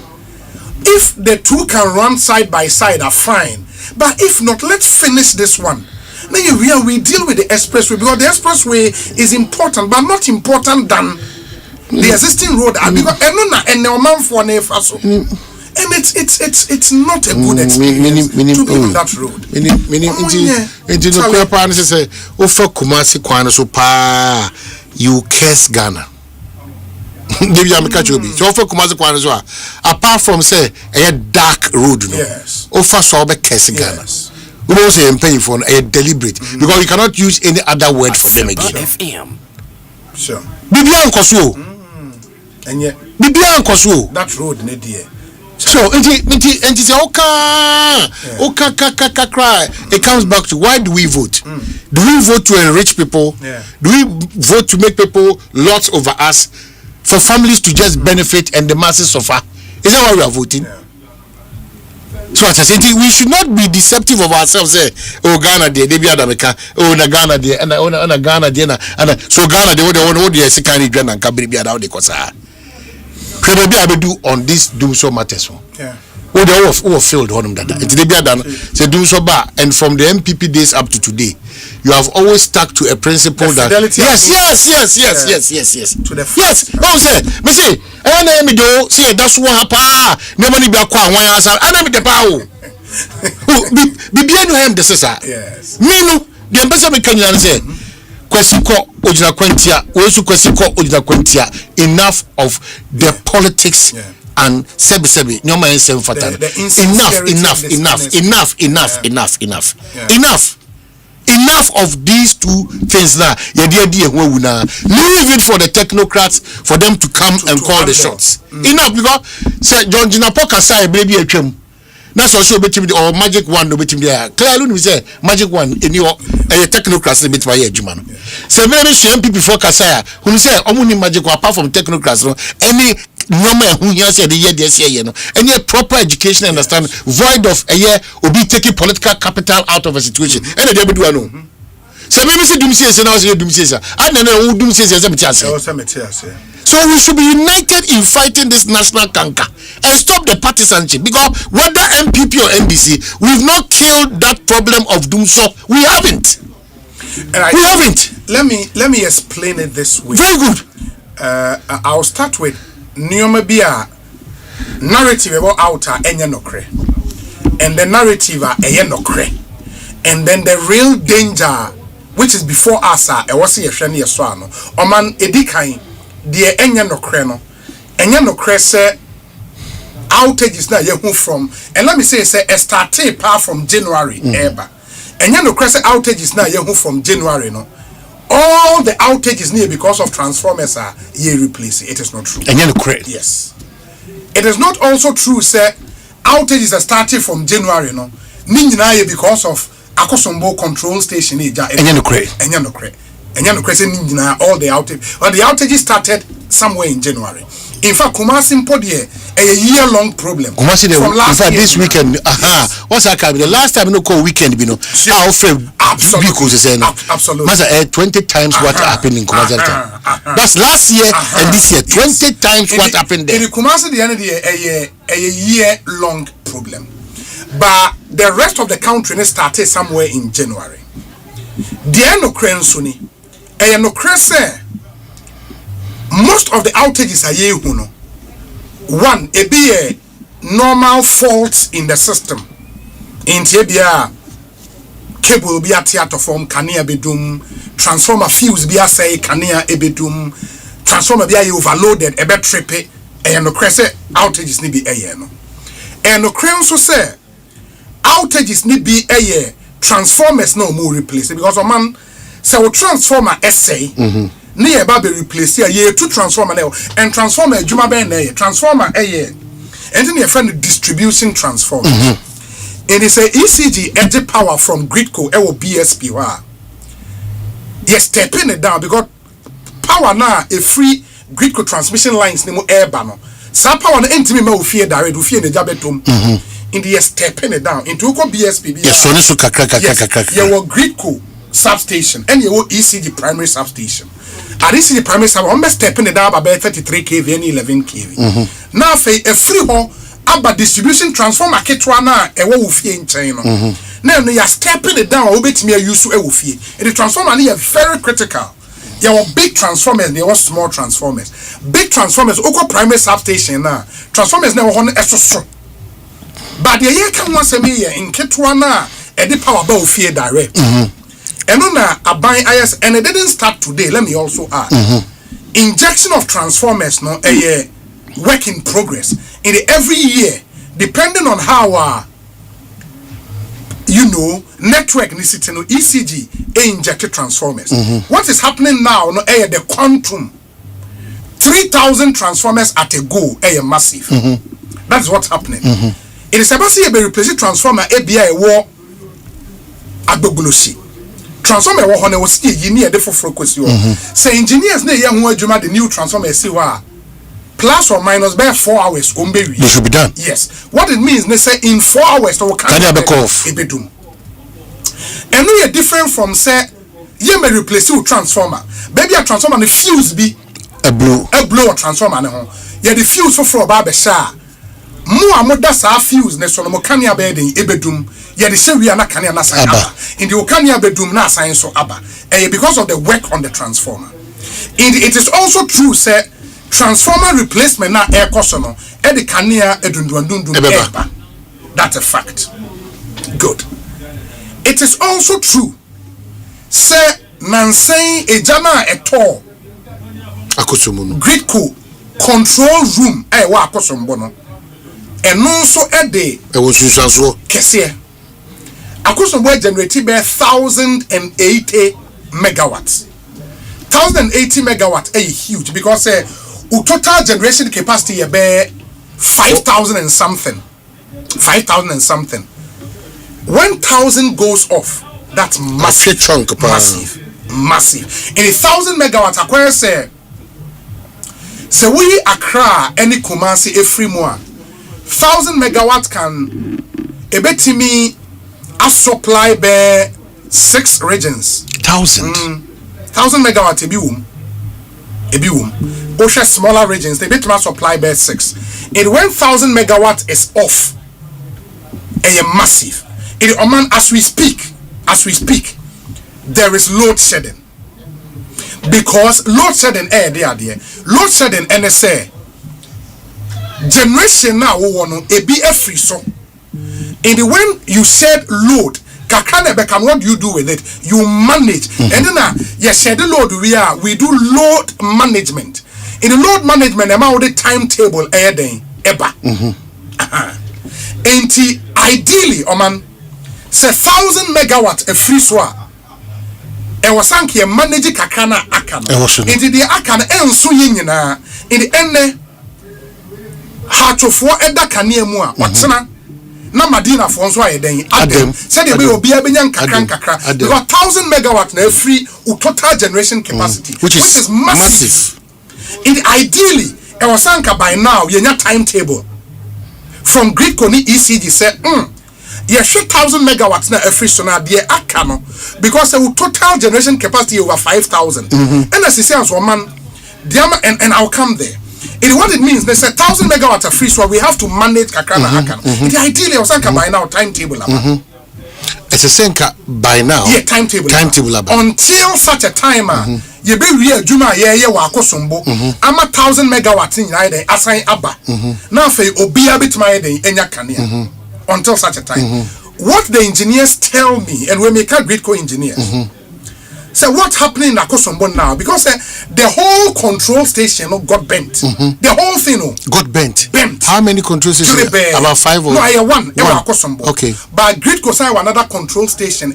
If the two can run side by side, are fine. But if not, let's finish this one. Now we deal with the expressway because the expressway is important, but not important than the existing road. Because and it's not a good experience to be on that road. You curse Ghana. Apart from say a dark road, no. Yes. Offer so be curse Ghana. We don't say paying for a deliberate because we cannot use any other word for them again. FM. Sure. Bibian Kosuo. And yet Bibian Kosuo. That road ne dear. So it say cry. It comes back to why do we vote? Do we vote to enrich people? Yeah. Do we vote to make people lords over us? For families to just benefit and the masses suffer? Is that why we are voting? Yeah. So I say we should not be deceptive of ourselves. Say, oh Ghana they be America, oh na Ghana they and Ghana they and so Ghana they what they say can read and can be out the cosa. Maybe I will do on this do so matters. Yeah. Oh, they all failed on that. It's the done. Say do so bad, and from the MPP days up to today, you have always stuck to a principle that yes. To the yes. Oh, say, me say, I me do say that's what happened. Never be a kwa one answer. I never the power. Be behind him the sister. Yes. Me no. The ambassador me can say. Kwesiko ojina kwentia. Wesu kwesiko ojina kwentia. Enough of the politics. Yeah. And sebi nyoma ensem fatana. Enough of these two things now. Leave it for the technocrats for them to come and call the shots. Enough because say John Jinapoka say baby atwam. That's also between or magic one no between there. Clearly we say magic one in your technocrats bit by adwuma no. Say maybe MPP before Kasaya who say omuni magic apart from technocrats no any normal who here say the year this year no any proper education understand void of a year will be taking political capital out of a situation and they do no so maybe say dum say now say dum say I don't know who dum say so we should be united in fighting this national canker and stop the partisanship because whether MPP or NDC we've not killed that problem of doom so we haven't. We haven't. Let me explain it this way. Very good. I'll start with Niomabia narrative about outer enyanokre and the narrative enyanokre and then the real danger which is before us was here shani yeswano oman edikan the enyanokre say outages na yehu from and let me say it started apart from January ever enyanokre say outages na yehu from January no. All the outages near because of transformers are ye replaced. It is not true. And you're correct. Yes. It is not also true, sir. Outages are starting from January, no. Ninja because of Akosombo control station. And you're correct. And you're correct. And you're correct. All the outages. But the outages started somewhere in January. In fact, Kumasi Mpodie a year-long problem. Kumasi from last year. This weekend, what's that? The last time you call weekend, absolutely. Absolutely. 20 times what happened in Kumasi. That's last year and this year. 20 times what happened there. In Kumasi, the end of the year, a year-long problem. But the rest of the country started somewhere in January. The end of Krensuni, a no Krese. Most of the outages are yehuno. One, it be a normal faults in the system. In Tibia, cable be a theater form, Kania bedum, transformer fuse be a say, Kania ebedum, transformer be a overloaded, a bit trippy, and no cresse outages need be a year. And no crane so say, outages need be a year, transformers no more replace because a man say transformer essay. Near Baby replace here two transformer now and transformer Juma Ben transformer and then your friend distribution transformer. It is a ECG edge power from Gridco or BSP. Yes, stepping it down because power now a free grid transmission lines ni mo air bano. Sa power na entimi ma ofie direct ofie na jabetom. In the stepping it down into ko BSPB. Yes, so so kakra. You will grid substation and you will ECG primary substation. At ECG primary sub, I'm stepping it down by 33 kV and 11 kV. Now a free home about distribution transformer ketwana e wo ofie in China. Now you are stepping it down obet me use e ofie. And the transformer is very critical. There were big transformers, there were small transformers. Big transformers, oko primary substation now. Transformers now on extra. But the year can once a year in Ketwana, a the power about fear direct. And on a buying IS, and it didn't start today. Let me also add injection of transformers, no, a year work in progress. In the every year, depending on how network needs to know ECG injected transformers. What is happening now? No, the quantum 3,000 transformers at a go, massive. That's what's happening. It is about to be replaced transformer ABI war agbogolosi. Transformer war honey was still engineer the for frequency. So engineers ne ya hu adwuma the new transformer see wa plus or minus by 4 hours they should be done. Yes. What it means they say in 4 hours to can you back off ebedum. And we are different from say you may replace your transformer. Baby a transformer the fuse be a blow transformer ne ho. Yeah the fuse for ba sha. Mo amoda sa fuse ne so no kania be den ebedum ye de shewi na kania na san aba in the okania bedum na san so aba because of the work on the transformer. It is also true say transformer replacement na air cost no e de kania edundundundun eba. That's a fact. Good. It is also true say nansen ejana eto akosomunu grid control room wa akosombo no. And also a day, it was usual. Kessie, Akosombo generated by 1,080 megawatts. 1,080 megawatts is huge because total generation capacity be 5,000 and something. 5,000 and something. 1,000 goes off. That's massive. Massive. In 1,000 megawatts, acquire say we Accra any Kumasi every more. 1,000 megawatts can ebetimi a supply by 6 regions. 1,000 megawatts ebiwum. Osha smaller regions they betimi supply by 6. And when 1,000 megawatts is off, massive. In Oman as we speak, there is load shedding because load shedding load shedding NSA. Generation now a be a free so. And when you said load, what do you do with it? You manage. And then you said the load we do load management. In the load management, about the timetable day eba. And ideally, Oman say 1,000 megawatts a free swap. And was sank manage kakana akana. Into the akana and so in the end. Heart of what Edda Kaniemua, Watsana, Namadina Fonso, Adam said they will be a Benyan Kakra. There are 1,000 megawatts now free total generation capacity, which is massive. Ideally, Ewasanka by now, you're not timetable from Greek Koni ECG said, yeah, 1,000 megawatts now free so now, dear Akano, because the total generation capacity over 5,000. And as he says, woman, and I'll come there. What it means, they say 1,000 megawatts are free, so we have to manage Kakana Hakan. Ideally, Osanka by now, timetable. It's a Senka by now. Yeah, timetable. Until such a time, you be real Juma, Wakosumbo. I'm 1,000 megawatts in Ida, assign Abba. Now, for Obia bit my day, Enyakania. Until such a time. What the engineers tell me, and we make a great co-engineers. So what's happening in Akosombo now? Because the whole control station got bent. The whole thing got bent. How many control stations? About 5 or? No, I one. Akosombo. Okay. But Grid Kosai another control station.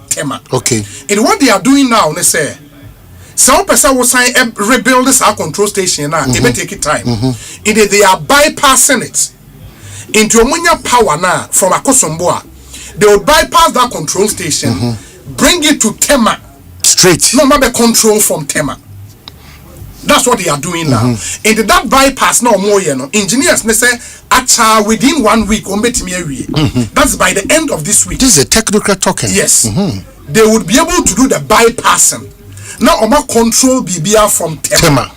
Tema. Okay. And what they are doing now, they say, some person will sign rebuild this our control station now. It may take it time. They are bypassing it into Omunya power now from Akosombo. They will bypass that control station, bring it to Tema. straight. No, maybe control from Tema. That's what they are doing now. And that bypass no more, engineers they say within 1 week that's by the end of this week. This is a technical talking. Yes. They would be able to do the bypassing. Now Oma control BBR from Tema.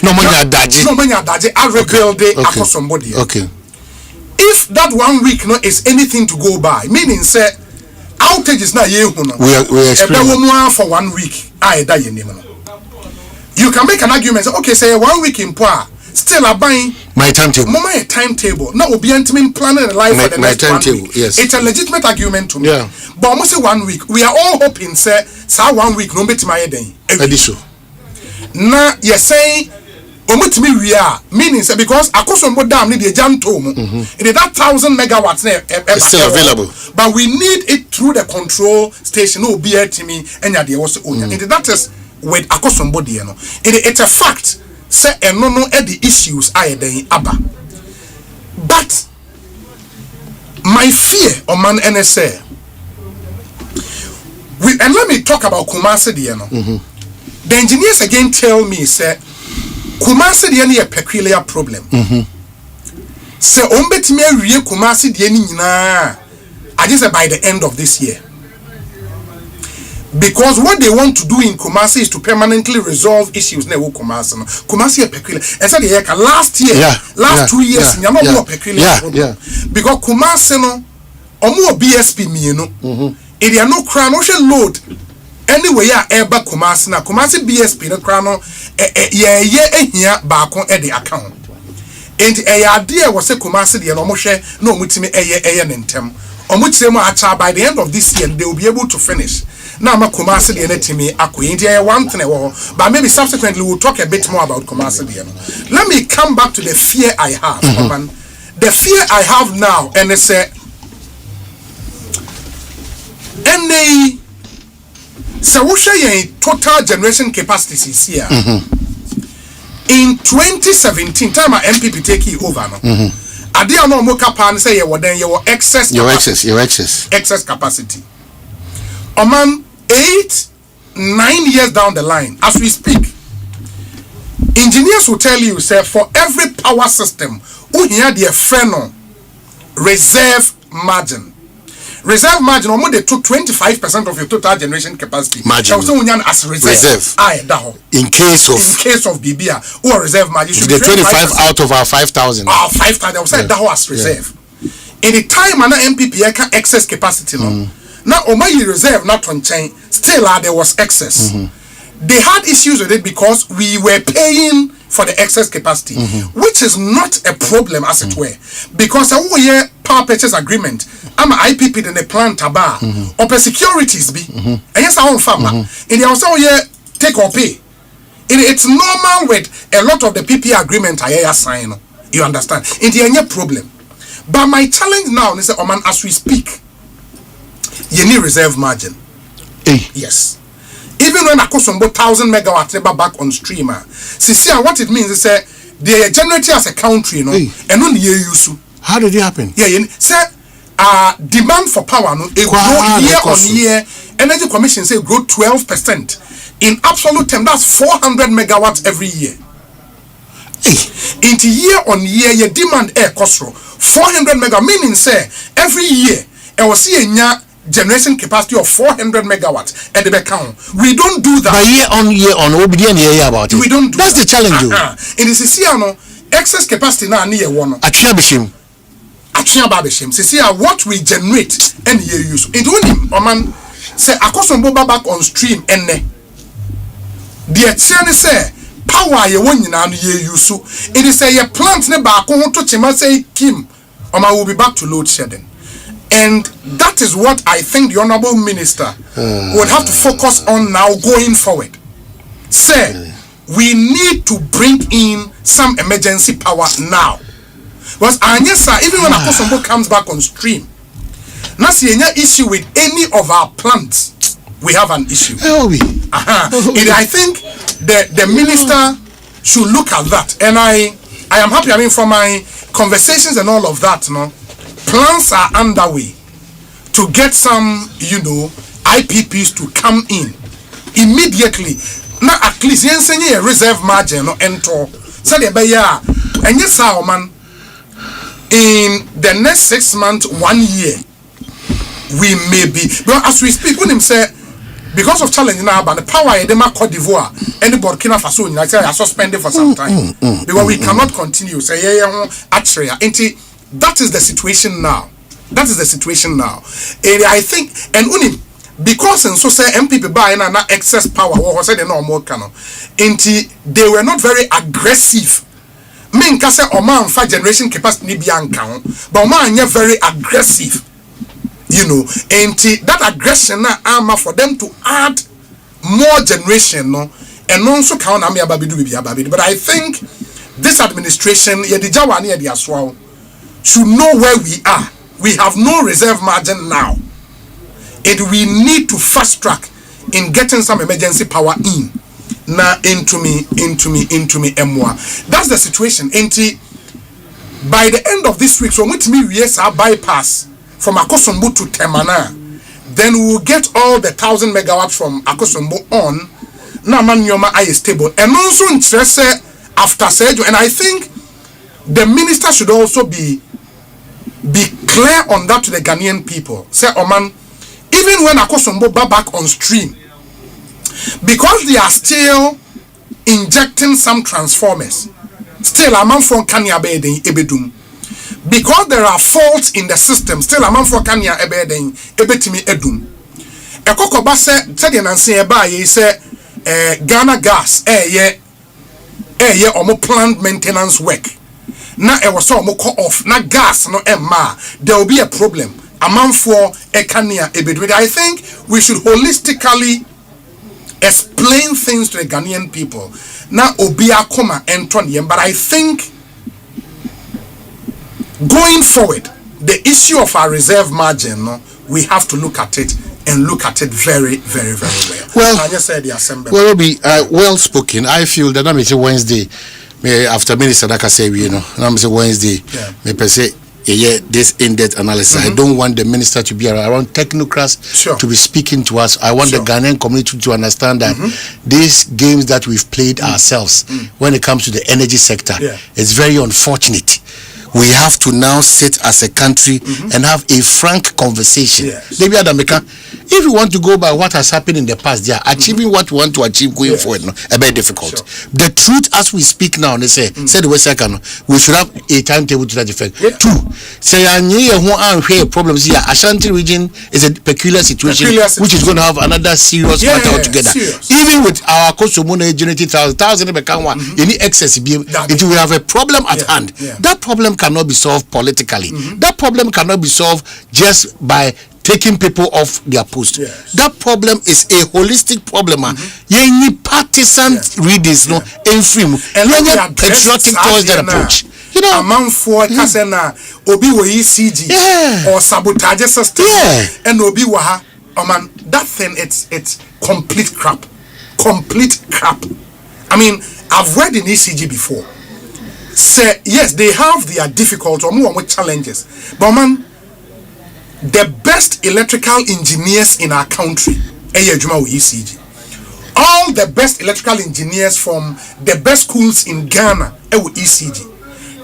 No money adaje. No money adaje. I rebuild it after somebody. Okay. If that 1 week is anything to go by, meaning say outage is not we are experiencing for 1 week. You can make an argument. Okay, say 1 week in Poa, still a buying my timetable. My timetable. Now, be planning a life for the next timetable. 1 week. Yes, it's a legitimate argument to me. Yeah. But almost 1 week, we are all hoping say 1 week no bet my day. Now you're saying we are meaning say because Akosombo Dam need a jam to it is that 1,000 megawatts it's still available, but we need it through the control station. No be to me and that is with Akosombo Di, it's a fact. Say no the issues are then aba. But my fear on man NSA. And let me talk about Kumasi Di. The engineers again tell me say Kumasi Di a peculiar problem. Say ombetime wie Kumasi Di nyina. I just say by the end of this year. Because what they want to do in Kumasi is to permanently resolve issues near Kumasi. Kumasi is peculiar. And so last year, 2 years, more peculiar. Because Kumasi no, more BSP me no, it is no crown load. Anyway, ever Kumasi na Kumasi BSP no crown here back on the account. And idea was a Kumasi the no share no mutimi nentem. By the end of this year, they will be able to finish. Now, I'm Kumasi the enemy. One thing, but maybe subsequently we'll talk a bit more about Kumasi. Let me come back to the fear I have. The fear I have now, and they say, so we share total generation capacity here. In 2017, time our MPP take it over. I didn't know more capacity. Say you were excess. Your excess capacity. Man, 8-9 years down the line, as we speak, engineers will tell you, say, for every power system, we have the freno reserve margin. Reserve margin, they took 25% of your total generation capacity. Margin. As reserve. In case of BBR, or reserve margin. The 25 out of our 5,000. 5,000. I will say that as reserve. In the time, an MPP can excess capacity. Now, Omayi reserve not on chain. Still, there was excess. They had issues with it because we were paying for the excess capacity, which is not a problem as it were, because our power purchase agreement, I'm an IPP in the plant bar, or securities be, and yes, our own farmer, and they also take or pay. It's normal with a lot of the PP agreement I sign. You understand? It's a problem. But my challenge now is that as we speak, you need reserve margin. Yes. Even when Akosombo 1,000 megawatts never back on streamer. See what it means is that they are generating as a country, and only use. How did it happen? Say demand for power it grow year on year. Energy Commission say grow 12%. In absolute terms, that's 400 megawatts every year. Into year on year, your demand air cost 400 megawatts, meaning say every year I will see a generation capacity of 400 megawatts at the account. We don't do that. By year on, about it. We don't do That's that. The challenge. In the CCR, excess capacity now near one. What we generate and you use. It only man say Akosombo back on stream and the Etienne say power you won in use. It is a plant ne back on to Chima say Kim will be back to load shedding. And that is what I think the Honorable Minister would have to focus on now going forward. Say, we need to bring in some emergency power now. Because even when Akosombo comes back on stream, not see any issue with any of our plants, we have an issue. I think the minister should look at that. And I am happy, from my conversations and all of that, plans are underway to get some, IPPs to come in immediately. Now at least yensenye a reserve margin no ento. So the beya and yes how man in the next 6 months, 1 year, we may be, but as we speak, when him say because of challenge now, but the power in the Cote d'Ivoire and the Burkina Faso, I say are suspended for some time because we cannot continue. Say actually, that is the situation now. That is the situation now. And I think, and unim because and so say MPP buy na excess power or say they no more canon. They were not very aggressive. Men can say Oman for generation capacity ni bianca, but Oman are very aggressive. You know, and that aggression na armor for them to add more generation, no, and also count Ami Ababidu be Ababidu. But I think this administration, should know where we are. We have no reserve margin now, and we need to fast track in getting some emergency power in. Na into me, M1. That's the situation. And by the end of this week, so with me, yes, I bypass from Akosombo to Temana, then we will get all the 1,000 megawatts from Akosombo on. Now, man, Yoma is stable, and also interest after surgery. And I think the minister should also be clear on that to the Ghanaian people. Say, oh man, even when Akosombo back on stream, because they are still injecting some transformers, still a man from Kenya Ebedum. Because there are faults in the system, still a man for Kenya Ebeding Ebetimi Edum. Ekokoba said and say by ye say Ghana gas omo planned maintenance work. Na e was so call off na gas no emma. There will be a problem. A man for Kenya Ebedum. I think we should holistically explain things to the Ghanaian people. Now Obia Koma and Tony, but I think going forward, the issue of our reserve margin, we have to look at it and look at it very, very, very well. Well, I just said the assembly. Well, be well spoken. I feel that I'm Wednesday, after Minister Daka say, you know, I'm Wednesday, me per se. Yeah, this in-depth analysis. I don't want the minister to be around technocrats to be speaking to us. I want the Ghanaian community to understand that these games that we've played ourselves when it comes to the energy sector is very unfortunate. We have to now sit as a country and have a frank conversation. Maybe if you want to go by what has happened in the past, achieving what we want to achieve going forward, a bit difficult. The truth as we speak now, they say the West Second, we should have a timetable to that effect. Two, say problems here. Ashanti region is a peculiar situation, which is going to have another serious matter altogether. Even with our Kosomona generating 1,000 any excess, it will have a problem at hand. That problem cannot be solved politically. That problem cannot be solved just by taking people off their post. That problem is a holistic problem. You need partisan readings, no, in film. And you need patriotic towards that approach. You know, among four Kasena, Obi ECG or sabotage system, and Obi Waha. Oh man, that thing it's complete crap. Complete crap. I mean, I've read in ECG before. Say yes, they have their difficulties or more challenges, but man, the best electrical engineers in our country, ECG. All the best electrical engineers from the best schools in Ghana, ECG.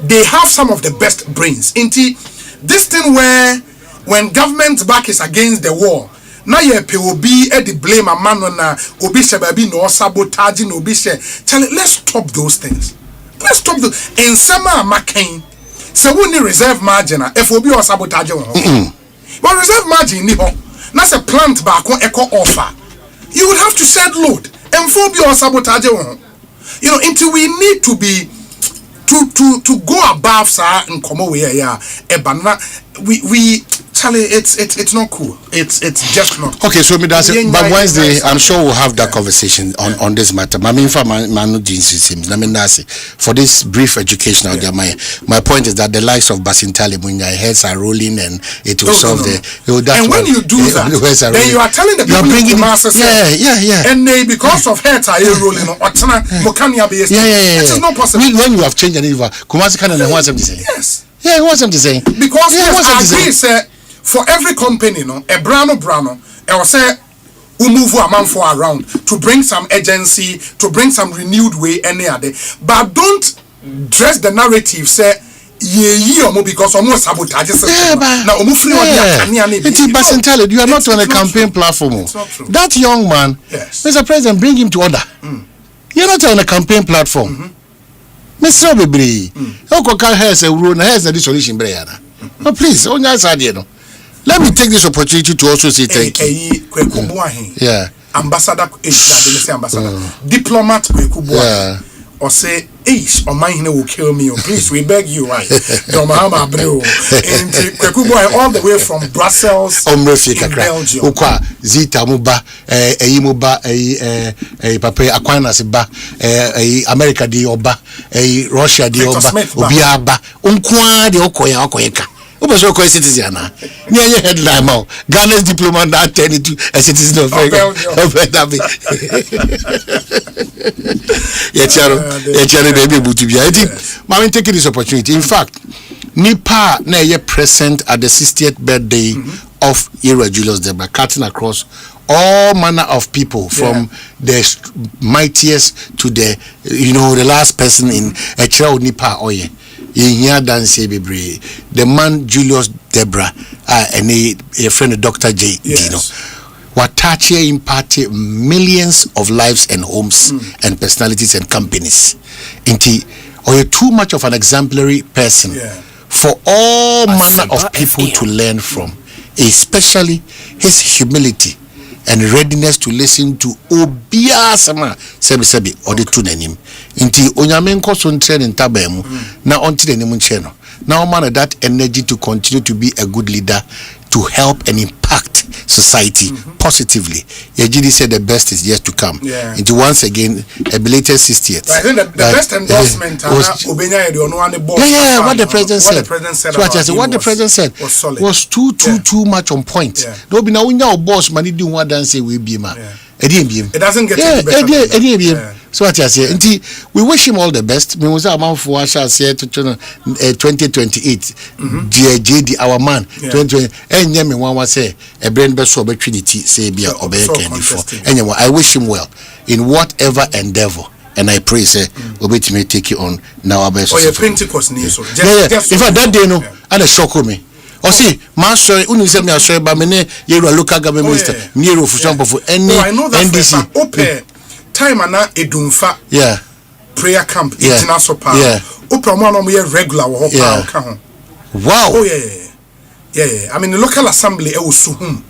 They have some of the best brains. Into this thing where when government's back is against the wall, now you be at the blame a man on obi shebabi no sabotage no obi she. Let's stop those things. Let's stop the in summer McCain. So we need reserve margin FOB or sabotage on. But reserve margin ni ho. That's a plant back on eco offer. You would have to shed load and FOB or sabotage on. You know, until we need to be to go above sir and come away we Charlie, it's not cool. It's just not cool. Okay, so me that's it. But Wednesday, I'm sure we'll have that conversation on this matter. I mean, for this brief educational, my point is that the likes of Basintali, when your heads are rolling and it will solve the. And when you do that, then you are telling the people to master. And they, because of heads are rolling, it is not possible. When you have changed the name, Kumasi can and what's him to say? Yes. Yeah, what's him to say? Because I agree, sir. For every company, no, a brano, I will say, who move a man for around to bring some urgency, to bring some renewed way any other. But don't dress the narrative say because almost sabotage. Now you are not on a campaign platform. That young man, yes. Mr. President, bring him to order. You're not on a campaign platform. Mr. Bibri, Okoka has a rule, has a solution. No, please, let me take this opportunity to also say thank you. Yeah. Ambassador, diplomat, yeah. Or say, or mine will kill me. Please, we beg you, right? From Hama Bro. And all the way from Brussels in Belgium. Ukwa, Zita Muba, Muba, Papa Aquinas Ba, America di Oba, Russia di Oba, Obiaba, Unkwa di Okoyaka. Obaso ko citizen na nye headline ma Ghana's diplomat that turn into a citizen of Belgium. Yecharo dey able to be. I think I'm taking this opportunity. In fact, Nipa na ye present at the 60th birthday of Era Julius Debra, cutting across all manner of people from the mightiest to the the last person in Echra Nipa Oye. The man Julius Debra and a friend of Dr. J. Dino were touching impacted millions of lives and homes and personalities and companies. Or too much of an exemplary person for all manner of people to learn from, especially his humility and readiness to listen to obia sama sebi or the two nanim inti onyamenko so ntre ntabemu na onti nanim nche no na o man that energy to continue to be a good leader to help and impact society positively. Yejidi said the best is yet to come. Into once again a belated 60th. I think the best endorsement was what the president said. So I said what the president said was too much on point. No be na unya boss man do one dance we be ma. It doesn't get any better. So what I say, we wish him all the best. We was amount for shall say to 2028. JD our man 2020. And yemi one say a brain best opportunity say be obey candy for. Anyway, I wish him well in whatever endeavor. And I pray say we may take you on now our best. Oh, your Pentecost news. In fact, that day no, and a shock me. Or see, master, unisem ya sorry, but mene yeru local government minister, Nero for example for any NDC. Open time and edumfa. Prayer camp international power. Open one we regular or power. Wow. Oh yeah. I mean the local assembly e usuhum.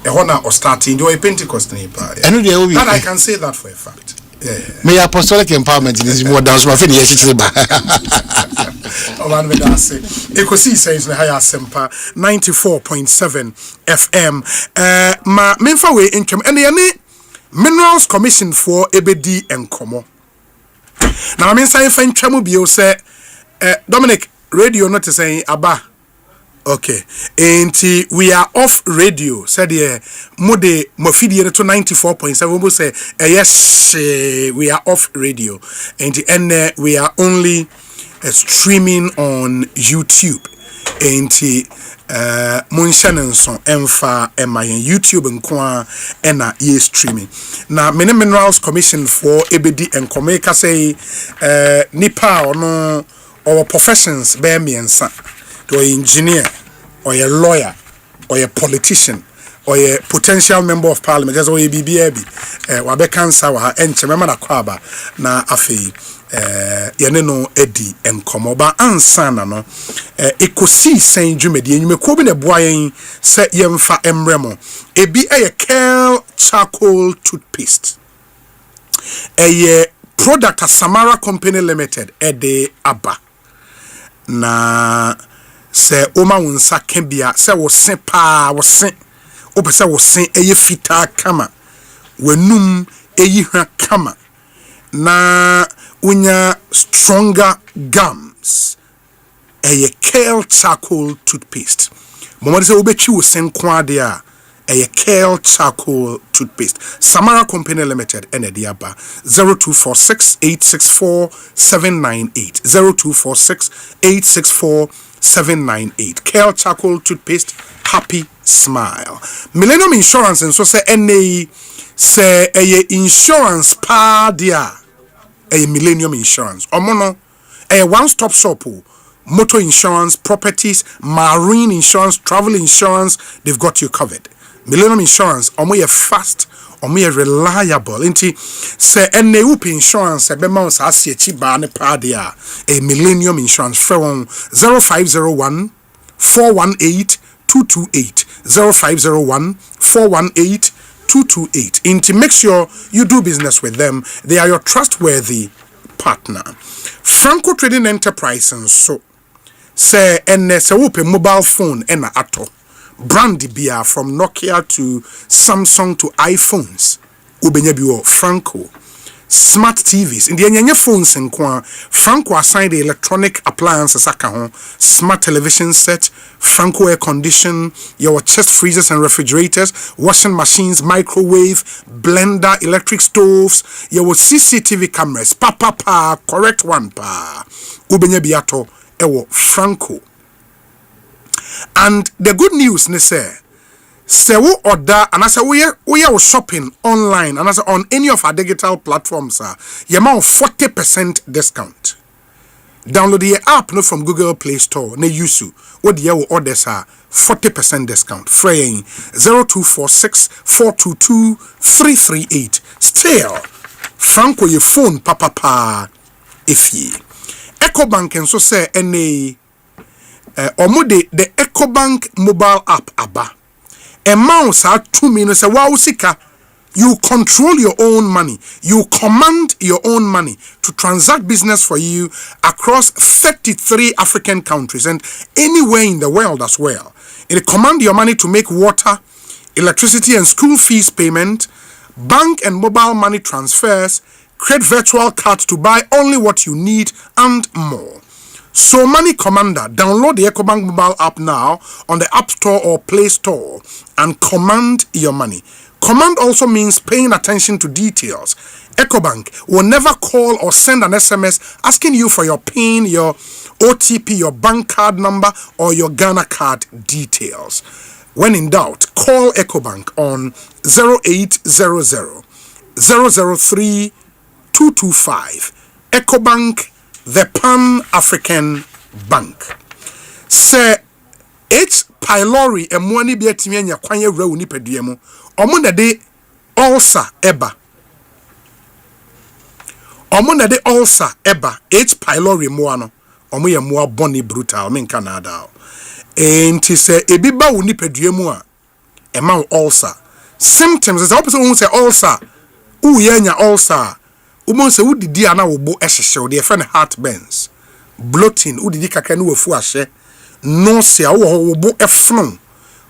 E hona or starting do a Pentecost nepa. That I can say that for a fact. May apostolic empowerment is more than my finish. Ekosiisen On Asempa 94.7 FM. Ma menfa we income and the Minerals Commission for EBD and Como. Now I mean say fan tramu bio say Dominic radio not saying aba. Okay. And we are off radio. Said mode mofidi to 94.7 we say yes we are off radio. And we are only streaming on YouTube. And Munshanenson Emfa Emayen YouTube and Kwa Ena ye streaming. Now Minerals Commission for EBD and Komeka say Nipa or no or professions bear me and son. To an engineer, or a lawyer, or a politician, or a potential member of parliament, just or a BBAB, Wabekan Sawa, and Chamamana Kwaba, na Afi, Yaneno Eddie, and Komoba, and Sana, no, Ekosiisen Jumedi, you may call me a boy, set Yemfa Emremo, a be a Kel charcoal toothpaste, a product a Samara Company Limited, Ede Abba. Na se oma wonsa kebia se wo sen pa wo sen opese wo sen eye fita kama wenum eyi hwa kama na unya stronger gums eye kale charcoal toothpaste momo se obetwi wo sen kwa de a eye kale charcoal toothpaste Samara Company Limited enediaba 0246 864 798 0246 864 798. Kale Charcoal Toothpaste, Happy Smile. Millennium Insurance and so say NA say a insurance pa dia a Millennium Insurance. Omono a one-stop shop. Motor insurance, properties, marine insurance, travel insurance, they've got you covered. Millennium Insurance, omo fast, omo reliable. Inti say ene upi insurance ebe ma sa asiechi ba ne pa dia a Millennium Insurance from 0501 418 228 0501 418 228. Inti make sure you do business with them. They are your trustworthy partner. Franco Trading Enterprise and so say ene se upi mobile phone ena ato. Brand bia from Nokia to Samsung to iPhones. Ubenyabiwo Franco. Smart TVs. In the enye phones in kwa Franco assigned the electronic appliances aka smart television set, Franco air condition, your chest freezers and refrigerators, washing machines, microwave, blender, electric stoves, your CCTV cameras. Correct one pa. Ubenyabiato ewo Franco. And the good news ne say wo order and I say we are shopping online and I say on any of our digital platforms you have 40% discount. Download the app no from Google Play Store ne use what you orders 40% discount. Fraying 0246 422 338. Still Franco your phone papa if ye EcoBank and so say any Omode the EcoBank mobile app aba. Amounts are 2 minutes. Wow, sika. You control your own money. You command your own money to transact business for you across 33 African countries and anywhere in the world as well. You command your money to make water, electricity and school fees payment, bank and mobile money transfers, create virtual cards to buy only what you need and more. So Money Commander, download the EcoBank mobile app now on the App Store or Play Store and command your money. Command also means paying attention to details. EcoBank will never call or send an SMS asking you for your PIN, your OTP, your bank card number, or your Ghana card details. When in doubt, call EcoBank on 0800 003 225. EcoBank, the Pan-African Bank. Sir H. pylori emwani bi atimi anya kwanye wura woni paduamu omo na de ulcer eba H. pylori moa no omo ye moa boni brutal men Canada enti se ebi ba woni paduamu a ema ulcer symptoms is opposite won say ulcer uye anya ulcer umon se udidi ana wo bo ehhehye de friend heartburns bloating udidi kakra no wafu ahye nausea wo bo efno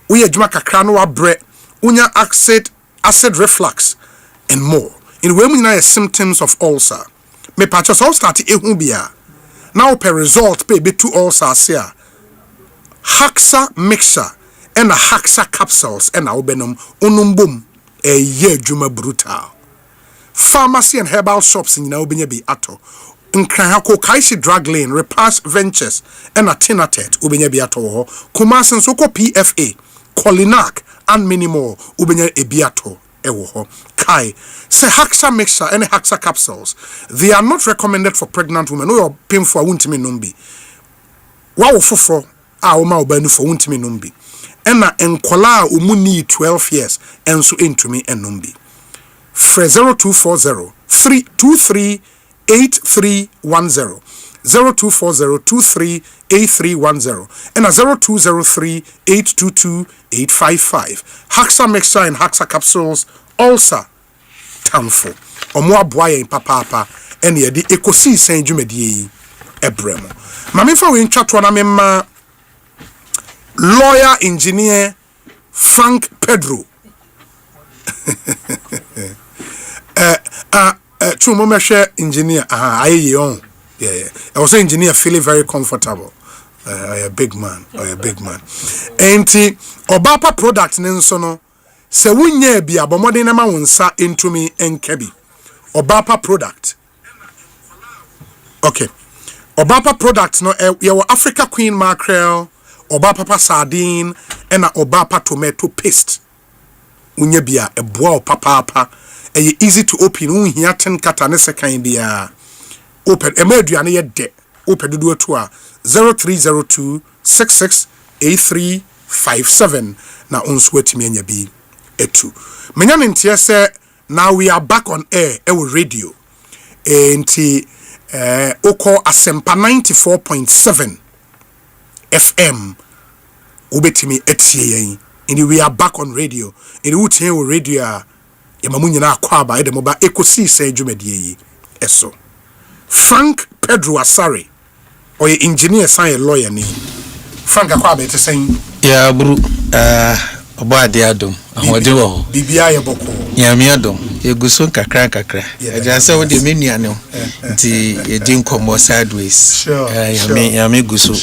uye adwuma kakra no wabre unya acid reflux and more in women na symptoms of ulcer me patch so start ehu bia now per result pay be two ulcer ase Haxa mixture and a Haxa capsules and obenom onumbum ye adwuma brutal. Pharmacy and herbal shops in Naubenya be ato. Nkranhako Kaishi Drug Lane, Repass Ventures, and Atinatet, Ubenya Biato, Kumasan Soko PFA, Kolinak, and many more, Ubenya Ebiato, Ewoho. Kai, say Haxa mixture and Haxa capsules. They are not recommended for pregnant women or pain for Wuntimi Numbi. Wow, for Aoma Ubenu for Wuntimi Numbi. Ena Enkola Umuni 12 years, and so into me and Numbi. 0240 323 8310 0240 23 8310 and a 0203 822 855. Haxa mixture and Haxa capsules also tamfo omo aboa yen papa and ye di Ekosiisen dwumadi ebremo mame fa we ntwa to na memma lawyer engineer Frank Pedro Chumomeshe engineer yeah. I was an engineer feeling very comfortable. A big man. Enti Obapa product nensono se wunye bi abomode na ma wonsa entumi enkebi. Obapa product. Okay. Obapa products no your Africa Queen mackerel, Obapa sardine, and Obapa tomato paste. Unye bia a boa papa easy to open here 10 katane second dia open emeduane ye de open do to 0302 668357 na onso atimi anya bi etu menya ntie se now we are back on air with radio enti oko Asempa 94.7 FM ubetimi etie yen and we are back on radio. And we tell radio Yamamunya na kwaba edemoba Ekosiise dwumadie eso. Frank Pedro Asare or engineer sign lawyer ni. Frank akwaba ete sen. Ya bru oba de adom. Ahode wo. Bibia ye boko. Ya mi adom. Eguso kakra. Eja se wo de menuane o. Nti edi nkomo sideways. Ya mi guso.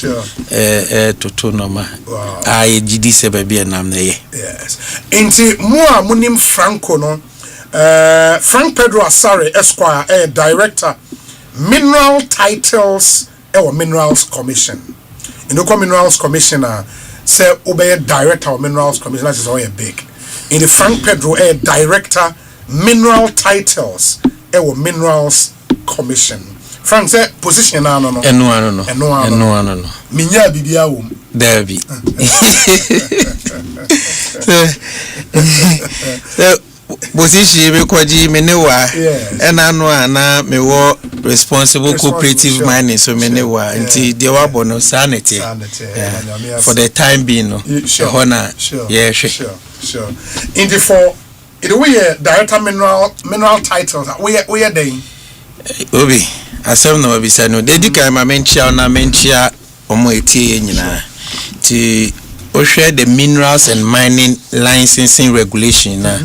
Toto noma. Ai gidi se baby enam na ye. Yes. Nti mo munim Franco no. Frank Pedro Asare Esquire, director Mineral Titles or Minerals Commission. In the Minerals Commissioner say obey director of Minerals Commission is all big. In the Frank Pedro director Mineral Titles or Minerals Commission. Frank say position no. No. Minya bibia wo. There be. Position me kwaji menewa enano na mewo responsible cooperative mining so menewa nti de wabo no sanity for the time being no hona sure in the for it we director mineral titles we are dey obi asem no obi say no dedika ma menchia na menchia omo etie nyina ti o share the minerals and mining licensing regulation na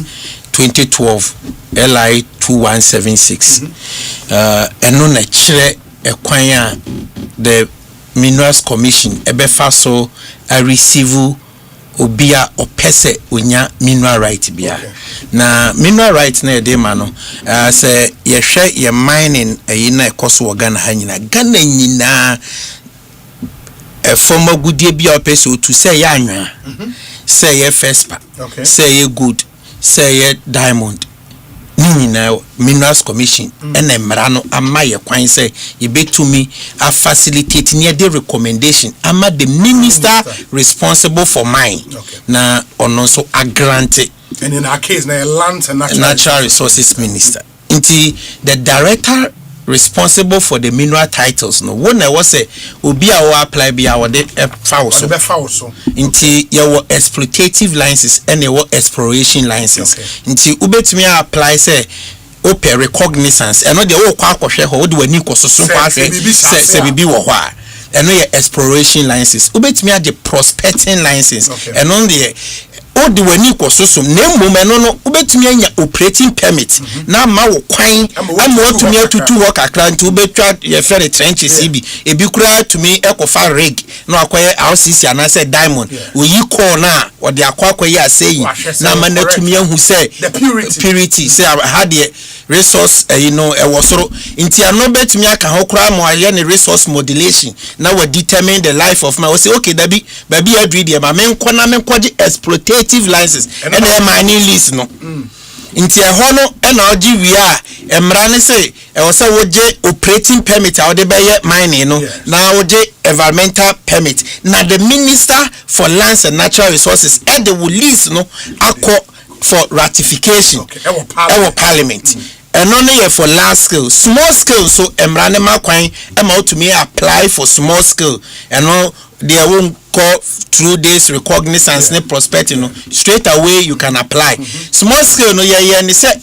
2012 LI 2176 eno na kire ekwan a the Minerals Commission ebefa so a receive obia opese onya mineral right bia na mineral right na de ma no say ye hwe ye mining ayi na ekoso Ghana ha nyina Ghana nyina former goodie bia opese to say ya anwa say ye Fespa say ye good say diamond nina Minerals Commission and emrano ama ye kwan say ye betumi a facilitate near the recommendation ama the minister responsible for mine na ono so a grant and in our case na land and natural resources minister inti the director responsible for the mineral titles no when I was say obi a wo apply bia wo de fauso nti ye wo exploitative licenses and ye wo exploration license nti ubetumi apply say open recognizance eno de wo kwa akohwe ho wo de wani kososo kwa ahwe se bibi wo ho a eno ye exploration license ubetumi ade prospecting license eno de o de wani kososo na mmom no ubetumi anya operating permit na ma wo kwan ama otumi atutu wo kakra nti ubetwa ye fere trenches ibi ebi kura tumi ekofa rig na akoye RCC anase diamond oyi call na o de akwakoye aseyi na ma na tumi ahu say purity say had the resource ewosoro nti ano betumi aka ho kura mo aye ne resource modulation na we determine the life of my we say okay dabi baby adri de ma menko na menkoje exploitative license and the mining lease no nti eho no na oji wi a emra ne say e wo say woje operating permit a wo de beye mining no na woje environmental permit na the minister for lands and natural resources and the lease no akọ for ratification our parliament and only for large scale small scale so emra ne makwan e ma to me apply for small scale and no they won't call through this recognizance ne prospect straight away you can apply small scale no ye say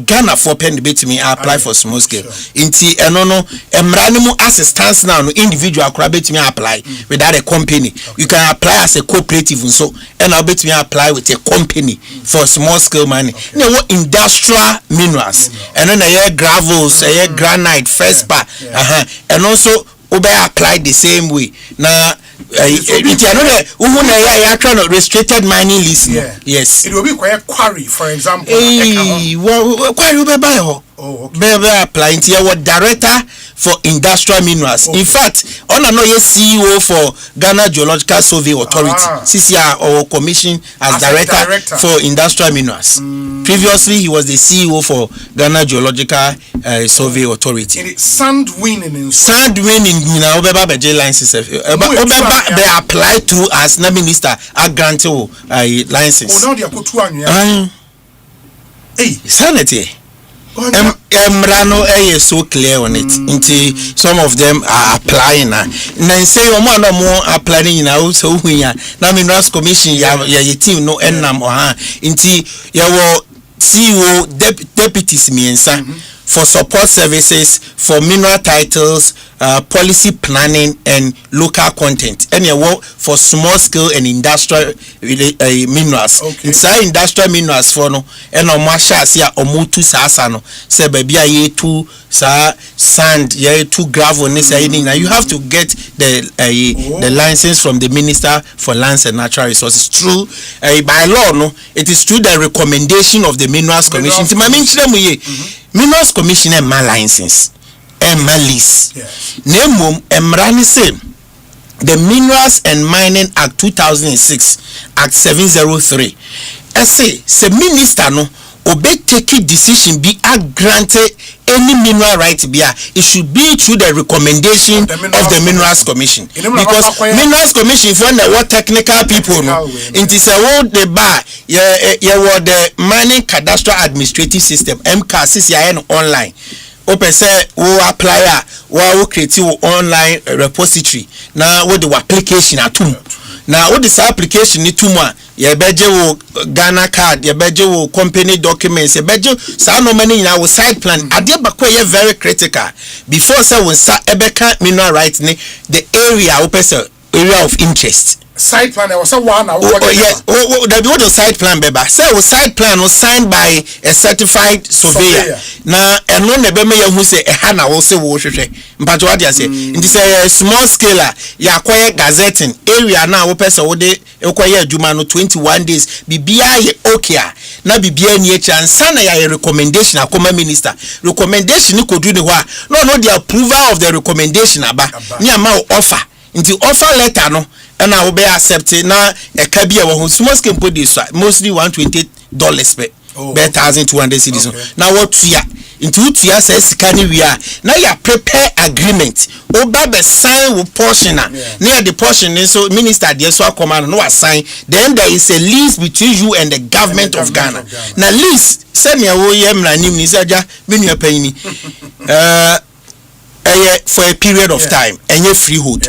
Ghana for pen debate me apply for small scale inti eno no emra ne mu assistance now no individual kura bet me apply without a company you can apply as a cooperative so and I'll bet me apply with a company for small scale mining na what industrial minerals and then gravels granite Fespa and also obe apply the same way na it's another who na trying to restricted mining lease yes it will be quite quarry for example quarry be buy ho Oh, okay. Be apply nti your director for industrial minerals. In fact, on another CEO for Ghana Geological Survey Authority, CCR or commission as director for industrial minerals. Previously, he was the CEO for Ghana Geological Survey Authority. Sand winning in Obeba Beje license. Obeba they apply to as na minister a grant license. Oh, now they are put 2 annual. Hey, sanity. Emrano is so clear on it. Into some of them are applying now. Then say one or more applying now. So we are now Minerals Commission. Ya team no ennam or into your CEO deputies miensa for support services for mineral titles, policy planning and local content. And you work for small scale and industrial minerals. Inside industrial minerals for no and no masha sia omutu sasano say baby ye two sand ye two gravel now you have to get the license from the Minister for Lands and Natural Resources. True by law no, it is through the recommendation of the Minerals Commission. Minerals Commission and my license and my lease. Name emrani say the Minerals and Mining Act 2006 Act 703. I say minister no obey take decision be granted any mineral right be it should be through the recommendation of the Minerals Commission, because Minerals Commission for the technical people no it is a word the bar the mining cadastral administrative system MCAS CCIN online open say we apply we create online repository now with the application at home. Now what this application need to ye beje wo Ghana card, ye beje wo company documents, ye beje sa no many na wo side plan. Ade bakwa ye very critical. Before say we sa ebeka mineral rights ni the area area of interest. Side plan was one. Yes, the side plan beba. Say we side plan was signed by a certified surveyor. Now and no nebe me who say hana will say wo hwehwe. Mpato what you say. It is a small scale ya acquire gazetting area now wo person wo de acquire adwuma no 21 days. Bibia ye okay. Na bibia ni chance na ya recommendation akoma minister. Recommendation ni kodu ne ho a. No the approval of the recommendation aba. Ni ama offer. Into offer letter no and I will be accepted now a cabia small scale produce mostly $128 per 1,200 cedis. Now what we are into 2 years says can we are now you prepare agreement oba sign with portion near the portion so minister there so command no assign then there is a lease between you and the government of Ghana. Now lease send me na nim ni saja menu pay for a period of time and you freehold.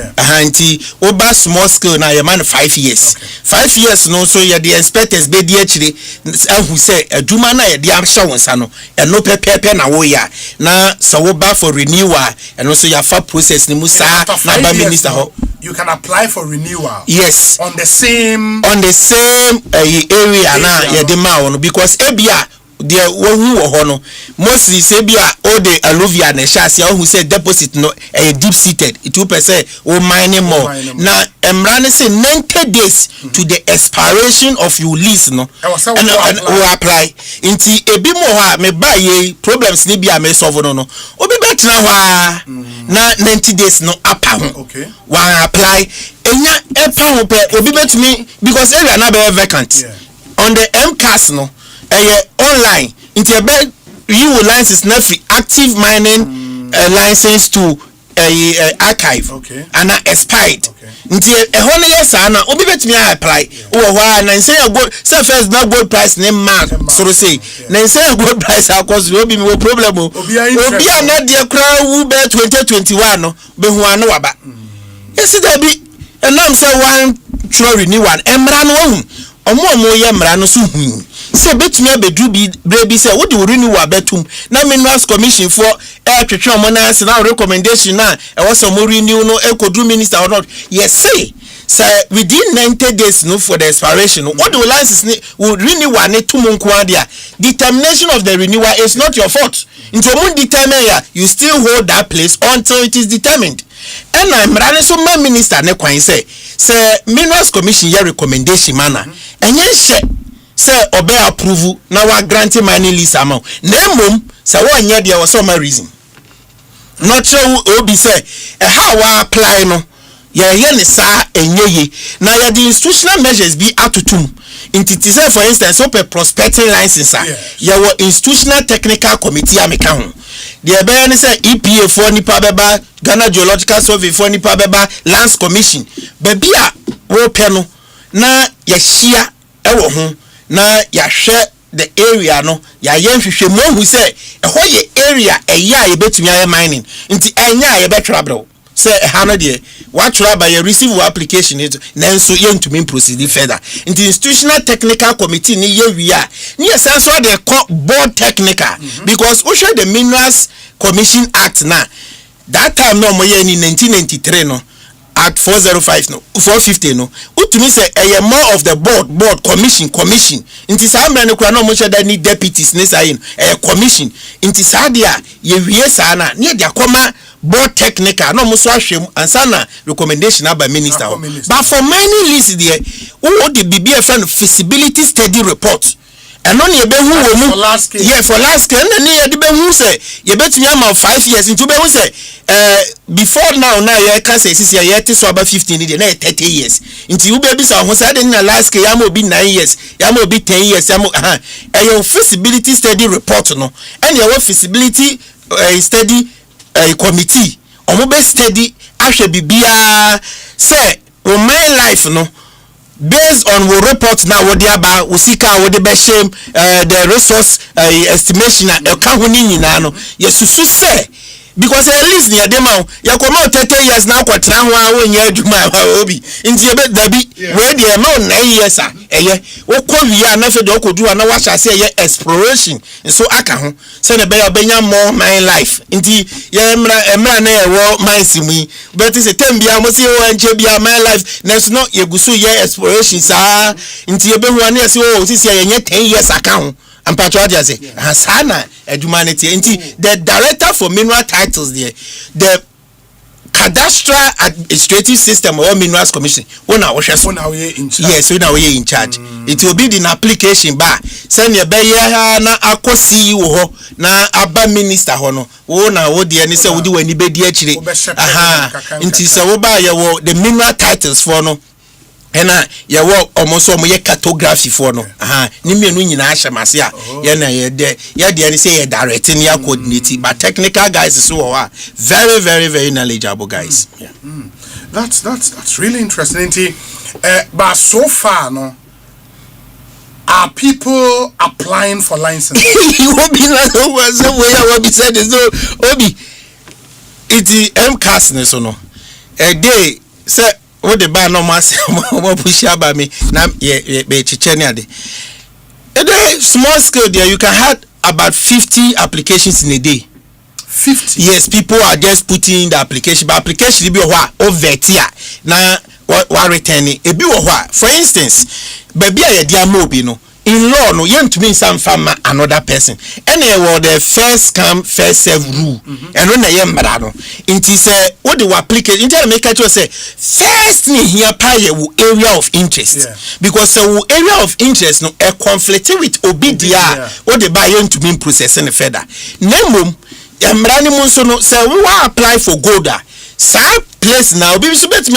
Oba small scale now your man 5 years. 5 years no so you the inspectors be actually who say a juma na the assurance and no pepe na wo ya na so oba for renewal and also your fa process ni musa na ba minister ho. You can apply for renewal. Yes. On the same area na ya de ma because ebia there who mostly say be all the alluvia and shas who say deposit no a deep seated 2% or mining more. Now emrani say 90 days to the expiration of your lease no and apply into a bit more me buy ye problems ni be a me solve no obi bet na 90 days no apa okay one apply enya epa pe obi bet me because area na be vacant on the MCAS no online into a bed you will license not active mining license to archive and expired into a whole year sana obi bet me apply and say a good first not good price name man so to say then say a good price cause will be no problem obi not the crowd who be 2021 no be who ano aba yes there be and now say one true renewal emra no omo ye mra no so hu say betumi abedu bi brebi say what do renew abetum na Minerals Commission for twetwe omo na say na recommendation na e was some renew no ekodu minister or not yes say within 90 days no for the expiration what the license will renew one to nko dia determination of the renewal is not your fault into omo determine ya you still hold that place until it is determined. And I'm running so my minister ne kwan say Minerals Commission your recommendation manner and yes say obey approve now we grant mining lease amount na mum So one year there was some reason. Not sure obi say how we apply no. Ya ni sa enye na the institutional measures be atutum. Inti say for instance open prospecting license ya wo institutional technical committee ameka ho. The ebe ni say EPA for nipa beba, Ghana Geological Survey for nipa beba, Lands Commission. Baby a wo pe no na ya hia ewo ho na ya hwe the area no ya yenhwehwe mo hu say ehɔ ye area eya ye betumi aye mining. Inti enya ye betwabro. Say hano de what by a receive application it nanso yentumi proceed further in the institutional technical committee ni ye wia ni sense what they call board technical because we share the Minerals Commission Act na that time no mo ye in 1993 no Act 405 no 450 no utumi say more of the board commission inti sa amra ne kura no mo share that need deputies ne say commission inti sa dia ye wie sa na ne dia koma board technical no muso ahwem ansana recommendation about minister but for many lists there who the BBF feasibility study report and only a behu for last case and then the behu say you bet me am 5 years into behu say before now you can say this year so about 15 na 30 years into you baby say ho say na last case ya mo be 9 years ya mo be 10 years ya mo your feasibility study report no and your feasibility study committee omo be steady ahwe bibia say o my life no based on we report now what dey about usika what dey be shame the resource estimation e ka ho ni nyina no yesusu say because at least near them ya come out 30 years now kwatra ho a wonya adwuma obi nti ebe dabi we dey ma 9 years eye wo kowia na fe de okodu na wa hyase eye exploration so aka ho se ne be ya benya more my life nti ya emra na ye wo my simi but say tembia mo se wo anche bia my life na so no yegusu ye exploration sa nti ebe hu na se wo sisi ye 10 years aka ho Ampachuadia say Hasana humanity. The director for mineral titles there, the cadastral administrative system or minerals commission. Yes, when we in charge. It will be the application bar. Send your beya na ako CEO na aba minister hono. Na wo de ani say wo di wani be di achire. Inti se wo ba ye wo the mineral titles for no. Ena ye wo almost so ye cartography for no ni mienu nyina ahyemase a ye na ye de ani say ye directing ya coordinating but technical guys so wo very very very knowledgeable guys. That's really interesting. But so far no are people applying for license? You will be like some way I will be said so obi it's MCAS so no a day say what the bar no mass more push about me now be chichenia de small scale there you can have about 50 applications in a day. 50? Yes, people are just putting in the application but application be over here now what returning a be for instance baby a dia mobi no in law no you to mean some farmer another person anyway the first come first serve rule and when I am no it is what the application inter make it say first thing here pay area of interest because area of interest no a conflict with obidia what the buy to mean processing further nemum emrani munso no say we want apply for golda sa place now be so bet me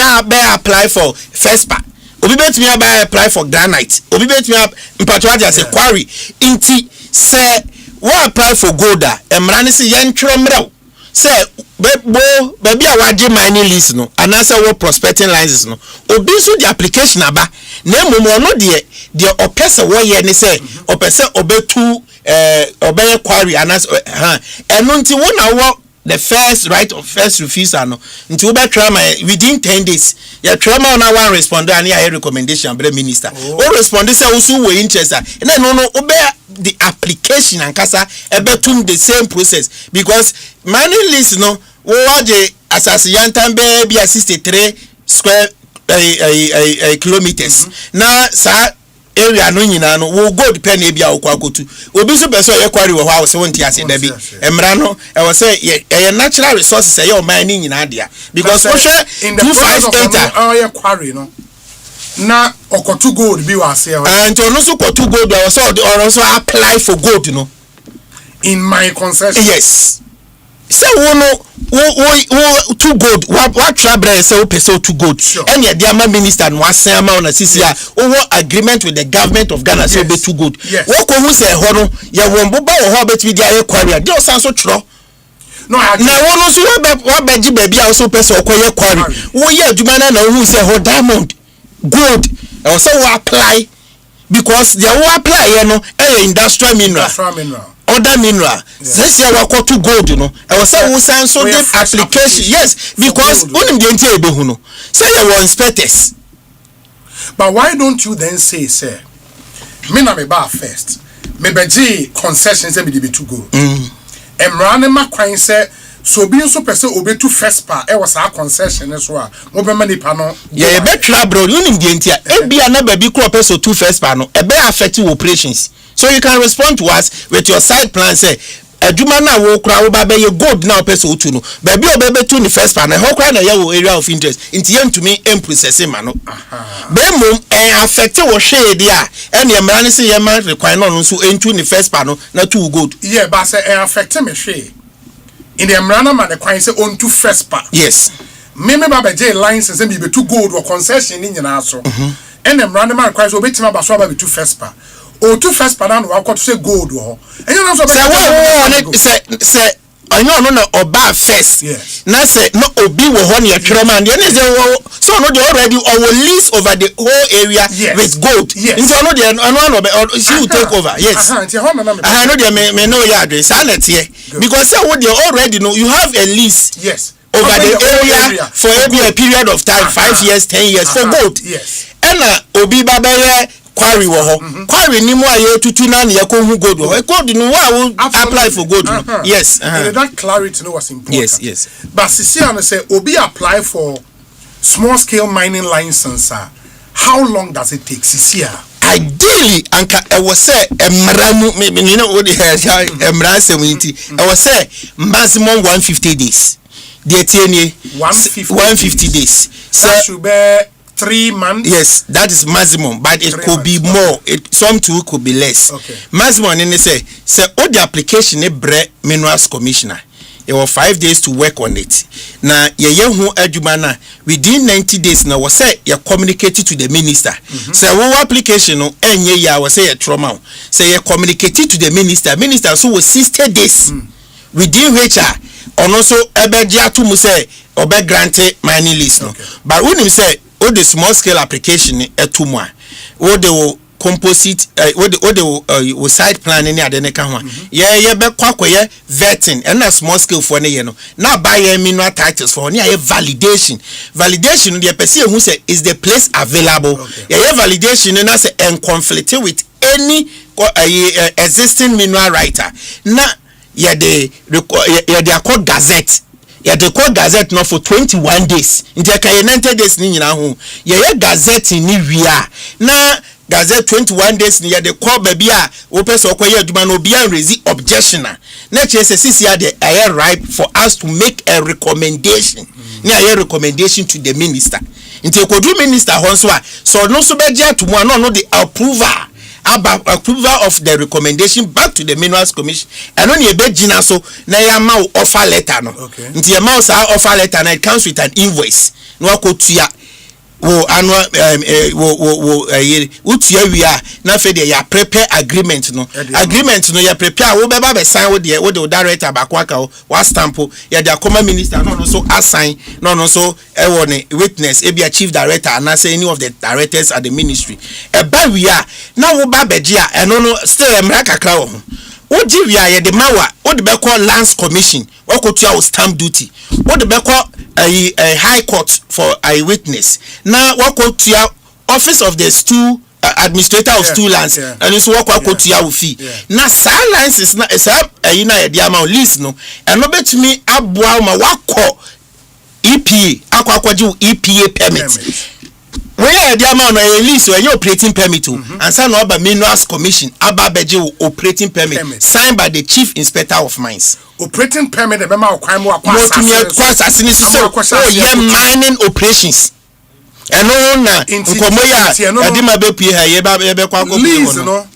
apply for first part obi bet me apply for granite obi bet me mpatwaja say quarry inti say we apply for golda emrani say yentro mrew say baby a waje mining lease no anasa wo prospecting license no obi so the application aba na momo no de opese wo ye ne say opese obetu obey quarry anas eno nti wo na wo the first right of first refusal no nti wo be try my within 10 days ya try my na one respond and ya recommendation by the minister o respond say wo so we interest and no obey the application and kasa ebetum the same process because mining lease no wo waje asase yantan be 63 square kilometers na sa area no nyina no wo gold pen e bia okwakotu obi so person ye kwari wo ha wo se wonti ase da bi emra no e wo se ye natural resources ye o mining nyina dia because wo hwe 258 ye kwari no na okotu gold bi wa ase and ono so kotu gold wa so or so apply for gold no in my concession. Yes. So wo too good. What trouble say o too good. And the Diama minister no asema on CCA. Agreement with the government of Ghana say be too good. Wo ko hu say ho no ye won bo ho betimi dia ye quarry. Dey osan so tro. No, na wo so wa be ji baby a so person okoye quarry. Wo ye adwuma na hu say ho diamond gold. E so wo apply because the wo apply here no industrial mineral. Other mineral. This year we got to gold, you know. I was saying we send so deep application. Yes, because only the entire be no. Say you were inspectors. But why don't you then say, sir? Me na me ba first. Me beji concessions me be too good. Emrane ma kwan say so be so person obetu first part. E was our concession so a mo be mani pa no. Yeah, be try bro. You need the entire. E be na baby crop person two first part no. E be affect operations. So you can respond to us with your side plan. Say, adwuma na wo kura wo ba be ye gold na person otu no. Baby obebe to the first plan. Na ho kura na ye wo area of interest. Inti ye ntumi processing ma no. Be mum affect wo hwe de a. E na mra ne se ye man require no so entu the first plan no na to gold. Yeah, but say affect me hwe. In the mra na ma the kwan say on to first part. Yes. Me ba be je license be to gold or concession ni nyina so. And the mra na ma require so obetima ba so ba be to first part. O to first part na wa say gold wo. And you know so say I know no oba first. Yes. Na say no obi wo ho na yetwere man. Dey say so no dey already or will lease over the whole area with gold. Yes. Into no dey no she will take over. Yes. I know dey me know your address. I let here. Because say what they already know you have a lease. Yes. Over the area for a period of time 5 years 10 years for gold. Yes. And obi babaye quarry wo ho quarry ni mu aye tutu na na yakohu gold wo gold no wa apply for gold yes and that clarity no was important. Yes but Sisia no say obi apply for small scale mining license how long does it take Sisia? Ideally anka e was say emramu me you know what the emra say winti e was say maximum 150 days the tienie 150 days so that should be 3 months. Yes, that is maximum, but it could be more. Some too could be less. Okay. Maximum, and they say all the application minerals commissioner. It was 5 days to work on it. Now, who adjumana within 90 days now was say you communicated to the minister. Say what application no any year was say a trauma. Say you communicated to the minister. Minister so was 60 days within which and also ebedia to say obe granted mining lease no. But when him say all the small scale application etumwa what they will composite what they will side plan any adene ka ho ye be kwakoye vetting and na small scale for ne ye no na buy mineral titles for ne validation the person who say is the place available ye validation na say en conflict with any existing mineral writer na ye the accord gazette. The call gazette not for 21 days. In the 90 days ni nyina ho. Ye gazette ni wia. Na gazette 21 days ni the call baby a wo person okoye aduma no bia raise objection na. Na chese sisi ya the air ripe for us to make a recommendation. Ni air recommendation to the minister. Inti kodu minister ho so a so no so be dia to mo no the approval of the recommendation back to the Minerals Commission. And only a bed gina so na ya ma offer letter no. Nti ya ma sa offer letter na it comes with an invoice. No akotua wo annual utua wia na fe de ya prepare agreement no. Agreement no ya prepare wo be ba be sign wo de director bakwaka wa stamp ya the common minister no so assign no so e wo ne witness e be a chief director and say any of the directors at the ministry e ba wia na wo ba beji a eno no still emra kakra wo ho wo ji wia ye de mawa wo de be call lands commission wo kotua wo stamp duty wo de be call a high court for a witness na wo kotua office of the stool administrator of stool lands and so wo kotua wo fee na silence is na na ye de ama lease no eno betumi aboa ma wakọ EPA akwakwaju EPA permit where the amount of lease when you operating permit and sign over Minerals Commission ababeji operating permit signed by the chief inspector of mines. Operating permit the mema crime wa mining operations. And no na nkomo ya adima be pie ha ye be kwa lease no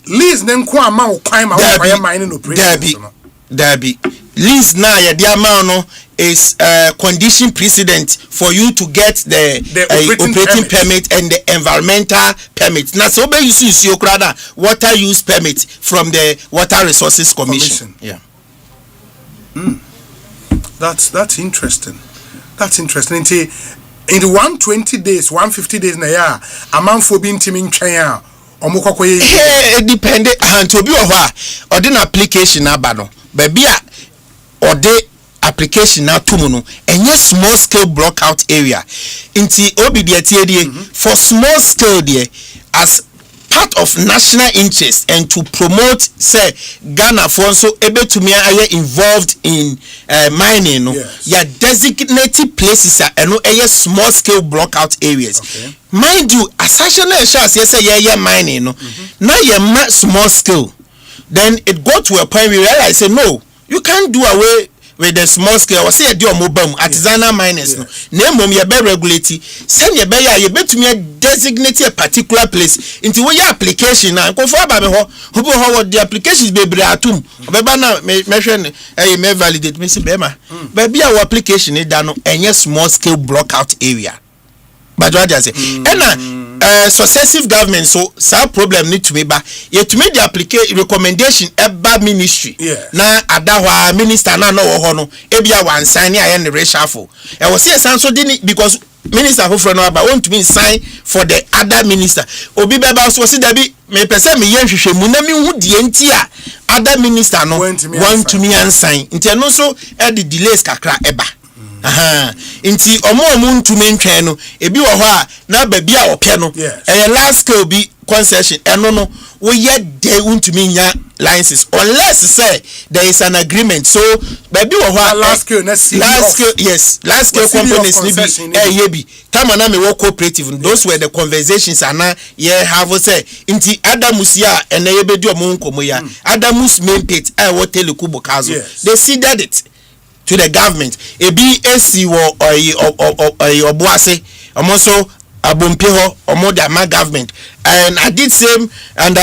lease nem ko ama wo kwan ma wo kwaya mine no operation no. Dabi. Lease na ya the amount no is condition precedent for you to get the operating permit and the environmental permit. Na so be use your water use permit from the Water Resources Commission. Yeah. That's interesting. That's interesting. In the 120 days, 150 days na ya, amount for being teaming China. It depend on to be or the application abano. Baby or the application now tumuno and yes small scale block out area. Inti OBDA for small scale there as part of national interest and to promote say Ghana for so able to me are involved in mining no ya designated places and no small scale block out areas. Okay. Mind you, assumption yes mining no now you small scale, then it got to a point we realize say no, you can't do away with the small scale or say do mobile artisanal miners no name mom you be regulate send you be ya you bet to me designate a particular place into where your application na go for ba me ho what the applications be bre atum obeba na me hwe me validate me say be ma ba bia our application e da no enye small scale block out area but what I say successive government so some problem need to be ba yet to make the application recommendation eba ministry na adahwa minister na no ho no e bia wan sign na ya ne reshuffle e was say so because minister who from no want to be sign for the other minister obi beba so say that be me person me yenhwehwe mu na me hu die nti a other minister no want to me and sign nti no so e the delays kakra eba inti omo ntumi ntwen no ebi wo ho a na ba bia opɛ no last scale bi concession eno no wo ye de ntumi nya licenses unless say there is an agreement so ba bi wo ho a last scale yes last scale companies ni bi bi time na me wo cooperative those were the conversations ana ye have say inti adamus ya ene ye bedi omo nkomo ya adamus main pit wo telekubo kazo they ceded it to the government ebi esi wo obuase omoso abompe ho omo the ma government and I did same under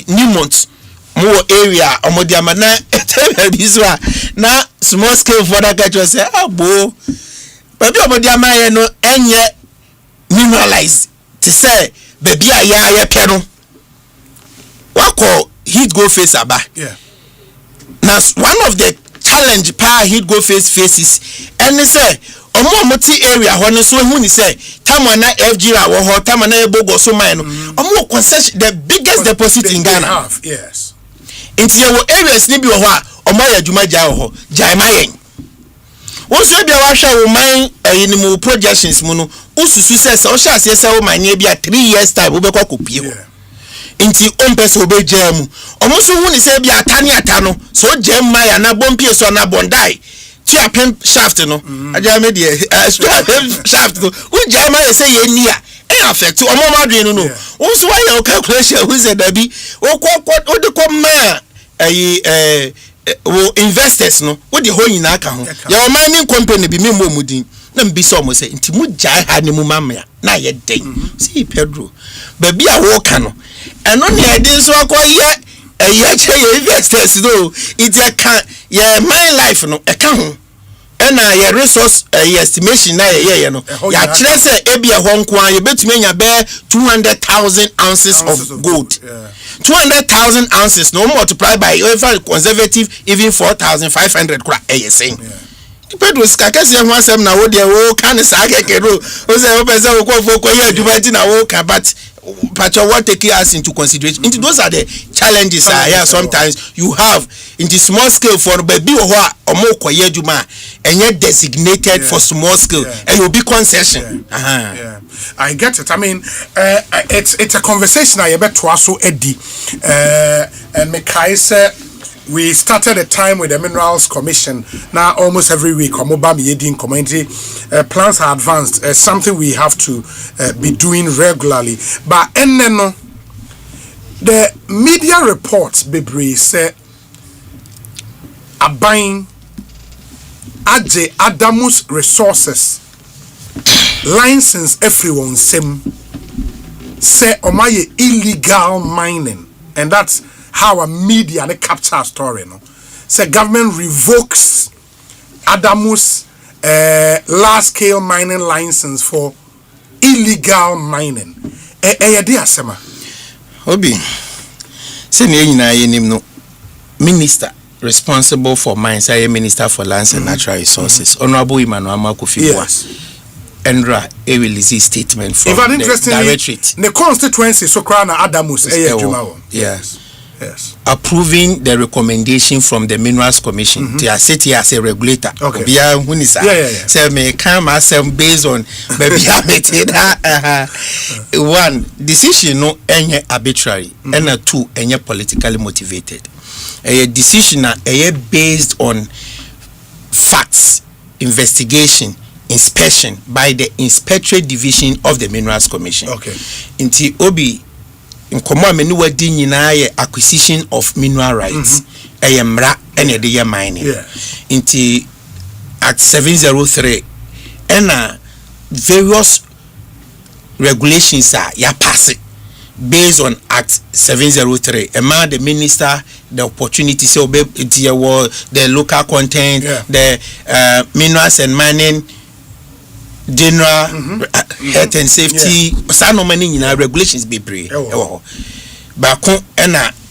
Newmont more area omo the ma na biswa na small scale for that catch say abo but omo the ma ye no enye mineralize to say baby aya pia no wako heat go face aba now one of the challenge power heat go faces and say omo ti area ho ne so hu ni say tamana FG ra wo ho tamana ebogo so mine no omo concession the biggest deposit in Ghana yes into your areas ni bi wo ho a omo ya adwuma ja wo ho jai mayen wo so bia wa hwa wo man ni mu projections mu no ususu say so sha ase say wo man bia 3 years time wo be kwa kopie ho inti ompeso be jam omo so hu ni say bia atani atano so jam maya na bompie so na bondai ti apem shaft no aja me de shaft no hu jam maya say ye nia e affect omo madwen no wo so why your calculation who said that be o de ko ma wo investors no wo de ho nyina aka ho ya o mining company bi me mumudin na mbi so mo say inti mu jai ha ne mu mamya na ye den see Pedro ba bi a wo ka no eno ne edin so akoye che investors no it can ye my life no e ka ho ena ye resource estimation na ye no ya kire say ebia ho nko an ye betumi nya be 200,000 ounces of gold 200,000 ounces no multiply by even conservative even 4,500 kura saying Pedro skakasi ho asem na wo de wo kan sa kekero o say wo pese wo ko fo ye adwuma ti na wo ka but what take us into consideration into those are the challenges sometimes you have in the small scale for baby or omo koye adwuma enye designated for small scale and you be concession I get it. I mean it's a conversation I bet to also Eddie and Mekai said we started a time with the Minerals Commission. Now almost every week, community plans are advanced. Something we have to be doing regularly. But the media reports, Bibri say, are buying Aje Adamus Resources license everyone say omaye illegal mining. and that's how a media they capture a story. No, say government revokes Adamus large-scale mining license for illegal mining. Asema. Obi, say no minister responsible for mines, I am Minister for Lands and Natural Resources. Honorable Emmanuel Amakofi. Yes. Endra a release statement from the directorate. The constituency so Krana Adamus. Yes. Yes. Approving the recommendation from the Minerals Commission to city as a regulator. Okay. So may come as based on maybe one decision no any arbitrary and two any politically motivated. A decision based on facts, investigation, inspection by the Inspectorate Division of the Minerals Commission. Okay. Inti obi in common menu wadi nyina acquisition of mineral rights. Mra ene de mining. Inti Act 703 and various regulations are ya pass it based on Act 703. Among the minister the opportunity so be the local content, the minerals and mining general health and safety some many regulations be brave but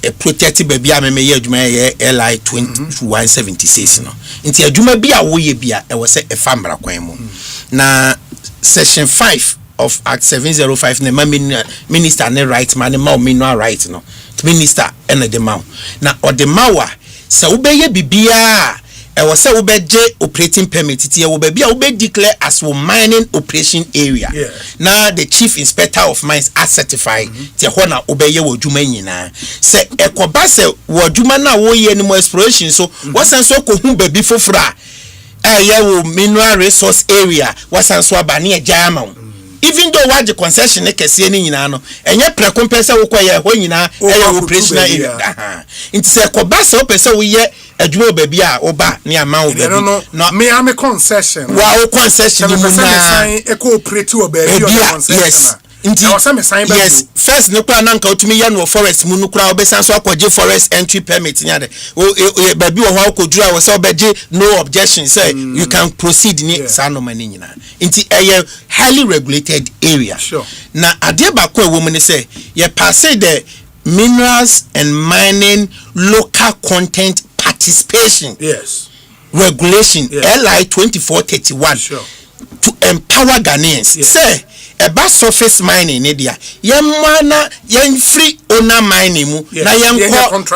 a protected baby ameme adwuma LI 2176 no nti adwuma bi a wo ye bia e was a famra kwan mu na section 5 of Act 705 na minister ne right man ma mineral right no minister and the ma na o de mawa se wo be ye bibia I was say obeje operating permit it will be declare as for mining operation area. Now the chief inspector of mines are certified. Tiahona obeye wo dwuma nyina. Say ekoba se wo dwuma na wo ye ni mo exploration so wasan so ko hu baby fofra. Wo mineral resource area wasan so aba ne agya even though what the concession ne kese ni nyina no enye precompensa wo kwa ye ho nyina operational area. Nti se ekoba se opese wo ye adwuma baby a oba ne amount baby no me am a concession wa concession ni na e cooperate wo baby concession yes yes first no kwa nanka otumi ya no forest mu no kura obesan so akwaje forest entry permit nya de baby wo ho kodura wo se obeje no objection say you can proceed ni sano mani nyina nti highly regulated area na ade ba ko ewo mu ne say ye pass the minerals and mining local content participation regulation LI 2431 to empower Ghanaians. Say eba surface mining ne dia yemana yen free owner mining mu na yen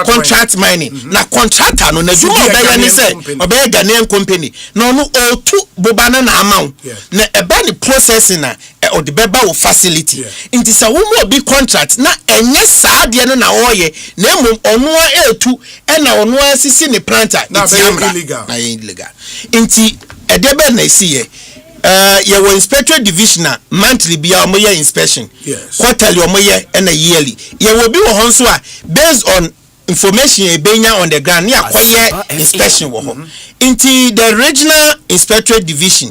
contract mining na contractor no na dwuma obeya ne say obeya Ghanaian company no no otu bobana na amount na eba ni processing na o de beba wo facility inti sa wo mo bi contract na enye saa de no na oye na emom ono etu na ono asisi ne planter na illegal inti edebe na siye your inspector division monthly be our inspection quarterly or and a yearly you will be so based on information ebenya on the ground near acquire inspection into the regional inspector division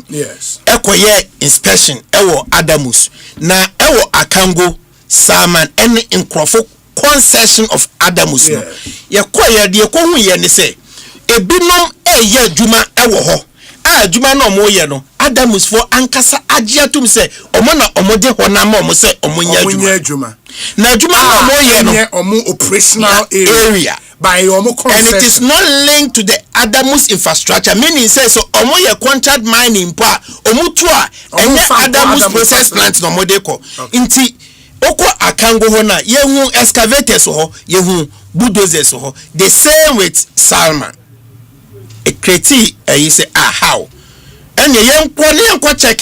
acquire inspection ewo Adamus na ewo Akango Saman any Nkrofo concession of Adamus ye kwaya de ko hu ye ne say ebinom eye adwuma ewo ho adwuma no mo ye no Adamus for ankasa agiatum say omo na omo de ho na ma omo say omo nya adwuma na adwuma no mo ye no omo operational area by omo concession and it is not linked to the Adamus infrastructure meaning say so omo ye contract mining pa omo to a enye Adamus process plant no mo de ko nti oko Akango ho na ye hu excavators ho ye hu bulldozers ho the same with Salman a criti you say how and the young one check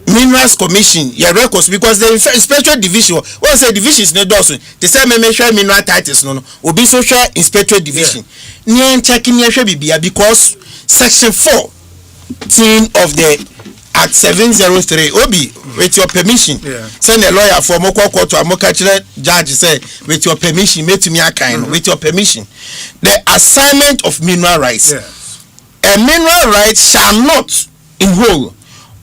Minerals Commission your records because the inspector division was a division is no dozen the same measure mineral titles no will be social inspector division near checking bibia because section 14 of the Act 703 obi with your permission send a lawyer for moko court to amoka judge say with your permission make to me a kind with your permission the assignment of mineral rights a mineral right shall not in whole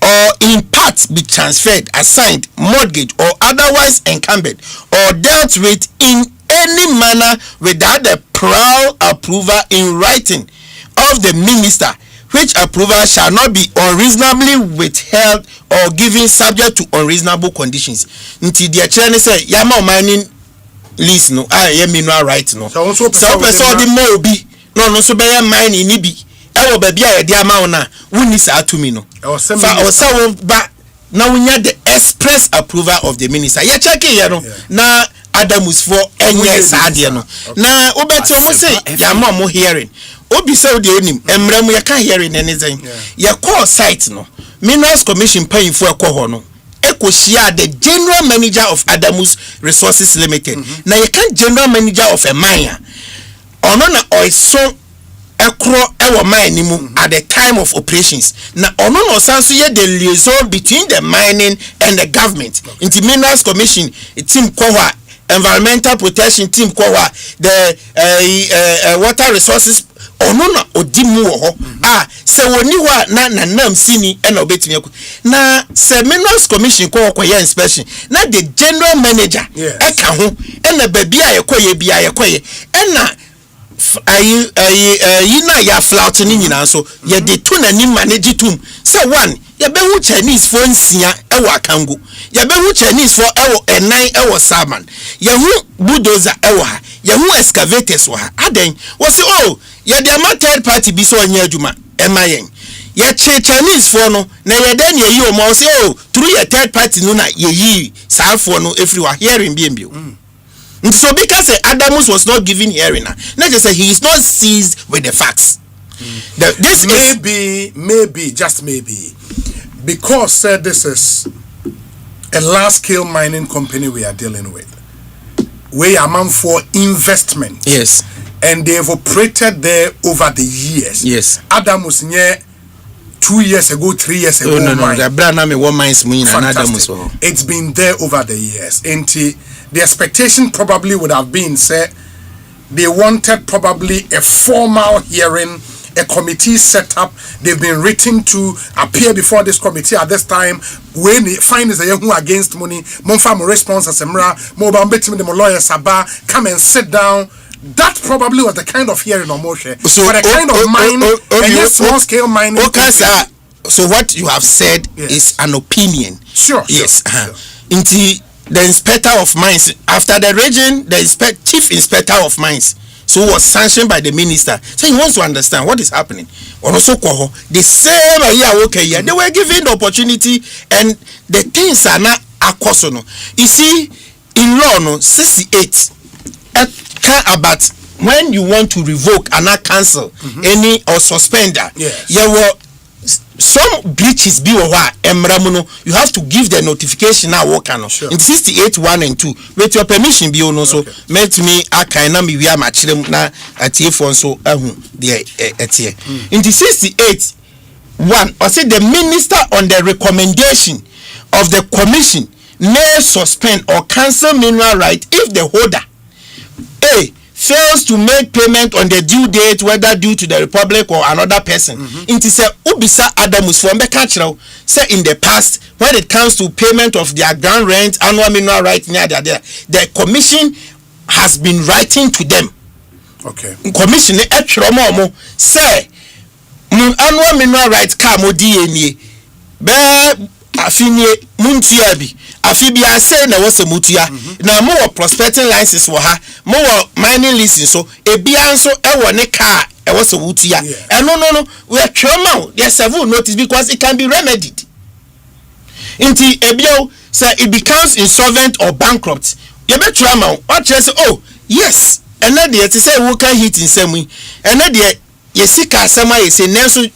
or in part be transferred, assigned, mortgaged, or otherwise encumbered or dealt with in any manner without the prior approval in writing of the minister, which approval shall not be unreasonably withheld or given subject to unreasonable conditions. Nti the chairman say yama mining lease no mineral right no. So person the more be no so be mining ni bi. E wo ba bia ye de ama na woni sa atumi no. Fa o sa wo ba na wonya the express approval of the minister. Ye check here no na Adamus for enye sa de no. Na obeti o mo say yama mo hearing. Obi say de enim emram ye ka hearing anything. Ye call site no. Minerals Commission paying for ho no. Ekosisia the general manager of Adamus Resources Limited. Na ye kan general manager of a mine. Ono na oiso ekro ewo mine mu at the time of operations. Na ono no sanso ye the liaison between the mining and the government. Inti Minerals Commission team kwa environmental protection team kwa the water resources ono na odimu ho se woni ho na nam sini e na obetimi na se Minerals Commission kwa ye inspection na the general manager e ka ho e na baby a yekoye bia yekoye e na yi na ya flout ni nyina so ye de to na ni manage tum se one ye be hu Chinese for nsia e wa kango ye be hu Chinese for ewo enan ewo salmon ye hu bulldozer ewo ha ye hu excavators wa aden wo se oh ye de ma third party bi so anya adwuma e ma yen ye Chinese for no na ye den ye yi o mo se oh through your third party no na ye yi sa for no everywhere hearing bi so because Adamus was not given hearing not just say he is not seized with the facts. This maybe just maybe because this is a large scale mining company we are dealing with. We are man for investment. Yes. And they've operated there over the years. Yes. Adamus nye 2 years ago, 3 years ago. It's been there over the years. And the expectation probably would have been, say, they wanted probably a formal hearing, a committee set up. They've been written to appear before this committee at this time. When they find is a young against money, Monfam response as Emra, Mobam Betim, the lawyer Sabah, come and sit down. That probably was the kind of hearing or motion. So for the kind of mine, and small scale mining. Okay, sir. So what you have said is an opinion. Sure. Yes. Into the inspector of mines after the region, the chief inspector of mines, so was sanctioned by the minister. So he wants to understand what is happening. Also, the same year, they were given the opportunity, and the things are not acosono. You see, in law, no 68 about when you want to revoke and not cancel any or suspend that. There were some breaches be you have to give the notification now work in 68 1 and 2 with your permission be on so met me akaina me we are matching na atie for so there etie in the 68 1 or say the minister on the recommendation of the commission may suspend or cancel mineral right if the holder A fails to make payment on the due date, whether due to the republic or another person. It is a ubisa Adamus from the say in the past when it comes to payment of their ground rent, annual mineral right near the commission has been writing to them. Okay. Commission say annual mineral right car mo DNA be afinye muntiabi afibia say na wose mutua na mo prospecting license wo ha mo mining license so ebia nso ewo ne car e wose wutua no we are trauma there several notice because it can be remedied inti ebia say it becomes insolvent or bankrupt you be trauma what say oh yes and na dey say we can hit in same way and na dey yesika asema yesi nenso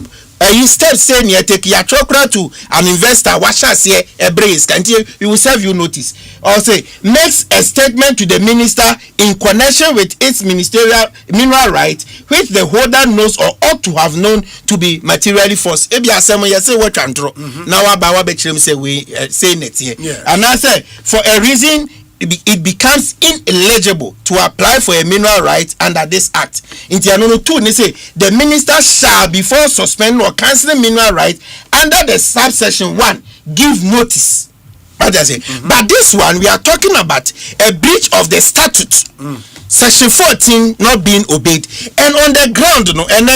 you step say near take your chokra to an investor what shall say a brace can't you will serve you notice or say makes a statement to the minister in connection with its ministerial mineral right which the holder knows or ought to have known to be materially false. Ebi asemo you say what and draw now about say we saying it here and I say for a reason it becomes ineligible to apply for a mineral right under this act. In Tianono 2, they say the minister shall, before suspending or cancelling mineral right under the subsection 1, give notice But this one, we are talking about a breach of the statute. Section 14 not being obeyed. And on the ground, and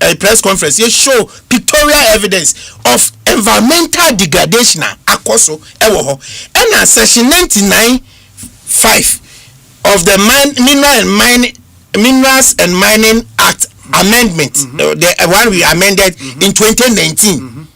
a press conference, you show pictorial evidence of environmental degradation. Akoso, and section 99(5) of the Minerals and Mining Act amendment, the one we amended in 2019.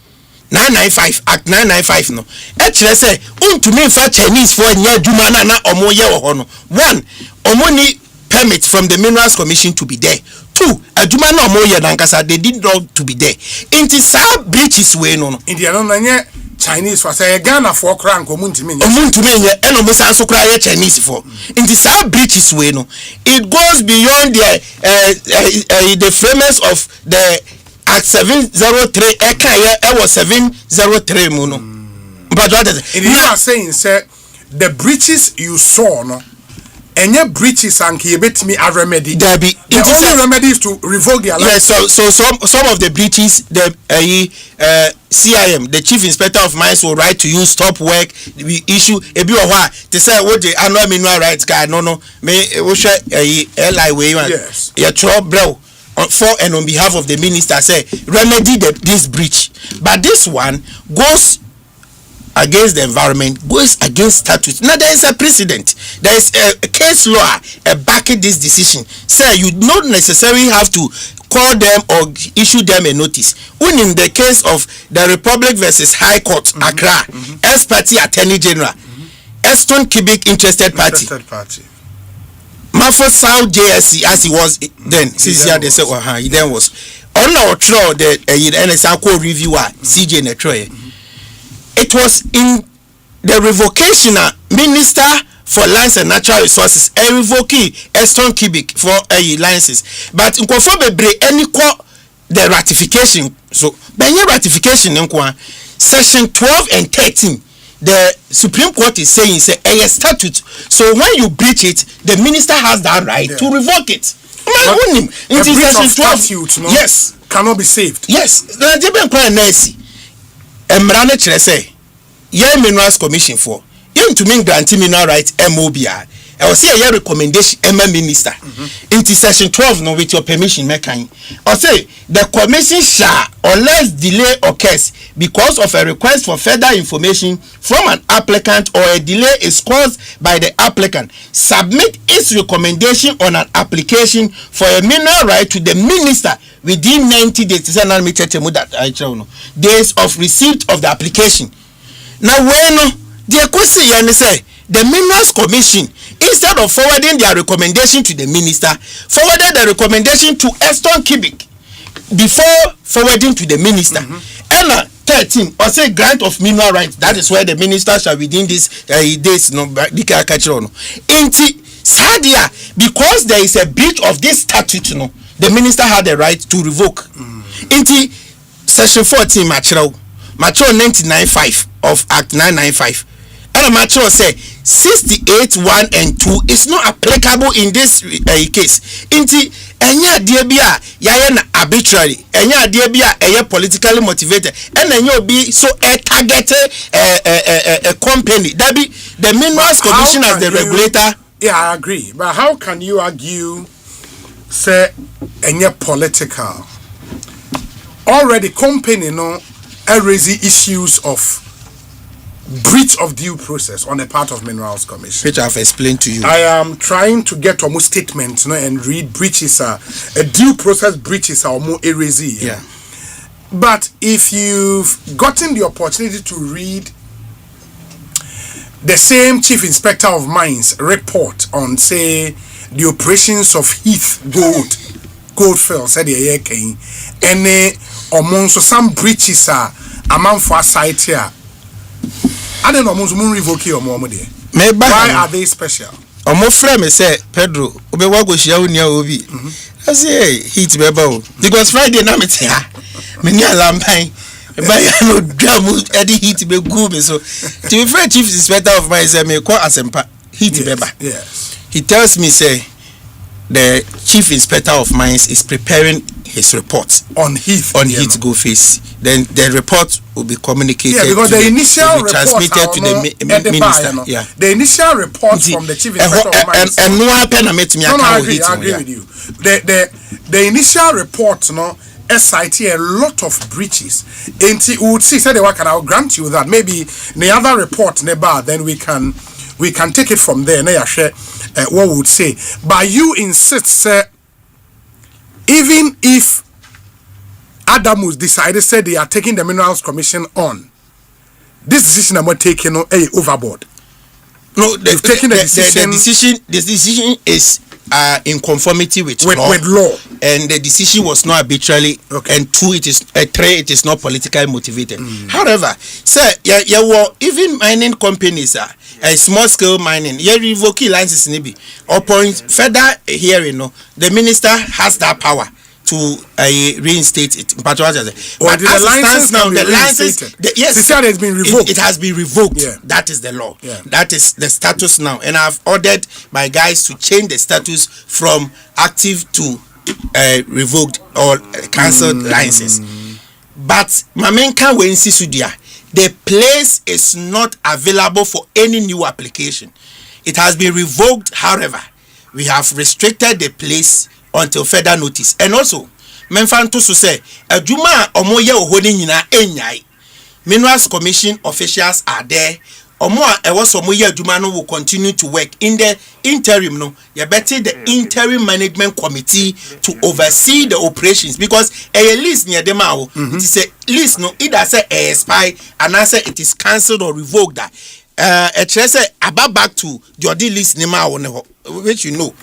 995 Act 995 no. Actually say untumi fa Chinese for nya dwuma na omo ye wo no. One, omo ni permit from the Minerals Commission to be there. Two, adwuma na omo ye nankasa they did not to be there. Inti sa breaches we no. India no na Chinese for say Ghana for kra nko muntumi nya. Muntumi nya eno mo sa so kra ye Chinese for. Inti sa breaches we no. It goes beyond the framers of the Act 703 was 703 muno. But what is it? You are saying, sir, the breaches you saw, no, and your breaches and kibet me a remedy. There be the only remedy is to revoke their license. Yes, so some of the breaches, the CIM, the Chief Inspector of Mines, will write to you stop work. We issue a bill of what to say what the annual mineral rights guy no may share a LI way. Yes, your trouble, bro. For and on behalf of the minister say remedy this breach, but this one goes against the environment, goes against statutes. Now there is a precedent, there is a case law backing this decision. Say you don't necessarily have to call them or issue them a notice. When in the case of the Republic versus High Court, Accra, ex-party Attorney General, Eston Kibik interested party. Mafo South JSC as he was then. Since they said he then was on our trial the NSA reviewer CJ Netroye. It was in the revocation Minister for Lands and Natural Resources revoking Eston Kibik for licenses. But in Kofobebre any the ratification. So by ratification in section 12 and 13. The Supreme Court is saying it's a statute. So when you breach it, the minister has that right to revoke it. A breach of statute, no, yes, cannot be saved. Yes, the Japan quite nice. Emrane say, yeah, Minerals Commission for you to mean granting mineral rights MOBI. I will say a recommendation, minister. Into section 12, no, with your permission, mekan. Or say the commission shall, unless delay occurs because of a request for further information from an applicant or a delay is caused by the applicant, submit its recommendation on an application for a mineral right to the minister within 90 days. Days of receipt of the application. Now, when the Ekosiisen say the Minerals Commission, instead of forwarding their recommendation to the minister, forwarded the recommendation to Eston Kibik before forwarding to the minister. And 13 or say grant of mineral rights. That is where the minister shall within this days Sadia, because there is a breach of this statute, the minister had the right to revoke. Inti section 14 mature 99.5 of Act 995. And mature say 68(1) and 2 is not applicable in this case. Inti enya dia bia ya na arbitrary, enya dia bia politically motivated, and enya be so targeted a company. That be the Minerals Commission as the regulator. Yeah, I agree. But how can you argue say enya political? Already company raising issues of breach of due process on the part of Minerals Commission, which I've explained to you. I am trying to get almost statement and read breaches a due process breaches are more erasy. Yeah. But if you've gotten the opportunity to read the same Chief Inspector of Mines report on say the operations of Heath Goldfield said and among some breaches are among for site here. I don't know, revoke your mom there. Why are they special? My friend say Pedro, obi. I say heat bebo because Friday na me tia. Me nya lampan. Buy no drum Eddie heat be go me so. To be fair, Chief Inspector of Mines say me call Asempa heat beba. Yes. He tells me say the Chief Inspector of Mines is preparing his report on Heath go face. Then the report will be communicated. Yeah, because the initial report transmitted to the minister. Yeah, the initial report from the chief inspector of mines. And no, I agree with you. The initial report, cite a lot of breaches. And we would see, said I'll grant you that. Maybe the other report, then we can take it from there. What we would say. But you insist, sir, even if Adamus decided, said they are taking the Minerals Commission on, this decision I'm taking overboard. No, they've taken the decision. The decision is in conformity with law. And the decision was not arbitrary. Okay. And it is not politically motivated. However, sir, even mining companies are small scale mining. You revoke licenses maybe. Upon further hearing, the minister has that power to reinstate it. But as it stands now, the license, yes, it has been revoked. It has been revoked. Yeah. That is the law. Yeah. That is the status now. And I've ordered my guys to change the status from active to revoked or cancelled license. But Mamenka Wensi Sudia, the place is not available for any new application. It has been revoked. However, we have restricted the place until further notice. And also, Menfanto so say, Juma omoye ohoni nyina enyai. Minerals Commission officials are there. Omo was omoye Juma no will continue to work in the interim. No, you better the interim management committee to oversee the operations because a list near them out. It is a list no either say expire and answer it is cancelled or revoked. That about back to the other list nema which you know.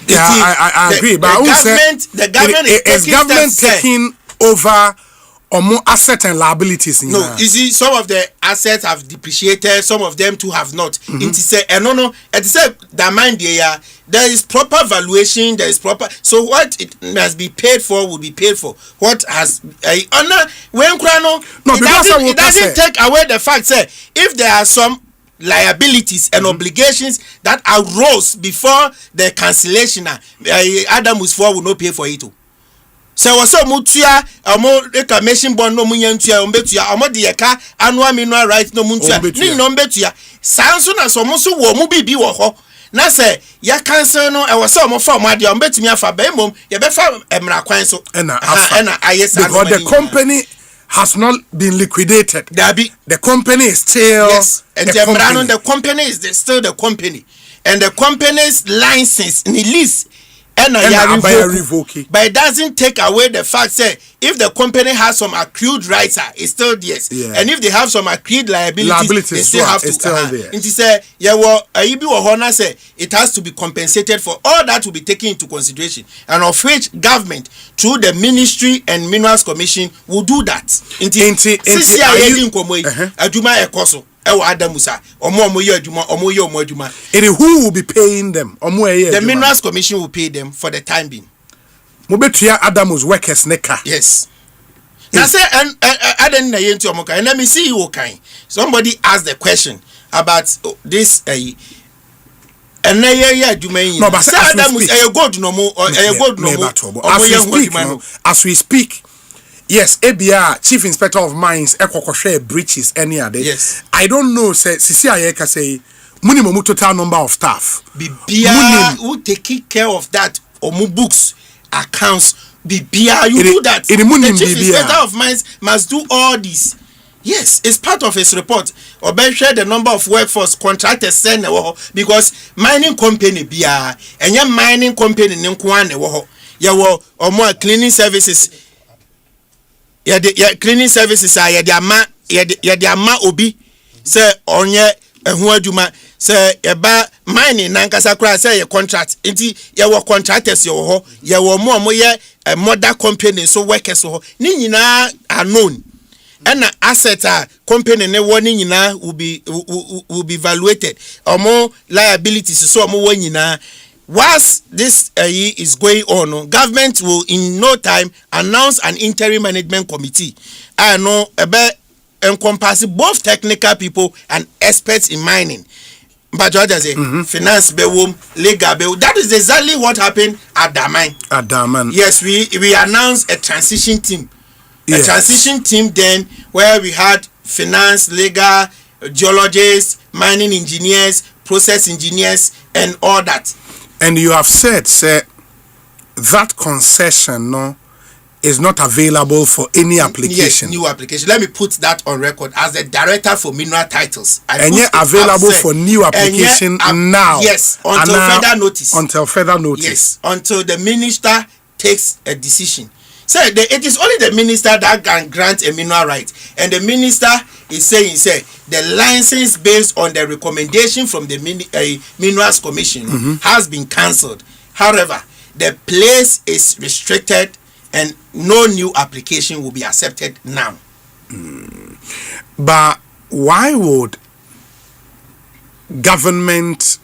Yeah, I agree. But the government is government taking over or more assets and liabilities. No, you see, some of the assets have depreciated, some of them too have not. It is it is that mind there is proper valuation, there is proper. So what it must be paid for will be paid for. What has it doesn't take away the fact that if there are some liabilities and obligations that arose before the cancellation, Adamus for will not pay for it. So so mutua reclamation bond no munyantua ombetua omode yeka annual mineral rights no muntua ni no ombetua sanso na so mo so wo mu bibi wo ho na say ya cancel no e wo so mo fa mo ade ombetumi afa ba emom ye be fa emra kwan so na ayesa because the company has not been liquidated. The company is still the company is still the company, and the company's license in the lease but it doesn't take away the fact that if the company has some accrued rights, it's still theirs. And if they have some accrued liabilities they still have to there. It has to be compensated for. All that will be taken into consideration, and of which government through the Ministry and Minerals Commission will do that. Who will be paying them? The Minerals Commission will pay them for the time being. Adamus workers neka. Yes. That's it. And let me see you okay. Somebody asked the question about this. No, but as we speak. Yes, ABR Chief Inspector of Mines share breaches any other. Yes. I don't know say CCIA say minimum total number of staff. Who take care of that omu books accounts BBR you do that. The Chief Inspector of Mines must do all this. Yes, it's part of his report. Or share the number of workforce contractors send because mining company BR and your mining company nkwane wo yawo omo cleaning services. Cleaning services are ama obi say onye ehu adwuma say eba mining nankasa kra say contract nti ye contractors ye ho ye mo ye mother company so workers ho ni nyina are known and assets are company ne wo ni nyina will be evaluated omo liabilities so omo wo nyina. Whilst this is going on, government will in no time announce an interim management committee. I know about encompassing both technical people and experts in mining. But what I say, finance bewum, legal bewum. That is exactly what happened at Daman. At Daman. Yes, we announced a transition team. Yes. A transition team then where we had finance, legal, geologists, mining engineers, process engineers, and all that. And you have said, sir, that concession is not available for any application. Yes, new application. Let me put that on record as the director for mineral titles. And yet available for new application now. Yes, until further notice. Until further notice. Yes, until the minister takes a decision. So it is only the minister that can grant a mineral right. And the minister is saying, the license based on the recommendation from the Minerals Commission has been cancelled. However, the place is restricted and no new application will be accepted now. But why would government,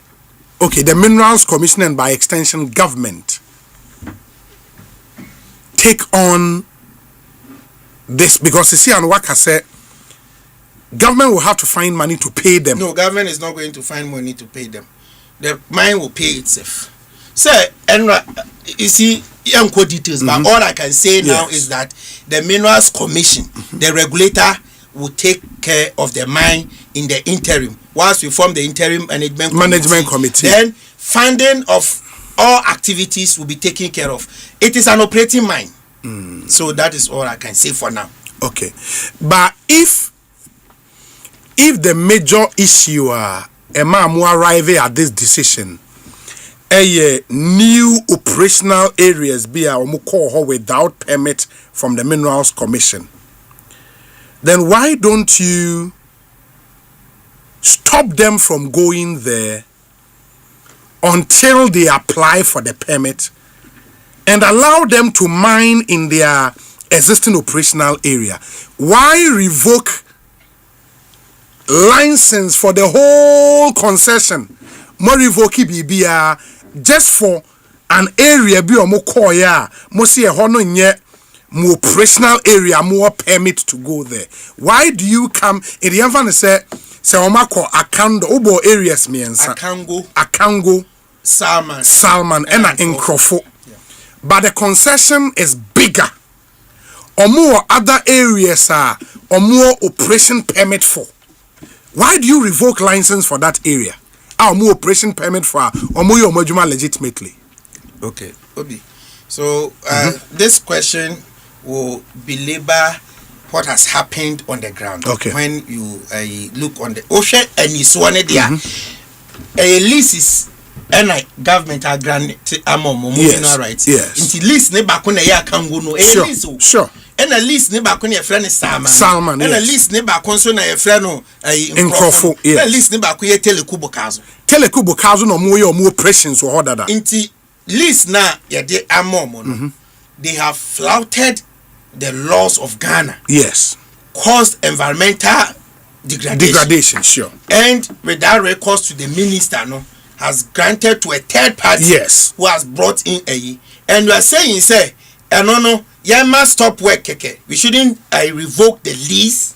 the Minerals Commission and by extension government, take on this? Because you see, and what I said, government will have to find money to pay them. No, government is not going to find money to pay them. The mine will pay itself. So, and you see, details, but all I can say now is that the Minerals Commission, the regulator, will take care of the mine in the interim. Once we form the interim management committee, then funding of all activities will be taken care of. It is an operating mine. So that is all I can say for now. Okay. But if the major issue arriving at this decision, new operational areas be without permit from the Minerals Commission, then why don't you stop them from going there until they apply for the permit and allow them to mine in their existing operational area? Why revoke license for the whole concession? More revoke BBR just for an area be more koya, more see a hono nye more operational area, more permit to go there. Why do you come in the infant say omako akando obo areas miensa akango salmon and Nkrofo, but the concession is bigger or more other areas are or more operation permit for? Why do you revoke license for that area? Or more operation permit for or more your legitimately? Okay, Obi. So this question will belabor what has happened on the ground. Okay. When you look on the ocean and you saw it there, a lease is government are granted mineral rights. Yes. Until lease ne bakuna ya kango no. Sure. And a lease ne bakuna ya friend salmon. Salmon. And a lease ne bakuna so na ya friend no Nkrofo. Yes. And lease ne bakuna telekubo kazo. Telekubo kazo no more operations or harder than. Until lease na ya de amomo. They have flouted the laws of Ghana. Yes. Caused environmental degradation. Sure. And with that recourse to the minister has granted to a third party. Yes. Who has brought in and you are saying you must stop work keke. We shouldn't revoke the lease.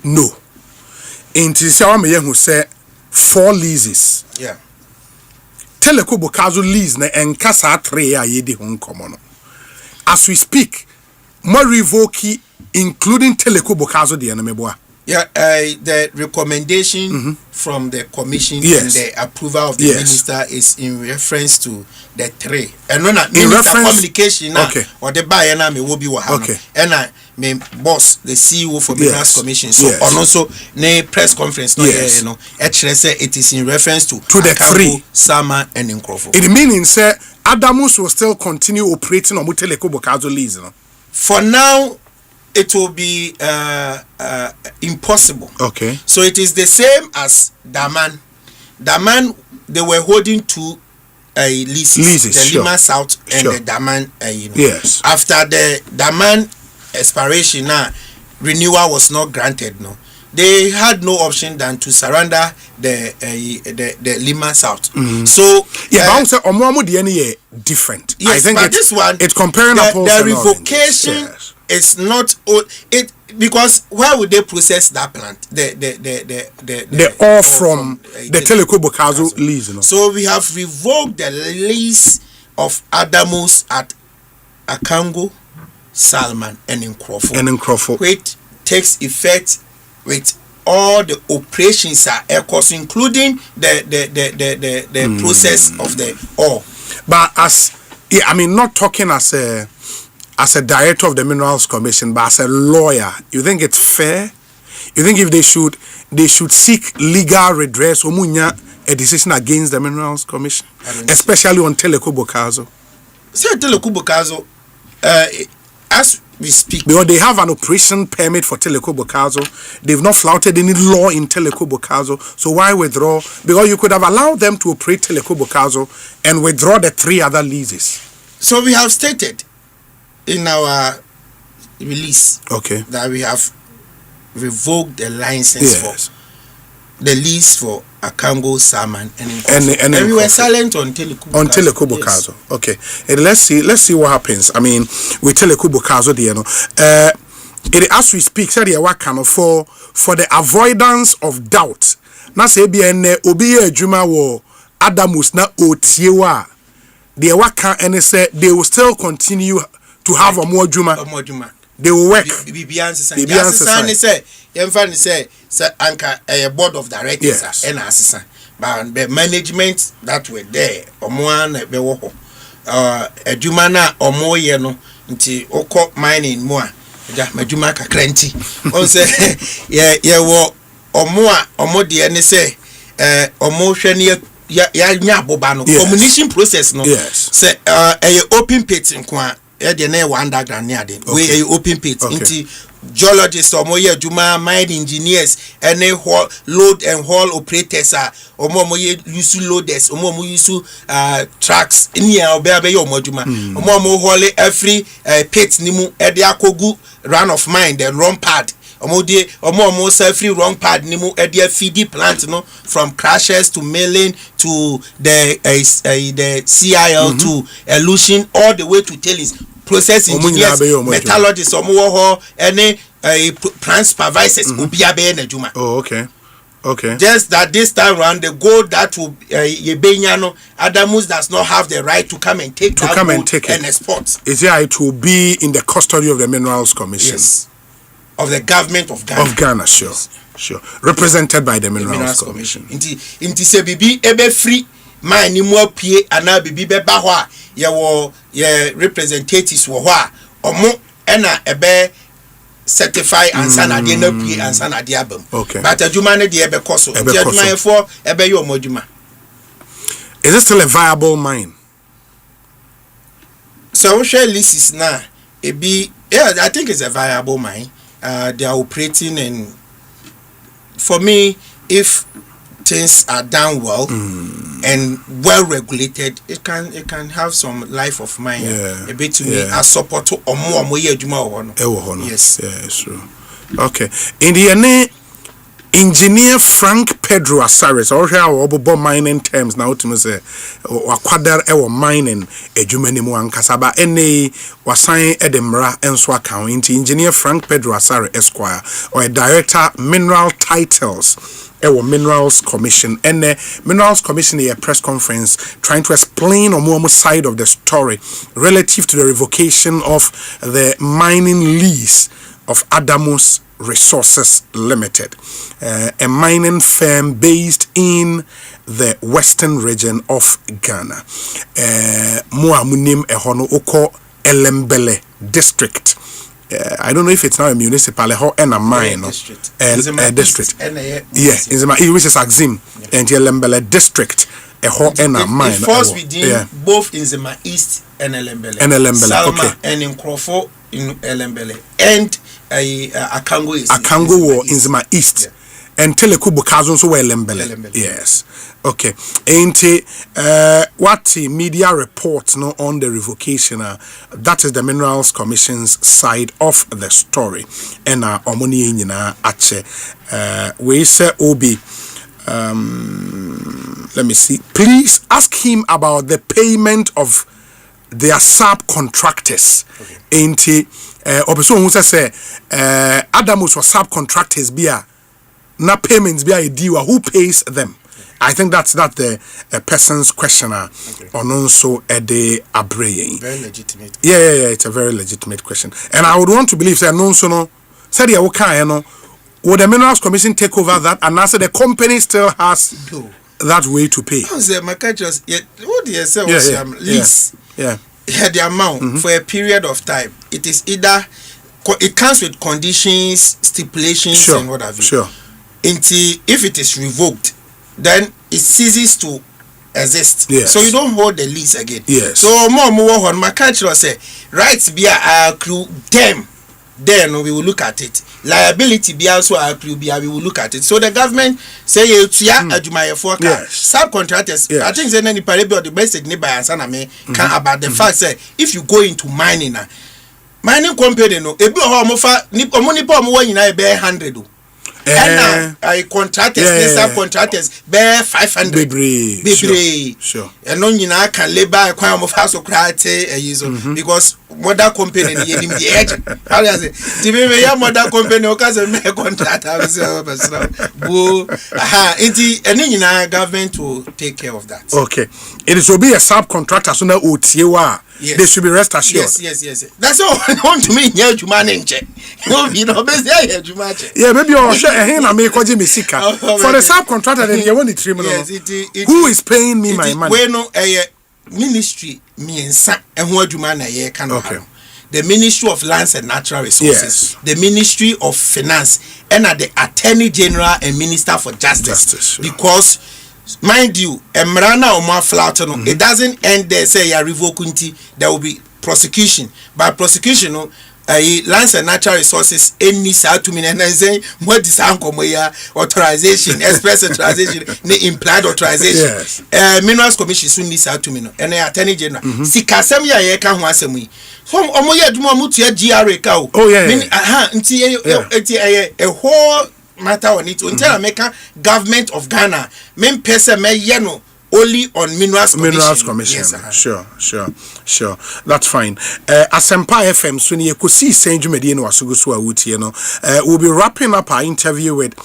No. In Tisawa who say 4 leases. Yeah. Telekubo kazo lease na enkasa 3 ya yedi hon komono. As we speak, more revoke including Telekubo kazo di enemeboa. Yeah, the recommendation from the commission and the approval of the minister is in reference to the 3. And when in reference communication or the buyer na me will be wahana. And me boss the CEO for Minerals Commission. So and also ne press conference actually say it is in reference to the 3 Sama and Nkrofo. It meaning say Adamus will still continue operating on Telekubo kazo lease. For now, it will be impossible. Okay. So it is the same as Daman. Daman, they were holding 2 leases, the Lima South and the Daman. Yes. After the Daman expiration, renewal was not granted. No, they had no option than to surrender the Lima South. So but Omomo the different. Yes, I think but this one it's comparing apples the and revocation it's not it because where would they process that plant? The ore from the Teleco Bokazo lease, you know? So we have revoked the lease of Adamus at Akango, Salman, and Nkrofo. Which takes effect with all the operations are ECOS, including the process of the ore. But not talking as a director of the Minerals Commission, but as a lawyer, you think it's fair? You think if they should seek legal redress or a decision against the Minerals Commission, especially on Teleco Bokazo? Say Teleco Bokazo, as we speak, because they have an operation permit for Teleco Bokazo, they've not flouted any law in Teleco Bokazo, so why withdraw? Because you could have allowed them to operate Teleco Bokazo and withdraw the 3 other leases. So we have stated in our release that we have revoked the license for the lease for Akango, Salman, and we were silent on Teleco. On Teleco Bokazo. Yes. Okay. And let's see what happens. I mean, with Teleco Bokazo, as we speak, for the avoidance of doubt. Na se bi ene obi adwuma wo Adamus na otiewa. The waka and say they will still continue to have a more juma. They will work. Anka a board of directors and assistant. But the management that were there, Omoan Bewoko, a Jumana or more yeno, until Oko mining more. Majumaka Crenty. On say, Omo the NSA, Omo Bobano, communication process no. Yes. Say a open pit in Kwa. Underground near them. We open pit into geologists or more juma mine engineers and load and haul operators are or more use loaders or more use trucks in here or baby or mojuma or more haul every pit nimu ediakogu run of mine the wrong pad or more free wrong pad nimu edia feed plant no from crashers to milling to the CIL to elution all the way to tailings. Process engineers, metallurgists, any plant supervisors will be a juma. Oh, okay. Okay. Just that this time around, the gold that will Adamus does not have the right to come and take and export. Is it will be in the custody of the Minerals Commission? Yes. Of the government of Ghana. Of Ghana, sure. Sure. Represented by the Minerals Commission. Inti se bibi ebe free ma ni mo pie ana bibi be ba ho a ye representatives wo ho a omo na ebe certify ansa na de na pie ansa na de abam. Okay. But adwuma ne de ebe koso. Adwuma efo ebe ye omo adwuma. Is it still a viable mine? So we share leases now. I think it's a viable mine. They are operating, and for me, if things are done well and well regulated, it can have some life of mine. Yeah. A bit to me as support to or more yes. Yeah, sure. Okay. In the Engineer Frank Pedro Asaris, or how mining terms now to say or quadar ewa mining a jumenimu and Casaba any was sign Edinburgh and Swa County. Engineer Frank Pedro Asari Esquire or a director mineral titles. Minerals Commission and the Minerals Commission a press conference trying to explain on one side of the story relative to the revocation of the mining lease of Adamus Resources Limited, a mining firm based in the western region of Ghana. Muamunim ehono oko Elembele district. I don't know if it's now a municipality or a mine district. District. Which is Axim and Elembele district. Mine. First we did both in Zema East and Elembele. Salma and in Nkrofo in Elembele and Akango is Akango in Zema East. And Teleco Bokazo so Elembele. Yes. Okay. Ain't what the media reports no on the revocation that is the Minerals Commission's side of the story. And omoni nyina ache we say obi let me see. Please ask him about the payment of they are subcontractors. Enti obeso hu say Adamus was subcontractors bia na payments bia ediwa who pays them. I think that's the person's questioner on also de abreye. Very legitimate. Yeah, it's a very legitimate question. And I would want to believe say no said ya would the Minerals Commission take over that and answer the company still has that way to pay? Lease. Yeah. The amount for a period of time. It is either it comes with conditions, stipulations, and what have you. Sure. Until if it is revoked, then it ceases to exist. Yes. So you don't hold the lease again. Yes. So more on my country say rights be accrue them. Then we will look at it. Liability be also accrue be we will look at it. So the government say you subcontractors. Yes. I think say any parable the message ni by answer me can about the fact say if you go into mining mining company no ebi ho mo fa ni omo nyina be 100 and I contractors, subcontractors, bear 500. Sure. And no, you know, can labor a quite of house of crate because mother company in the edge. How does it? The baby, mother company, because a contract, I was any government will take care of that. Okay. It will be a subcontractor, so now Utiwa. Yes. They should be rest assured. Yes. That's all I want to mean. Yeah, you manage. You know, yeah, maybe you're sure for the subcontractor, then you want it. Who is paying me my money? Bueno, ministry means and what you man a cannot. The Ministry of Lands and Natural Resources, the Ministry of Finance, and the Attorney General and Minister for Justice. Because mind you, Emrana or more flat, it doesn't end there. Say you revoke there will be prosecution. By prosecution, Lands and Natural Resources any to me and say what is authorization, express authorization, implied authorization. Yes. Minerals Commission soon needs to me and the Attorney General. Sikasem ya can once a week. Some omoya duma mutu ya GRA cow. Oh yeah. A whole matter on it until I make a government of Ghana. Men pesa me yeno. Only on Minerals Commission. Yes, sure. That's fine. Asempa FM, so ni Ekosiisen Senjumedi no asugusu awutie no. We'll be wrapping up our interview with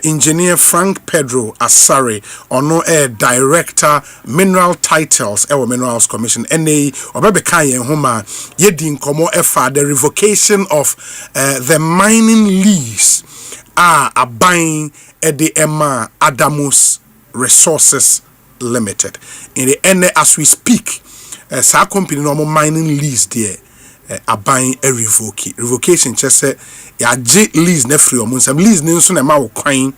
Engineer Frank Pedro Asare, ono Director Mineral Titles ewo Minerals Commission. Ene obebeka yen homa yedi nkomo efa the revocation of the mining lease aban the Emma Adamus Resources Limited. In the end, as we speak, our company normal mining lease there, buying a revocation. Just say, lease ne free or some lease ne so na ma wo kwan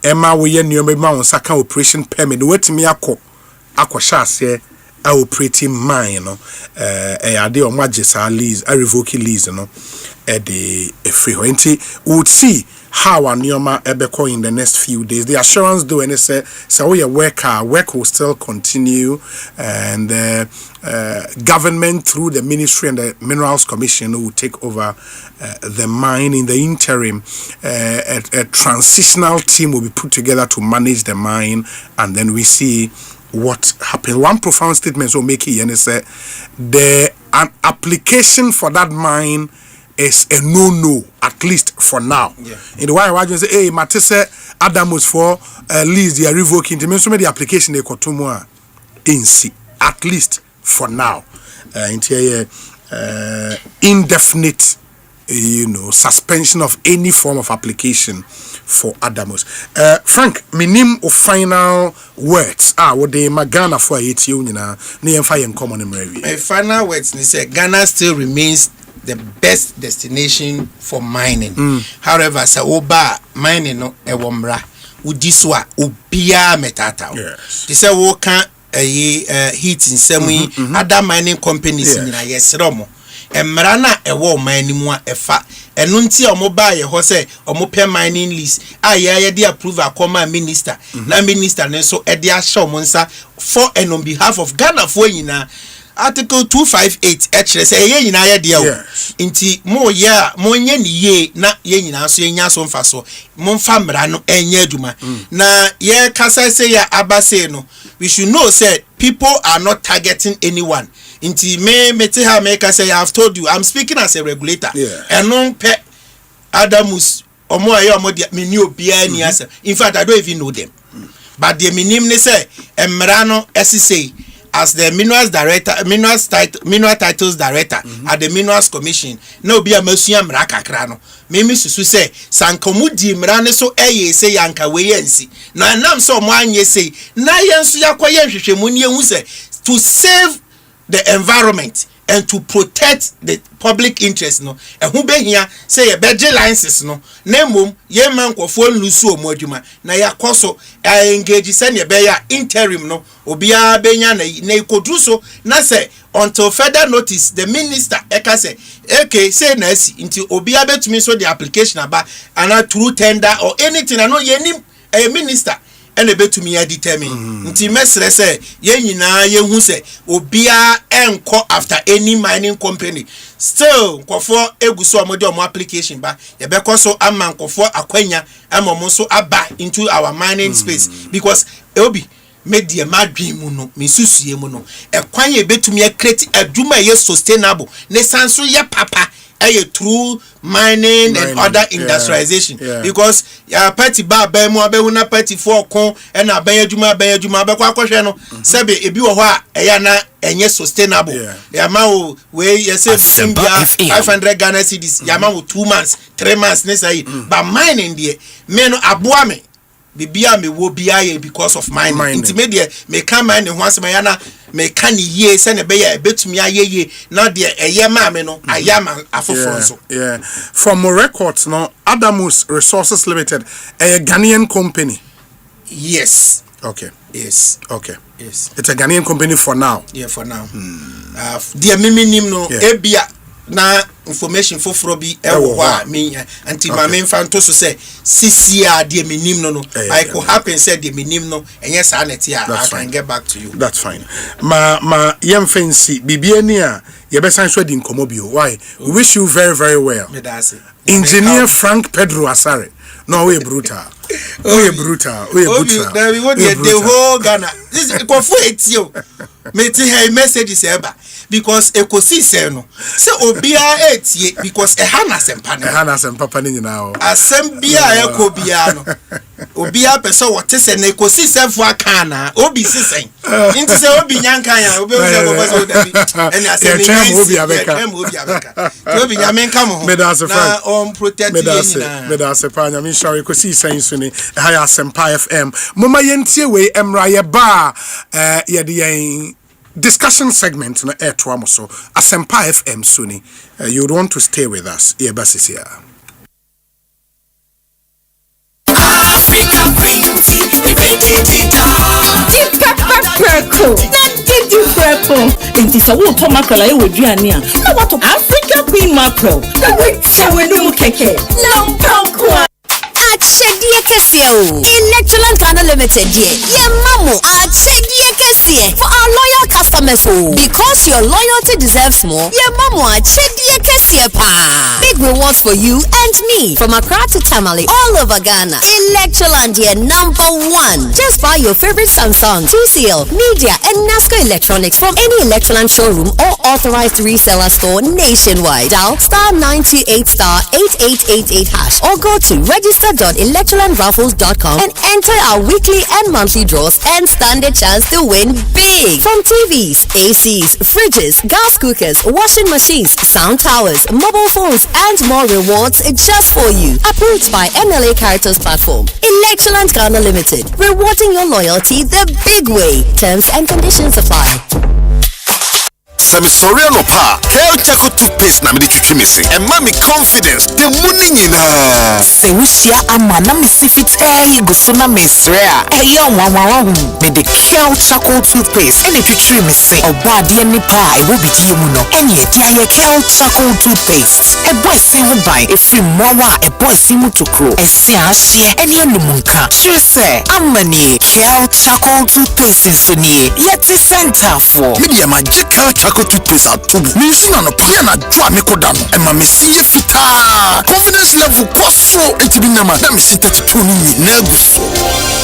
Emma we ye nneoma ma won saka operation permit wetimi akwa share operating mine no ade o magye sa lease a revoke lease no the free enti we would see how our nneoma ebeko in the next few days. The assurance do and say we work will still continue, and government through the ministry and the Minerals Commission will take over the mine. In the interim, a transitional team will be put together to manage the mine, and then we see what happened. One profound statement so make it and say an application for that mine is a no, at least for now. Yeah. In the way I say, hey, Matisse Adamus for lease they are revoking the application they got more in see, at least for now. Indefinite suspension of any form of application for Adamus. Frank, minim of final words. What they Ghana for it you na in common review. Final words they say Ghana still remains the best destination for mining. However, sa oba mining no ewomra udiswa obia metata. Yes. They say wo kan heat in semi other mining companies in yesromo. Emra na ewo mining mu efa enu nti omo ba ye ho say omo pay mining lease ye dey approve akoma minister na minister ne so e dey ahye omo nsa for and on behalf of Ghana for nyina Article 258 actually say ye nyina ye dey o nti mo nye ni ye na ye nyina so ye nya so mfa so mo mfa mra no enye aduma na ye kasa say ya abase no we should know say people are not targeting anyone. Inti me te ha make I say I have told you I'm speaking as a regulator. And non pe Adamus omo aye omo dia me ni obia ni asa. In fact I don't even know them. But the minim ne say emrano SCC as the minerals director, mineral titles director at the minerals commission. No be a mesua mra kakra no. Mimi susu say sankomu di mra ne so eye say yanka we yensi. Na nam so mo anye say na yenso yakoye hwehwemu ne ehu say to save the environment and to protect the public interest no ehun behia say ye beje licenses no na mom ye man kwofo nlusu omodwuma na yakoso engage say ne be ya interim no obia benya na ikodu so na say until further notice the minister eka say okay say na si until obia betumi so the application aba and through tender or anything I know ye nim a minister and a bit to me determine nti mesre say ye nyina ye hu say obia enko after any mining company still nkofo eguso omode omo application ba ye be so ama nkofo akwanya ama so aba into our mining space because obi media madwin mu no mesusue mu no ekwan ye betumi create aduma ye sustainable ne sanso ye papa through mining and other industrialization because party ba mu abehuna party for kon and abayaduma be kwa kwhwe no sebe ebi wo ho a eya na enye sustainable yama wo we yese 500 Ghana cedis yama wo 2 months 3 months ne say but mining there me no aboa me bibia me wo bia because of mining intermediate me can mine ho asema ya na me can ye se ne be ya betumi ayeye na de eye ma me no ayama afoforo so from records no Adamus Resources Limited a Ghanaian company. Yes. Okay. Yes. Okay. Yes. It's a Ghanaian company for now. Yeah, for now. The miminim no ebia na information for frobi ewo wa me anti ma me fanto so say CCR the minim no I could happen said the minim no enye sa net here I can get back to you. That's fine. Ma yem fancy bibia ni a ye be san so di nkomo bio. Why? We wish you very very well. Engineer Frank Pedro Asare. No, we brutal. We brutal. We brutal. We want the whole Ghana. This is for etio. Me ti hey message is eba because Ekosiise no. Se obia etie because ehana Asempa ne. Ehana Asempa pa ni nyina o. Asembia ekobia no. Obia pese wote se na Ekosiise fu aka na obi sisen. Nti se obi nyankan ya obi se go pese odabi. Eni asemi obi abeka. Obi nyamenka mo. Na on protect yina. Me da Asempa nyame share Ekosiise nso ni ha Asempa FM. Mama yentie we emra ye ba ye de yen discussion segment na air to amoso Asempa FM suni. You would want to stay with us. Yeah, basis here. It is a wood mackerel I would Giania. No, what of Africa Queen mackerel? The witch will do keke. Lamp Achedie kesie o. Electroland Ghana Limited ye. Ye mamo achedie kesie for our loyal customers o. Because your loyalty deserves more. Ye mamo achedie kesie pa. Big rewards for you and me from Accra to Tamale all over Ghana. Electroland ye #1. Just buy your favorite Samsung, TCL, Media and Nasco Electronics from any Electroland showroom or authorized reseller store nationwide. Dial *98*8888# or go to register.electrolandraffles.com and enter our weekly and monthly draws and stand a chance to win big. From TVs, ACs, fridges, gas cookers, washing machines, sound towers, mobile phones and more rewards just for you. Approved by MLA Caritas Platform. Electroland Ghana Limited. Rewarding your loyalty the big way. Terms and conditions apply. Sectorial pa Kelchako toothpaste na me twetwe me se and me confidence the money nyina se wusia ama na me sifit go so na me sre a eyo nwanwa me the Kelchako toothpaste and twetwe me se oba de ni pa e wo bidie mu no enye dia ye Kelchako toothpaste e boy se ho ban e free mowa e boy si mu tokro e se ahye ene numunka sure se amani Kelchako toothpaste so ni yet center for media magic Kelchako toothpaste atubu minsu na pia na dwa mekoda no e ma mesiye fita confidence level koso etibinama na mesi 32 ni na guso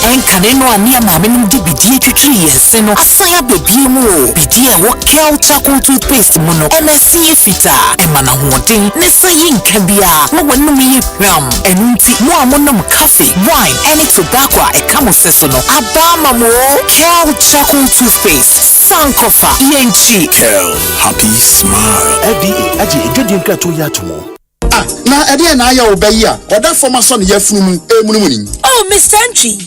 and kane no ania maame no de bidie twitwi yense no asan abebie mu o bidie wo kel charcoal toothpaste mu no MSC fita emana hoden ne sayi nka bia wo wonum yi hwam enunti mo amonom coffee wine any tobacco e kamo seso no abama mo kel charcoal toothpaste sankofa yenchi kel happy smile aji ejodi nka to ya tomo na ede na aya obayi a oda forma so ne yafunu emunumuni oh Mr. Entry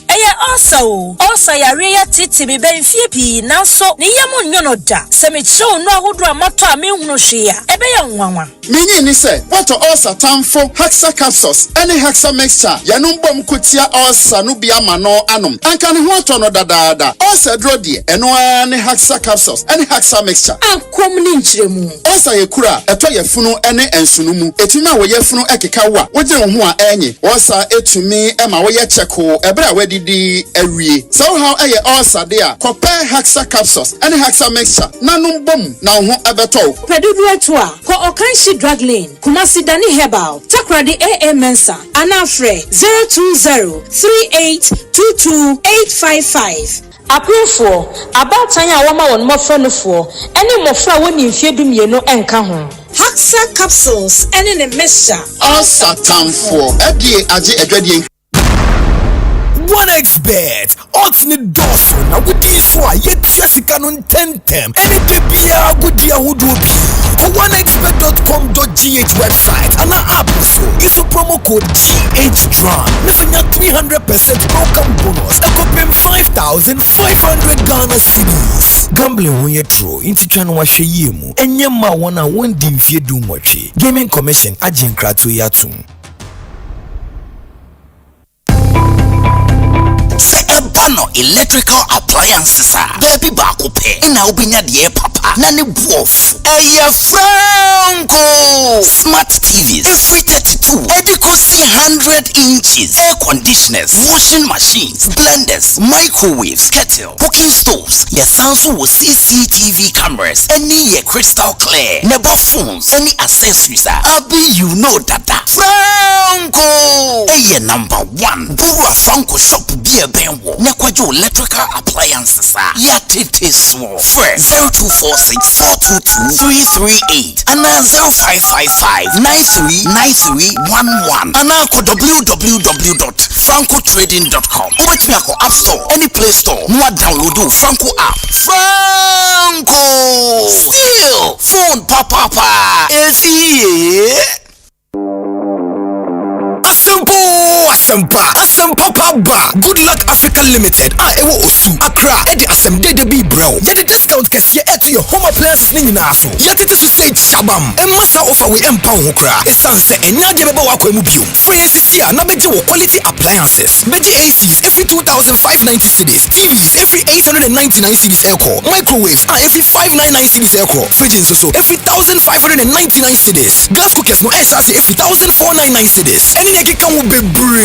also yare ya titi be benfie pi nanso ne yam nyono da se me kire onu ahodo amato a me hunu hwe a ebe ya nwanwa menyi ni se what also tamfo hexa capsules any hexa mixture yanum bom kotia also no bia ma no anom anka ne ho ato no dadaada also dro de eno ne hexa capsules any hexa mixture akom ni nchiremu also yekura eto yafunu ene ensunumu etima wo yafunu ekeka wa wogye ho a enye also etumi ema wo ye cheko ebra wadidi awie so how eye also there compare hexa capsules any hexa mixture nanum bom na ho ebeto pedudu eto a ko okanshi drug lane Kumasi Dani Herbal Takradi AA Mensa Anafre 02038228555 Approve about Tanya Wama on Mofano for any Mofra when you fear Dumieno and Kahon Haxa capsules and in a mixture also time for Adi Aji Edwedian 1xbet odds ni doso na wudi so a yetia sika no tentem ene de bia gudi ahodo bi 1xbet.com.gh website ana app so use promo code GHDRAM na fanya 300% welcome bonus and kopem 5,500 Ghana cedis. Gambling when you true into channel wa hwe yemu enye ma wona won di mfie du nwotwe gaming commission agin krato yatum. Ebano electrical appliances baby baako pe na obinya de papa na ne buof Franco smart TVs every 32 adequacy 100 inches air conditioners washing machines blenders microwaves kettle cooking stoves your Samsung with CCTV cameras any your crystal clear never phones any accessories abi you know that Franco number 1 Bura Franco shop be benwo nekwajo electrical appliances ya tete small fresh 0246422338 and 0555939311 and www.francotrading.com with me ako app store any play store no download Franco app Franco still phone papa Asempa Papa Good Luck Africa Limited ewo osu Accra edi asem de bi brow ye the discount kesiye to your home appliances ni nyina so ye tete so say chabam masa offer we empa ho kra esanse enya de beba wakwa mu bio francis ya na beje wo quality appliances beje ACs every 2,590 cedis TVs every 899 cedis echo microwaves every 599 cedis echo fridges so every 1,599 cedis gas cookers no esase every 1,499 cedis eni ne keka wo bebre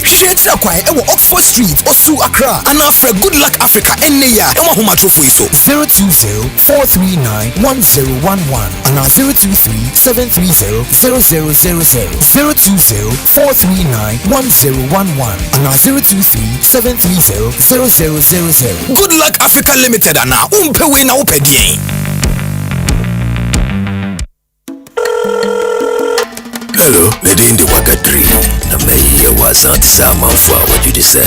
share kwai ewo Oxford Street Osu Accra and after Good Luck Africa eneya ewo homa trofo iso 020-439-1011 and 023-730-0000 020-439-1011 and 023-730-0000 Good Luck Africa Limited and umpewe na upedien. Hello, lady in the Wakatri. Na me was out sama for what you say.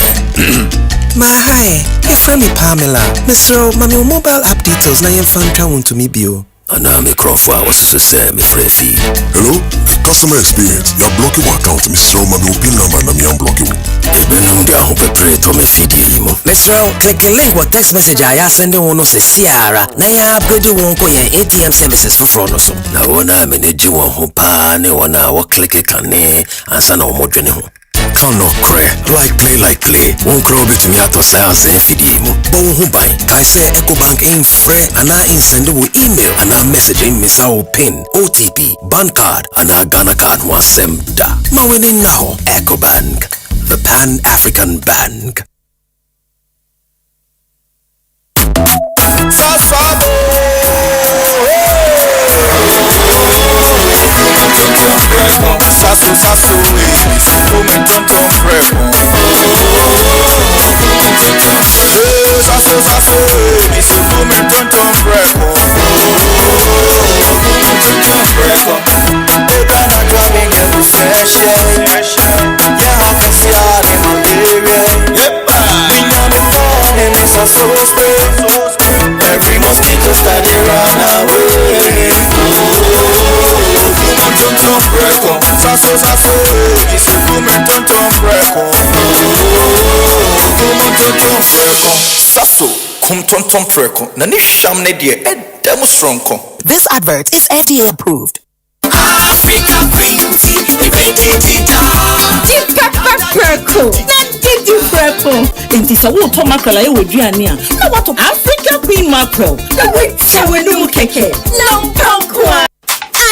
My hi, if me Pamela, Mr. Mami mobile app details na yen fan count to me bio. And I'm a crowd was to say me free. Hello, customer experience. You're blocking my account, Mr. Mami pin number na me unblocking. Ebenum dia ho petre to me feed imo. Mr. Click the link what text message I send one se siara. Na ya upgrade won ko yen ATM services for no so. Na wona manage won ho pa ne wona wo click kane ansa na wo dwene ho. Count no cray, like play. Won't crow bit me out of sales and feedimo. But who buy? I say EcoBank ain't free and I send you email and I'm messaging Miss our PIN, OTP, bank card and I Ghana card was semda. Ma winning now, EcoBank, the Pan-African Bank. Sasso, so spray. Every mosquito start to run away. Tum preko, saso saso, isukume tum preko. Preko, saso kum tum preko. Nani sham ne die edemu stronko. This advert is FDA approved. Africa Queen Tea, Inti sa wo to mackerel aye wo duane a na wato Africa Queen mackerel na we tawenu keke na mpankwa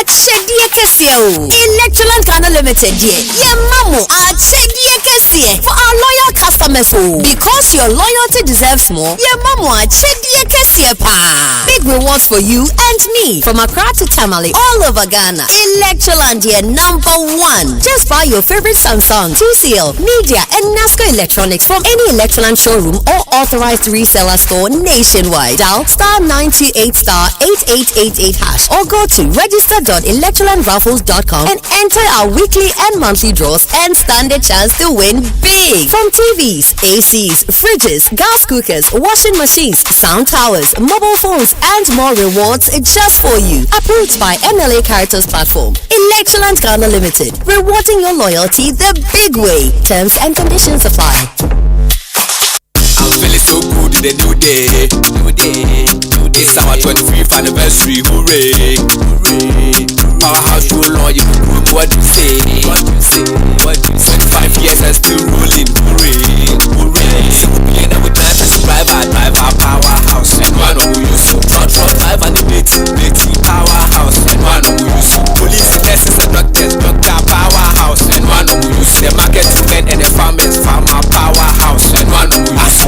Achedie kesie o. Electroland Ghana Limited die. Ye mamo achedie kesie for our loyal customers o. Because your loyalty deserves more. Ye mamo achedie kesie pa. Big rewards for you and me from Accra to Tamale all over Ghana. Electroland die #1. Just buy your favorite Samsung, TCL, Media and Nasco Electronics from any Electroland showroom or authorized reseller store nationwide. Dial *98*8888# or go to register.electrolandraffles.com and enter our weekly and monthly draws and stand a chance to win big. From TVs, ACs, fridges, gas cookers, washing machines, sound towers, mobile phones and more rewards just for you. Approved by NLA Caritas Platform. Electroland Ghana Limited. Rewarding your loyalty the big way. Terms and conditions apply. I'm feeling so good in the new day. It's our 25th anniversary, hooray. Powerhouse roll on, you can what you say. 25 years and still rolling, hooray. So we ain't never time to drive our powerhouse. And one of we use to drive and the Betty powerhouse. And one of we use to police, nurses and doctors, doctor powerhouse. And one of we use the marketing men and the farmers, farmer powerhouse. And one of we use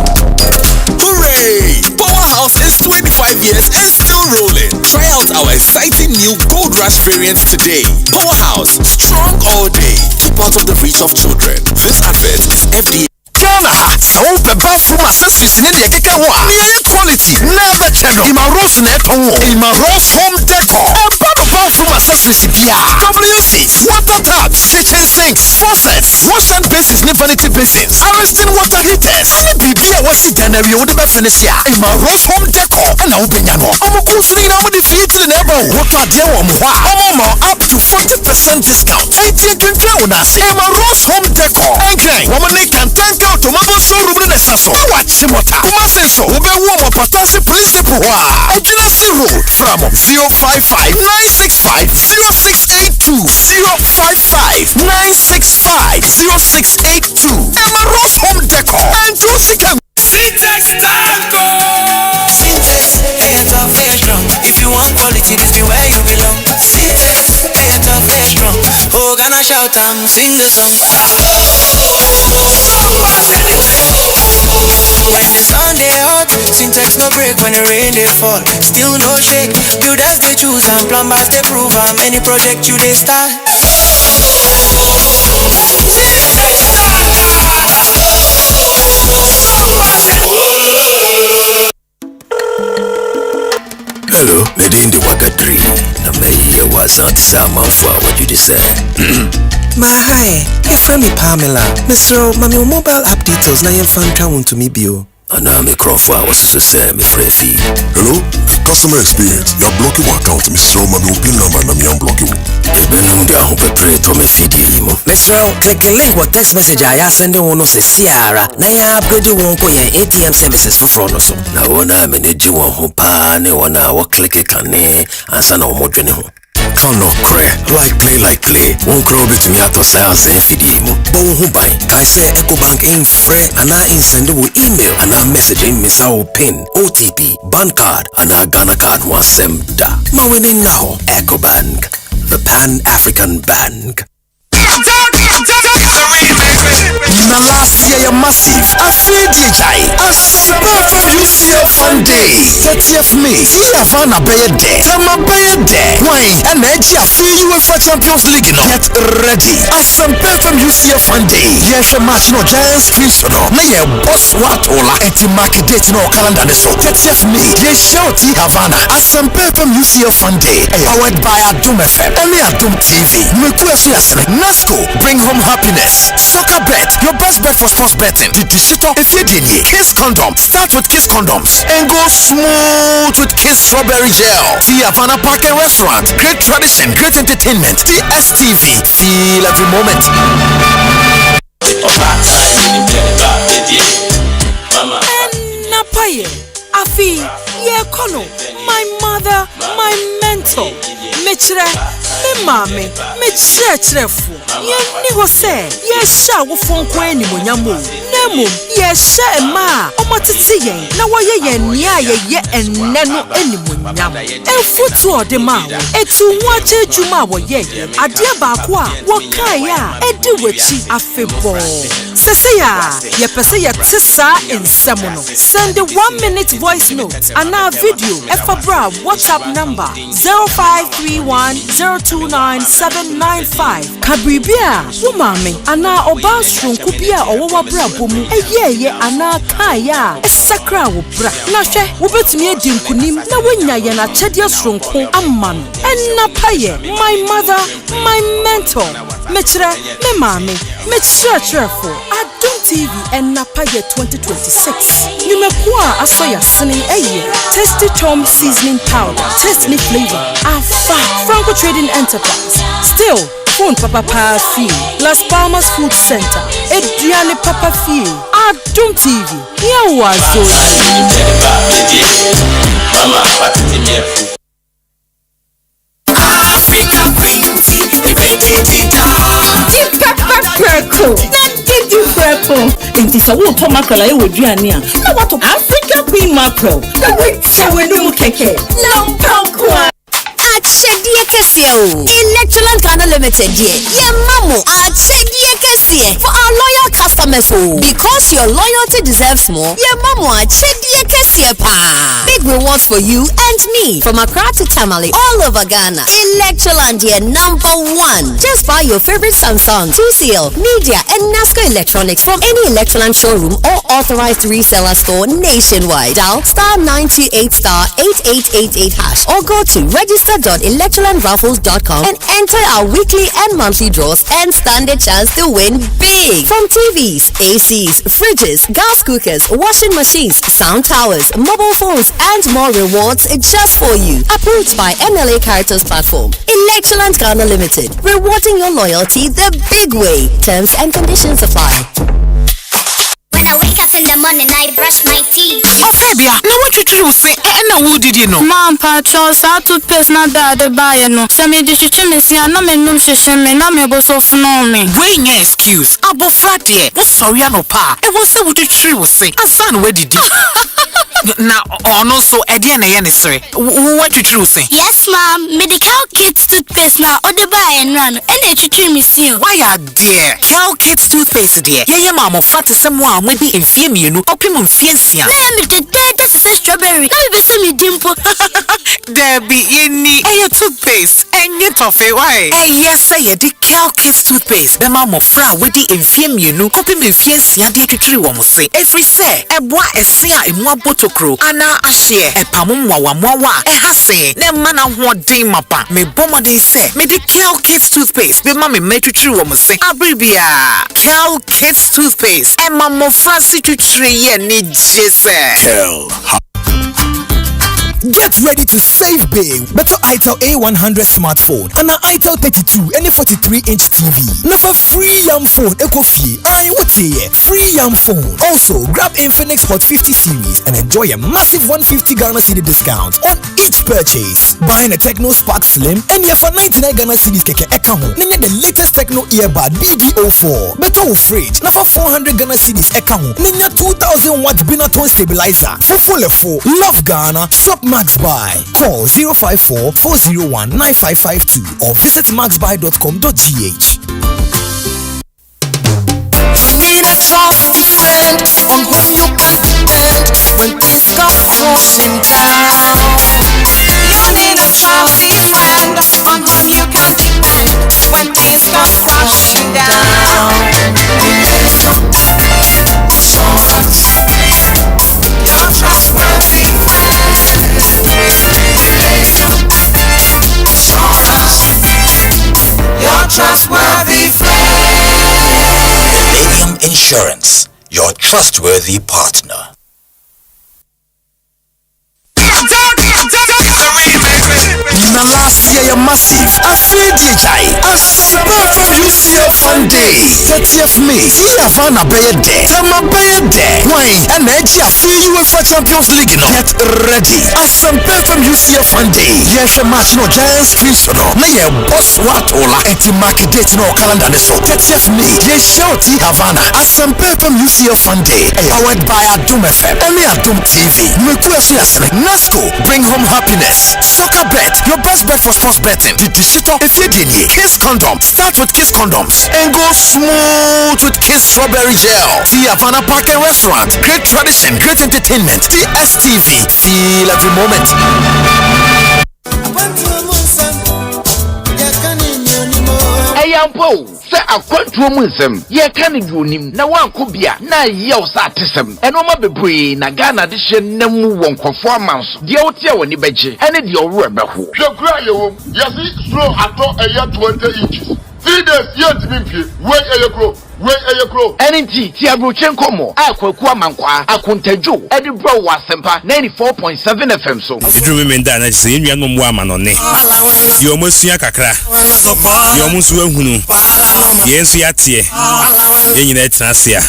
hooray! Powerhouse is 25 years and still rolling. Try out our exciting new Gold Rush variant today. Powerhouse, strong all day. Keep out of the reach of children. This advert is FDA. Ghana Hats, all the bathroom accessories in India, near quality, never channel. In my Rose net home, in my Rose home decor, and bathroom accessories in WC, water taps, kitchen sinks, faucets, wash and basins, vanity basins, arresting water heaters, and BB was it and every other Venetia. In my Rose home decor, and now Benyano, I'm a cool thing. I'm the feet to the neighbor. What are they on? Up to 40% discount. 18 to us. In my Rose home decor, and woman can thank you. Tomato showroom in the Sasso. Watch Mota. Kumasi so. Ube warm up Patasi Principal. Agency Road from 055 965 0682 055 965 0682. Emma Rose Home Decor and Josica. Syntax Tango. Syntax, hey, I talk very strong. If you want quality, this be where you belong. Syntax, hey, I talk very strong. Oh, gonna shout and sing the song. When the sun they hot, Syntax no break. When the rain they fall, still no shake. Builders they choose and plumbers they prove. And many projects you they start. Hello, lady in the water tree. Na me was not some for what you say. My hi, hey friend me Pamela. Mr. Mami mobile app details na yen fan twa to me bio. Ana me Crawford was to say me free. Hello, customer experience. You're blocking my account, Mr. Mami pin number na me unblocking. Ebenum dia ho petre to me feed imo. Mr. Click the link what text message I send one se siara. Na ya upgrade won ko yen ATM services for front so. Na wona me ne ji won ho pa ne wona wo click kan ne ansa na wo modwene ho. Count no cray, like play. Won't crow bit me out of sales and feed imo. But who buy? Kai say EcoBank ain't free and I ain't send email and I'm messaging miss our pin, OTP, bank card and I Ghana card was semda. Ma winning now, EcoBank, the Pan-African Bank. Na last year massive. I feel DJ. Asempa from UCL Fun Day. 30th May. Here Fana Bayer Day. Tama Bayer Day. Why? And Edge I feel UEFA Champions League. Get ready. Asempa from UCL Fun Day. Yes, a match no Giants Crimson. Na ye boss watola. Eti mark date no calendar so. 30th May. Ye shouty Havana. Asempa from UCL Fun Day. Powered by Adum FM. Only Adum TV. Mekwesu Yasne. Nasco. Bring home happiness. Soccer bet. Your best bet for sports betting. The Dishito Efiedini Kiss Condom. Start with Kiss Condoms and go smooth with Kiss Strawberry Gel. See Havana Park and Restaurant. Great tradition, great entertainment. DSTV. Feel every moment. Napaye, Afi, Yekono, my mother, my mentor, Mechre, me mame, Mechre fu, Ye Nihose, Ye Sha Wofon Kweni Munyamu, Nemu, Ye Sha Ma, Omatiti Yen, Nawaye Nya Ye and Nenu Enimunyam, and Futu de Ma, Etu Wache Juma Ye, Adia Bakwa, Wakaya, Ediwichi Afibo. Seseya, ye pese ye tisa in Semono. Send a 1-minute voice note and our video Efabra WhatsApp number 0531029795. Kabribia, Wumami, Ana Obastron Kupia or Wabra Bumu, ye Ana Kaya, a Sakra Wubra. Nashe, Wubet me dim kunim, na winya yana Chedia Stronko, Amman, and Napaye, my mother, my mentor, Metre, me mami, Metre for. Adum TV and Napaye 2026. Numekwa asoya sinning a year. Tasty Tom seasoning powder. Taste me flavor. Afa Franco Trading Enterprise. Still, phone Papa Pa Fee. Las Palmas Food Center. Adriane Papa Fee. Adum TV. Yawazo. Africa Queen Tea. Inti sa wo to mackerel e woduane a na wato African Queen mackerel na we chawenu keke lampakwa Achedie kesie o. Electroland Ghana Limited ye mamo achedie kesie for our loyal customers o. Because your loyalty deserves more, ye mamo achedie kesie pa. Big rewards for you and me from Accra to Tamale all over Ghana. Electroland ye #1. Just buy your favorite Samsung, TCL, Media and Nasco Electronics from any Electroland showroom or authorized reseller store nationwide. Dial *98*8888# or go to register.electrolandraffles.com and enter our weekly and monthly draws and stand a chance to win big. From TVs, ACs, fridges, gas cookers, washing machines, sound towers, mobile phones and more rewards just for you. Approved by MLA Caritas Platform. Electroland Ghana Limited. Rewarding your loyalty the big way. Terms and conditions apply. When I wake up in the morning, I brush my teeth. Oh, Fabia, now what you say? And who did you know? Mom, Patrol, toothpaste not that the buyer no. Some edition is here, no me no shame, no me boss of no me. Wait, no excuse. Abo flat here. What's sorry, no pa? It was so what you tree was say. A son, where did you? Now, oh no, so Ediana Yanisre. What you true say? Yes, Mom. Medical Kids toothpaste now, or the buy and run. And it you miss you. Why are dear? Cal Kids toothpaste dear. Yeah, mama, fat is someone maybe in fear you know, opimum fiancia. This is a strawberry. Now you see me dimple. There be any toothpaste and yet of a why? Yes, say the Cal Kids toothpaste. The mama fra with the infame you know, opimum fiancia dear to tree one say. Every say, a boy a sea in one bottle crow, ana a share, a pamumwa, a hase, ne mana what day mapa, me bomber they say, me the Cal Kids toothpaste, be mammy made to tree woman say, Abribia, Cal Kids toothpaste, and mamma fancy to tree and need Cal. Get ready to save big. Better Itel A100 smartphone and an Itel 32 and a 43-inch TV. Now for free phone, Ekofie. Free phone. Also, grab Infinix Hot 50 series and enjoy a massive 150 Ghana Cedi discount on each purchase. Buying a Techno Spark Slim and for 99 Ghana Cedis keke ekaho. Nanya the latest Techno earbud BD04. Better with fridge. Now for 400 Ghana Cedis ekaho. Nanya 2000 watt Binaton stabilizer. For full Love Ghana. Shop Max Buy. Call 054-401-9552 or visit maxbuy.com.gh. You need a strong friend, and when you confident, when things come crashing down. You need a strong friend, on whom you can depend, when things come crashing down. Your trustworthy friend. Your trustworthy friend. Millennium Insurance Insurance, your trustworthy partner. Na last year you're massive. I feel DHI. Asempa from UCL Funday. 30th May. See Havana Bayer Day. Tama Bayer Day. Why? And Edgy I feel UEFA Champions League. No. Get ready. Asempa from UCL Funday. Yes, a match no Giants Queens no. Na ye boss watola. Eti market date no calendar so. 30th May. Ye show T Havana. Asempa from UCL Funday. Powered by Adum FM. Only Adum TV. Mekuasu yasene. Nasco. Bring home happiness. Soccer bet. Your best bet for sports betting. The digital if you did Kiss Condom. Start with Kiss Condoms and go smooth with Kiss Strawberry Gel. T Havana Park and Restaurant. Great tradition, great entertainment. TSTV. Feel every moment. Eyampo se akwantuo mu nsem ye ka ne duonim na wanko bia na yew sa atesem enoma bebre na Ghana de hye namu wonkofo amanso de wotia woni beje ene de owro ebeho hwekura yewo yesi slow ato eya 20 inches 3 days yet mimpie we eyekro Enti ti abrochen komo akwaku amankwa akontajo edi bro wa Asempa 94.7 FM so idru me menda na se enua no mo ama no ne ye omosua kakra ye omusu ahunu ye ensu yatie ye nyina etrasia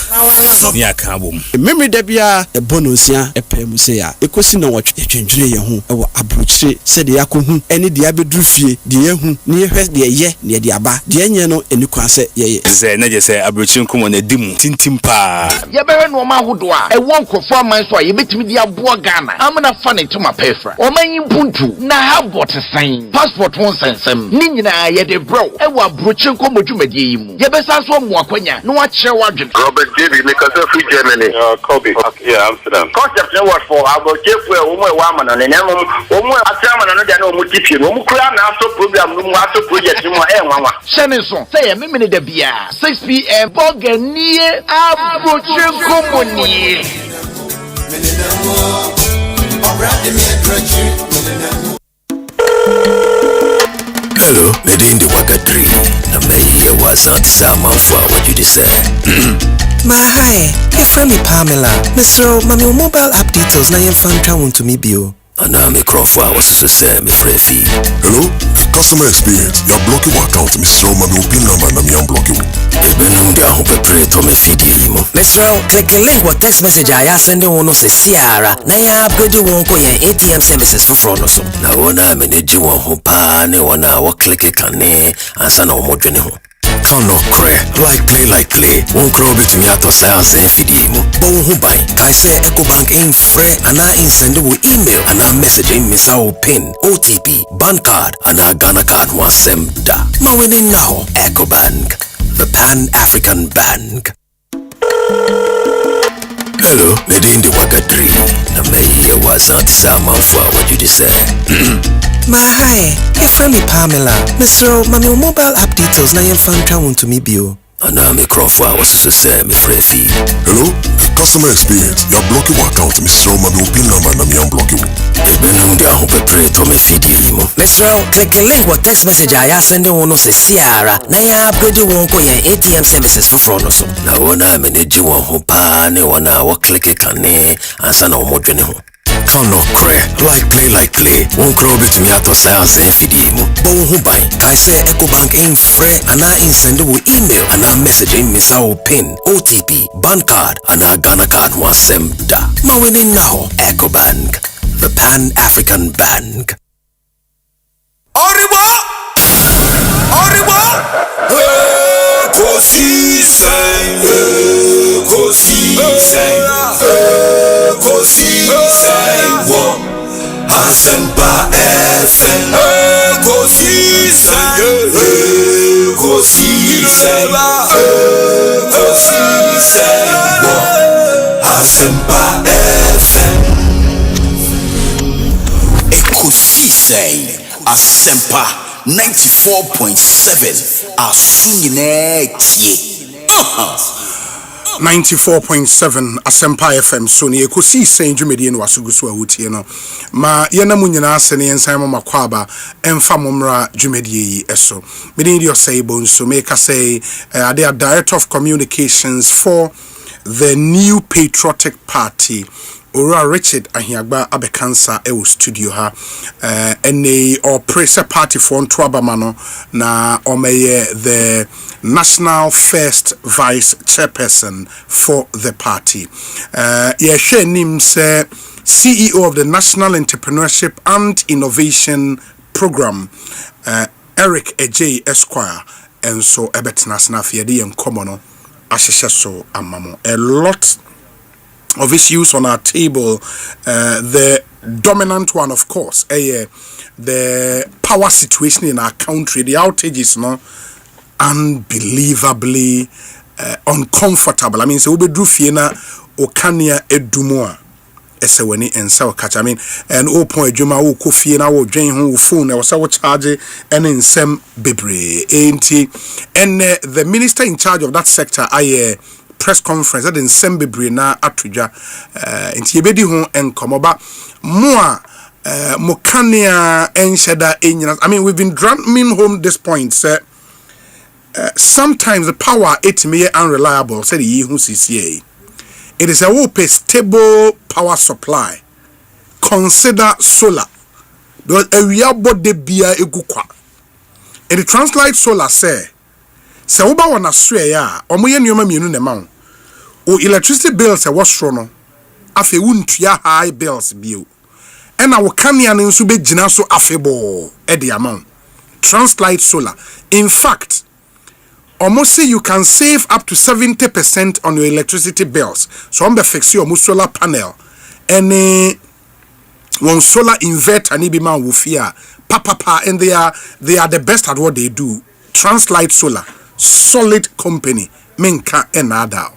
ni aka bom memre da bia e bonosia epem se ya ekosi na wotwe twendwere ye ho e wo abrochire se de yakohu ene de abedru fie de yehu ne yehwe de ye ne de aba de enye no eni kwa se ye ze na je se chinkumo na dimu tintim pa ye bewe no ma hodo a e won krofo aman so a ye betimi di aboa Ghana amna fa ne tuma pefra o man yimpuntu na habot sign passport won sensem ni nyina ye de bro e wa brochin ko modwumade yi mu ye besa so mo akwanya no wa kire wadwen Robert David make us free Germany Kobe yeah Amsterdam concept no what for about chefu e wo mo e wa amana ne nemo wo mo atiama no de na o mo tipie no mo kura na aso program no mo aso project no e nwanwa shene so say ye memene da bia 6 p.m. Boganie abrochen komoni Hello, Medindi Wakadri. Na mei wasn't sama for what you say. My hi, your friend me Pamela. Mr. Mami mobile app details na yen fan twa won to me bio. Ana me crofwa was so say me free. Hello, customer experience. You're blocking my account, Mr. Mami pin number na me unblocking. Ebenum dia ho pepre to me feed you. Mr. Click the link what text message I send on no se siara. Na ya upgrade won ko yen ATM services for fraud so. Na wona me ne ji won ho pa ne wona wo click kane ansa na wo modwene ho. Count no cray, like play. Won crow bit me ato sales and feed mu. But who buy? Kai say Ecobank in free and I in send wo email and I message in misawo pin, OTP, bank card and I Ghana card wasem da. Ma winning now. Ecobank, the Pan-African Bank. Hello, Medindi Wakadri. Na mei wasn't sama for what you say. My hi, your friend me Pamela. Mr. Mami mobile app details na yen fan twa won to me bio. Ana me crofwa was so say me free. Hello, customer experience. You're blocking my account, Mr. Mami pin number na me unblocking. Ebenum dia ho pepre to me feed you. Mr. Click the link what text message I send on no se siara. Na ya upgrade won ko yen ATM services for fraud so. Na wona me ne ji won ho pa ne wona wo click kane ansa na wo modwene ho. Count no cray, like play. Won crow bit me ato sales and feed mu. But who buy? Kai say Ecobank in free and I in send wo email and I message in misawo pin, OTP, bank card and I Ghana card wasem da. Ma winning now. Ecobank, the Pan-African Bank. Oribo! Asempa FM Asempa FM Ekosiisen Asempa 94.7 Asunyine tie 94.7 Asempa FM so ne Ekosiisen dwumedie no wasuguso awutie no ma yena munyina ase ne yensan mama kwaba emfa momra dwumedie yi eso me dey say bon so make say they are director of communications for the New Patriotic Party. Ora Richard Ahiagba abekansa ewo studio ha ene or press party for Ntwabamano na omeye the National First Vice Chairperson for the party. Ye nim say CEO of the National Entrepreneurship and Innovation Program, Eric Ej Esquire, and so ebet national fiedi and commono ashesha so amamo. A lot of issues on our table. The dominant one, of course, the power situation in our country. The outages, no, unbelievably uncomfortable. I mean, so we do fiena okania edumua. Eseweni and so catch. I mean, and o point juma o kofi na o dwen ho phone e so charge and in sem bebre enti and the minister in charge of that sector press conference that in Sembebre na atudwa enti yebedi ho enkomo ba mo mokania ensheda enyina. I mean, we've been drumming home this point say sometimes the power it may unreliable say the hu CCA. It is a stable power supply. Consider solar because a real body bia egukwa and the translate solar say uba wana swe ya omoye nyoma mienu ne ma o electricity bills e wosro no afi wuntua high bills bio ena wo kanea ne nso begina so afebo e de amount translate solar. In fact, almost say you can save up to 70% on your electricity bills. So on the fix your solar panel and one solar inverter ni be man wufia papa and they are the best at what they do. Translite Solar, solid company, menka enada.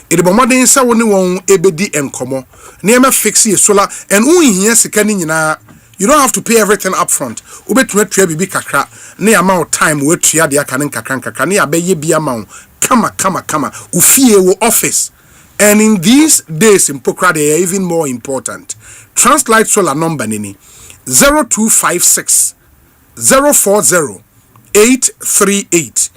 It be modern sa woni won ebedi enkomo. Neema fix your solar and unhia sika ni nyina. You don't have to pay everything up front. Ubetwe twa bibi kakra ne amount time we tua de aka ne kakra ne abeye bi amount kama ufie wo office. And in these days in Pokra they are even more important. Translite Solar number nini 0256 040 838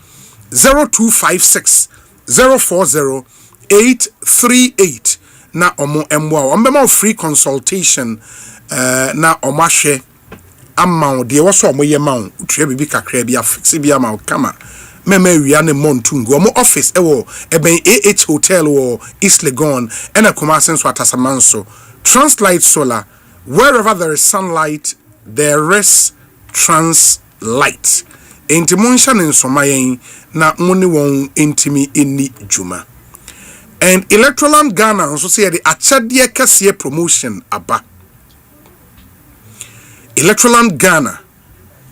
0256 040 838 na omo emwa ombema free consultation na omashe amount de wo so omo ye ma twa bibi kakra bia fix bia ma kama mema wia ne montungu omo office ewo eben AH hotel wo East Legon ena Kumasi so atasamanso. Translite Solar, wherever there is sunlight there is translight. Enti monsha ne nsomayen na moni won intimi eni juma. And Electroland Ghana nso say the achadie kase promotion aba. Electroland Ghana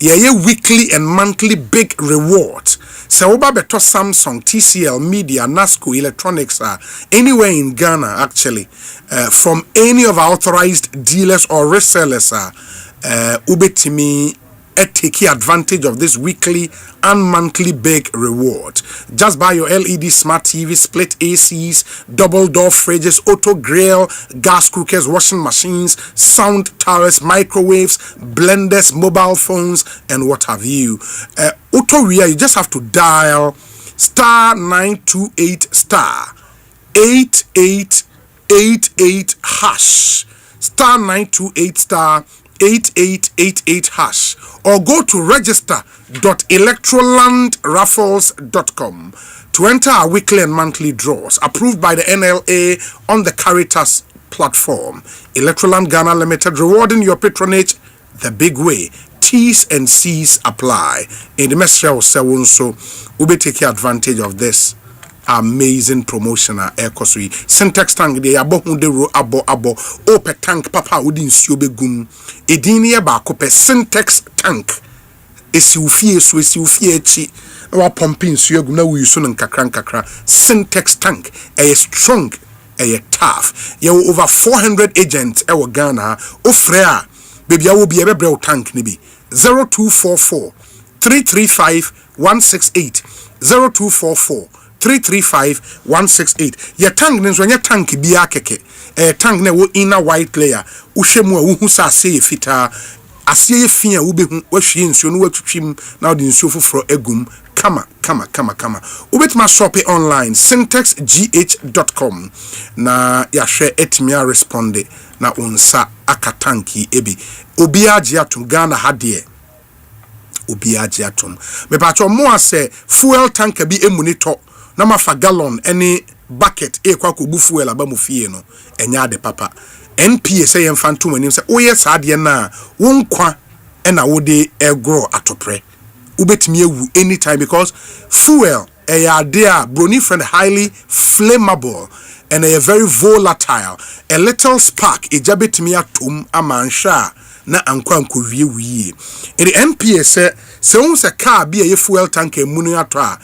ye weekly and monthly big rewards. So oba beto Samsung, TCL, Media, Nasco, Electronics anywhere in Ghana actually from any of our authorized dealers or resellers ubetimi take advantage of this weekly and monthly big reward. Just buy your LED smart TV, split ACs, double door fridges, auto grill, gas cookers, washing machines, sound towers, microwaves, blenders, mobile phones, and what have you. Auto Ria, you just have to dial star 928 star 8888 hash star 928 star 8888 hash or go to register.electrolandraffles.com to enter our weekly and monthly draws approved by the NLA on the Caritas platform. Electroland Ghana Limited, rewarding your patronage the big way. T's and C's apply. In the Ministerial so we'll be taking advantage of this amazing promotional Ekosiisen syntax tank de abo hunde ro abo ope tank papa udi nsuo begum edini e ba ko pe syntax tank esi ufie echi wa pumping nsuo egum na wi so nkakra syntax tank strong tough ye over 400 agents e wo Ghana ofre a baby a wo bi e bebre tank ni bi 0244 335 168 0244 335-168. Your tank nso nya tank bia keke. Tank na wo inner white layer. Uhwemu a uhu sa say fita asie fi a wo be hu wa hwie nsuo no watwitwim na de nsuo foforo egum kama ubetma shop online syntexgh.com na yahwe etmia responde na unsa akatanki ebi obi agye atom Ghana hade obi agye atom me pa cho mo ase fuel tanker bi emunito na mafa gallon any bucket e kwa kobu fuel aba mu fie no enya de papa NPA say yemfa ntom anim say oye saade na wonkwa na wode egro atopre ubetimi ewu anytime because fuel a brony friend highly flammable and a very volatile. A little spark a jabetimi atom amansha na ankwanko wie in the NPA say once a car be a fuel tank e munu atwa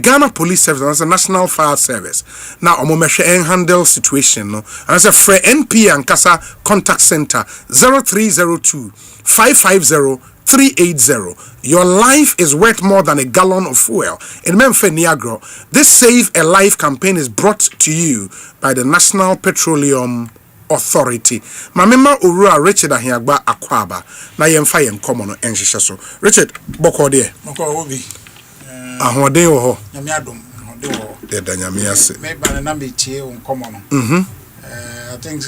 Ghana Police Service and National Fire Service now omomehwe en handle situation no and say Fre NPA ankasa contact center 0302 550 380. Your life is worth more than a gallon of fuel. In Memphis, Niagara, this Save a Life campaign is brought to you by the National Petroleum Authority. Mamema Urua Richard Ahiagba Akwaba. Na yemfa yem komo no enhihye so. Richard, boko de. Boko obi. Ahoden wo ho. Nyame adom. Ahoden wo. De da nyame ase. Me ba na me tie on komo no. I think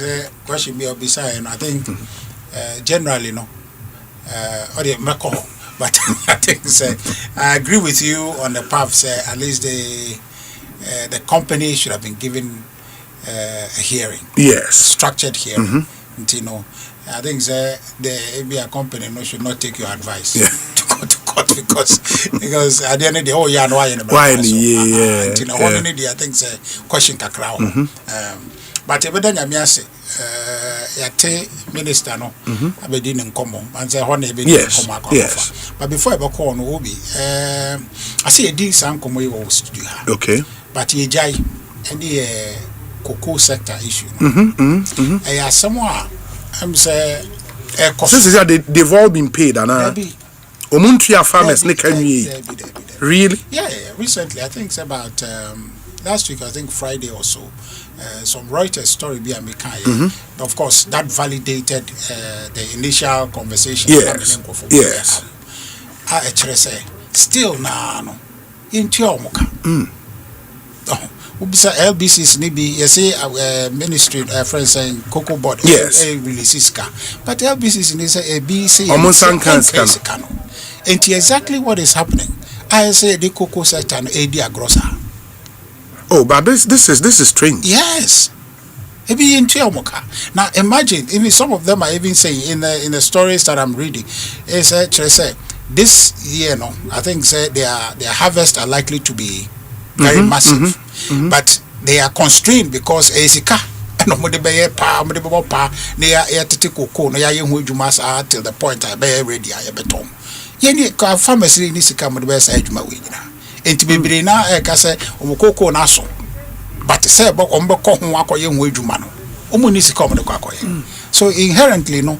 question be obisa and I think generally no. But I think I agree with you on the path. At least the company should have been given a hearing. Yes, structured hearing. You know, I think the ABI company should not take your advice to go to court because at the end of the whole year, why in the I think question kakra. But evidently, I say, yate minister no abedi ne nkomo and say hon ebedi nkomo akwa. But before I call no obi I say edi san nkomo you was studio ha. Okay. But ye jai and the cocoa sector issue. Somewhere I'm say since they've all been paid and omuntua farmers ne kanwie. Really? Yeah, recently I think it's about last week, I think Friday or so, some Reuters story be of course, that validated the initial conversation. Yes. Still no into your muka. LBC's nibi you say ministry friends saying cocoa board releases car, but LBC's in say ABC and exactly what is happening. I say the cocoa sector and AD grossa. Oh, but this is strange. Yes. Maybe in Tiamoka. Now imagine, even some of them are even saying in the stories that I'm reading, is say this year, no, I think their harvest are likely to be very massive, but they are constrained because Esika no mo de be pa mo de be pa ne ya tete koko no ya ye hu adwuma sa till the point I be ready I be tom. Ye ni farmers ni sika mo de be sa adwuma we nyina. Enti bebre na ka se omokoko na so but say ombeko ho akoye ho adwuma no omuni sika omde kwakoye so inherently no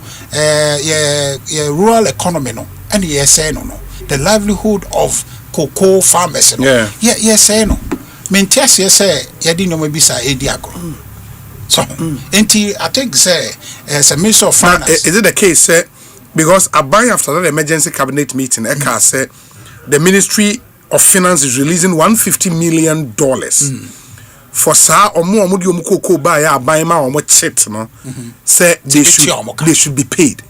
rural economy no and say no the livelihood of cocoa farmers no say no mentias say yedi no mabisa edi agro so enti I think say as a minister of finance is it the case because after that emergency cabinet meeting Eka said the Ministry of Finance is releasing $150 million for sa omo di omukoko ba ya aban ma omo chit no say they should be paid.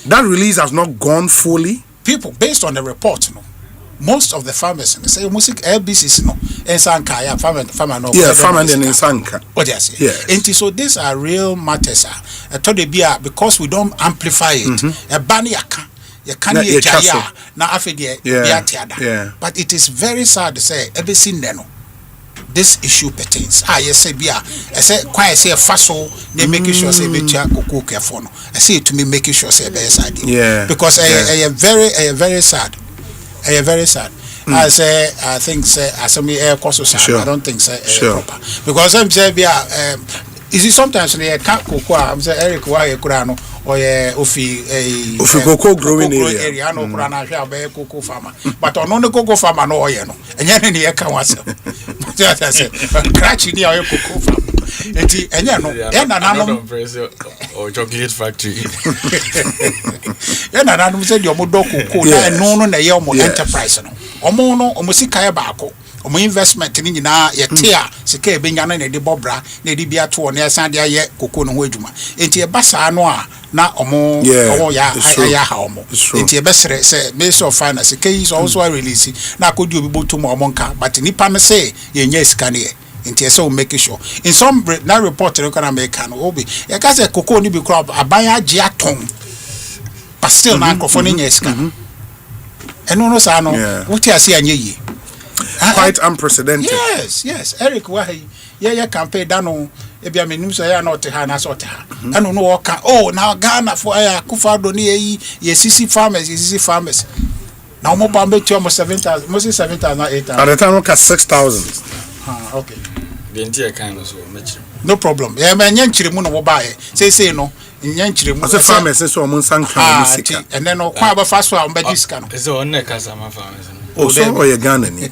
That release has not gone fully. People based on the report most of the farmers say music LBCs no ensanka ya farmer no farmer and ensanka what you say and so these are real matters because we don't amplify it a bani aka you can't na afede but it is very sad to say everything no this issue pertains yes say bia I say quite say faso they making sure say be cocoa careful no I say to me making sure say be sad because I am very sad I say I think say as me air cost I don't think say proper because I'm say bia is it sometimes they can't cocoa I'm say Eric why kura no or ofi cocoa growing area no kura na hwe be cocoa farmer but on the cocoa farmer no oye no enye ne ye ka wase but I say crash ni cocoa farmer enti enye no e na nanom or chocolate factory e na nanom say di omo do koko na eno no na ye omo enterprise no omo no omo sika ye baako omo investment ni nyina ye te a sika e benya na de bobra na de bia to na san de aye koko no ho adwuma enti e basa no a na omo owo ya ha omo enti e besere say Minister of Finance sika is also release na akodi obi botum omo nka but nipa me say ye nya sika ne nti ese o make sure in some na report no kana make no obi e ka say koko ni bi crop aban age aton but still na crop no nya sika eno no sa no wuti ase anya yi quite unprecedented. Yes Eric wahi ye campaign da no e bia menim so ya na ote ha na so ote ha eno no woka oh na Ghana for ya kufado ni ye sisi farmers na mo ba metu mo 7,000 mo 7,000 na 8,000 at the time we 6,000 okay the entire kind of so much no problem e ma nyanchire mu no wo ba e say no nyanchire mu as a farmers so mo sanka musika and then no kwa ba faso a mbadi sika no so on na kasa ma farmers so ye Ghana ni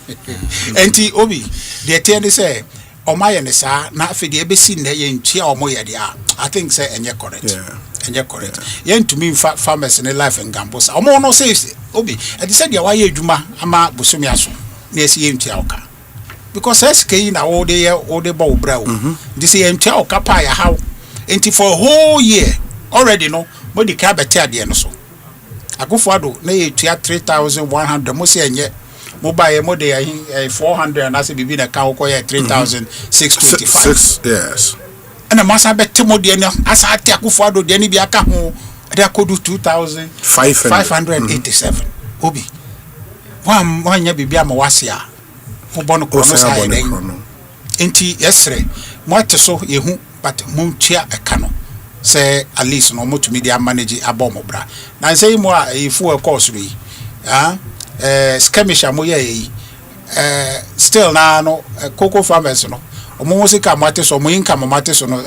enti obi the tell say o ma ye ne sa na afede e be si na ye ntua o mo ye dia I think say enye correct ye ntumi farmers in life in Gambosa o mo no say obi e dey say dia wa ye adwuma ama bosomi aso na esi ye ntua oka because SK na all the bow brow this ye ntua oka pa ya how enti for a whole year already no mo di ka bete ade no so Akufo-Addo na ye tua 3,100 mo se enye mo ba ye mo de 400 and as bibi na ka ko ye 3,625 yes and masa bete mo de no asa ate Akufo-Addo de ni bi aka ho de akodu 2,587 obi wan nya bibi ama wase a mo bono ko no sa ye enti yesre mo ateso ye hu but mo tua eka no say at least no mo to media manage abom bra na say mo a ifu e course bi skirmish mo ye still na no cocoa farmers no omo sika mate so mo income mate so no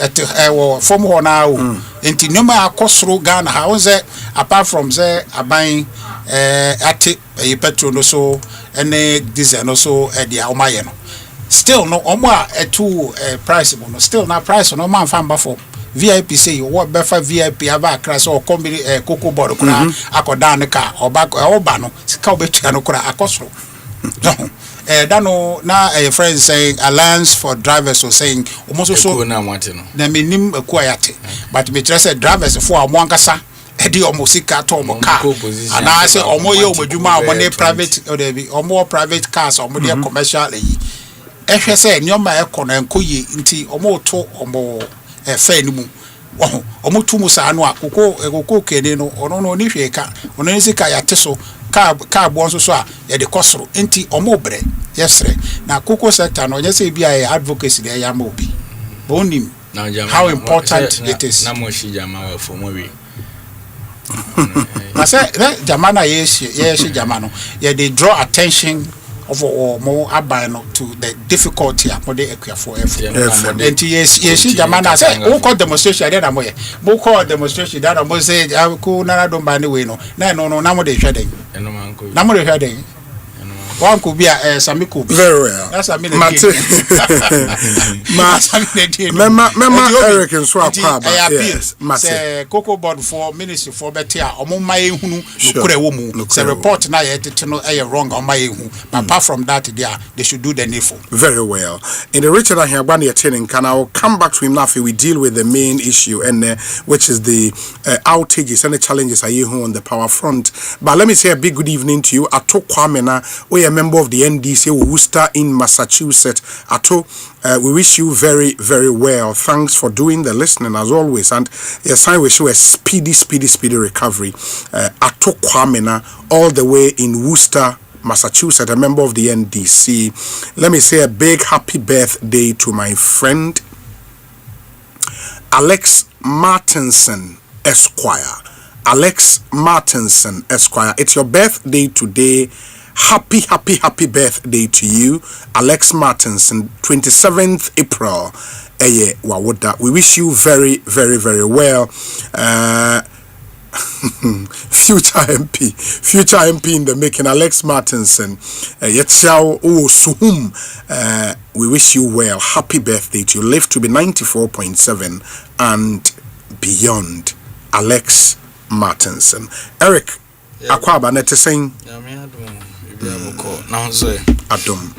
from ho na o enti nyoma akosoro Ghana ha onze apart from say aban ate petrol no so ene diesel no so dia o maye no still no omo a etu price no still na price no man fa mba for VIP say what befa VIP aba class or combine cocoa board kura akoda ne ka oba no sika obetua no kura akosoro no na friends saying Alliance for Drivers was saying almost so na wanting no na menim akuayate but me say drivers for amwankasa edi omosika to omoka ana say omoye omodwuma omone private or dey omo private cars omo dey commercial yi ehwe say nyoma ekono enkoye nti omo to omo fe ni mu omo tumu sa no akoko kede no ono no ni hweka ono ni sika yate so ka bo nso so a ye de kosoro enti omo bre yesre na koko sector no nye say bia advocacy dey ya ma obi bonim how important it is na mo shi jama wa fo mo wi na say jamana ye shi jamano ye dey draw attention of more abino to the difficulty for the for and yes jamana say who call demonstration there na mo ye who call demonstration that mo say ko na do ba ni we no na na mo dey hwede na mo dey hwede one could be Sami could be very well. That's a minute. Mama Eric and Swap. Yes, say Cocoa Board for Ministry for Betia. Omo my hunu nukure womu. Say report na ye to know wrong on my hu. Apart from that, they should do the needful. Very well. In the Richard Ahiabani attending, can I will come back to him now? We deal with the main issue and which is the outages and the challenges are you on the power front. But let me say a big good evening to you. Ato Kwamena, we are member of the NDC Worcester in Massachusetts. Ato, we wish you very, very well. Thanks for doing the listening as always. And yes, I wish you a speedy recovery. Ato Kwamena, all the way in Worcester, Massachusetts, a member of the NDC. Let me say a big happy birthday to my friend Alex Martinson, Esquire. Alex Martinson, Esquire. It's your birthday today. Happy birthday to you, Alex Martinson, 27th April. We wish you very, very, very well. future MP in the making, Alex Martinson. Suhum, we wish you well. Happy birthday to you. Live to be 94.7 and beyond. Alex Martinson. Eric, Akwaba nete saying.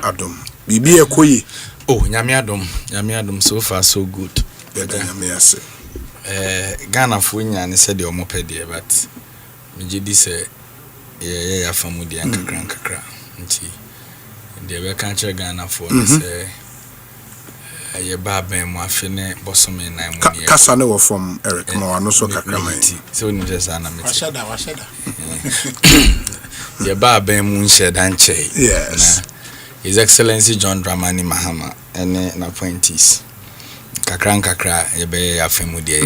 Adum. Bibi ekoyi. Oh, nyame adom so far so good. Ghana funya ne said your moped but me gidi say ya famudi nkakra nti de be kan che Ghana for say ye ba ben mo afene bosome na mu ne kasa ne wo from Eric no ano so kakra man so ni just ana me washada ye ba ben mu nsheda nche yes His Excellency John Dramani Mahama ene na appointees kakra yebe afemu de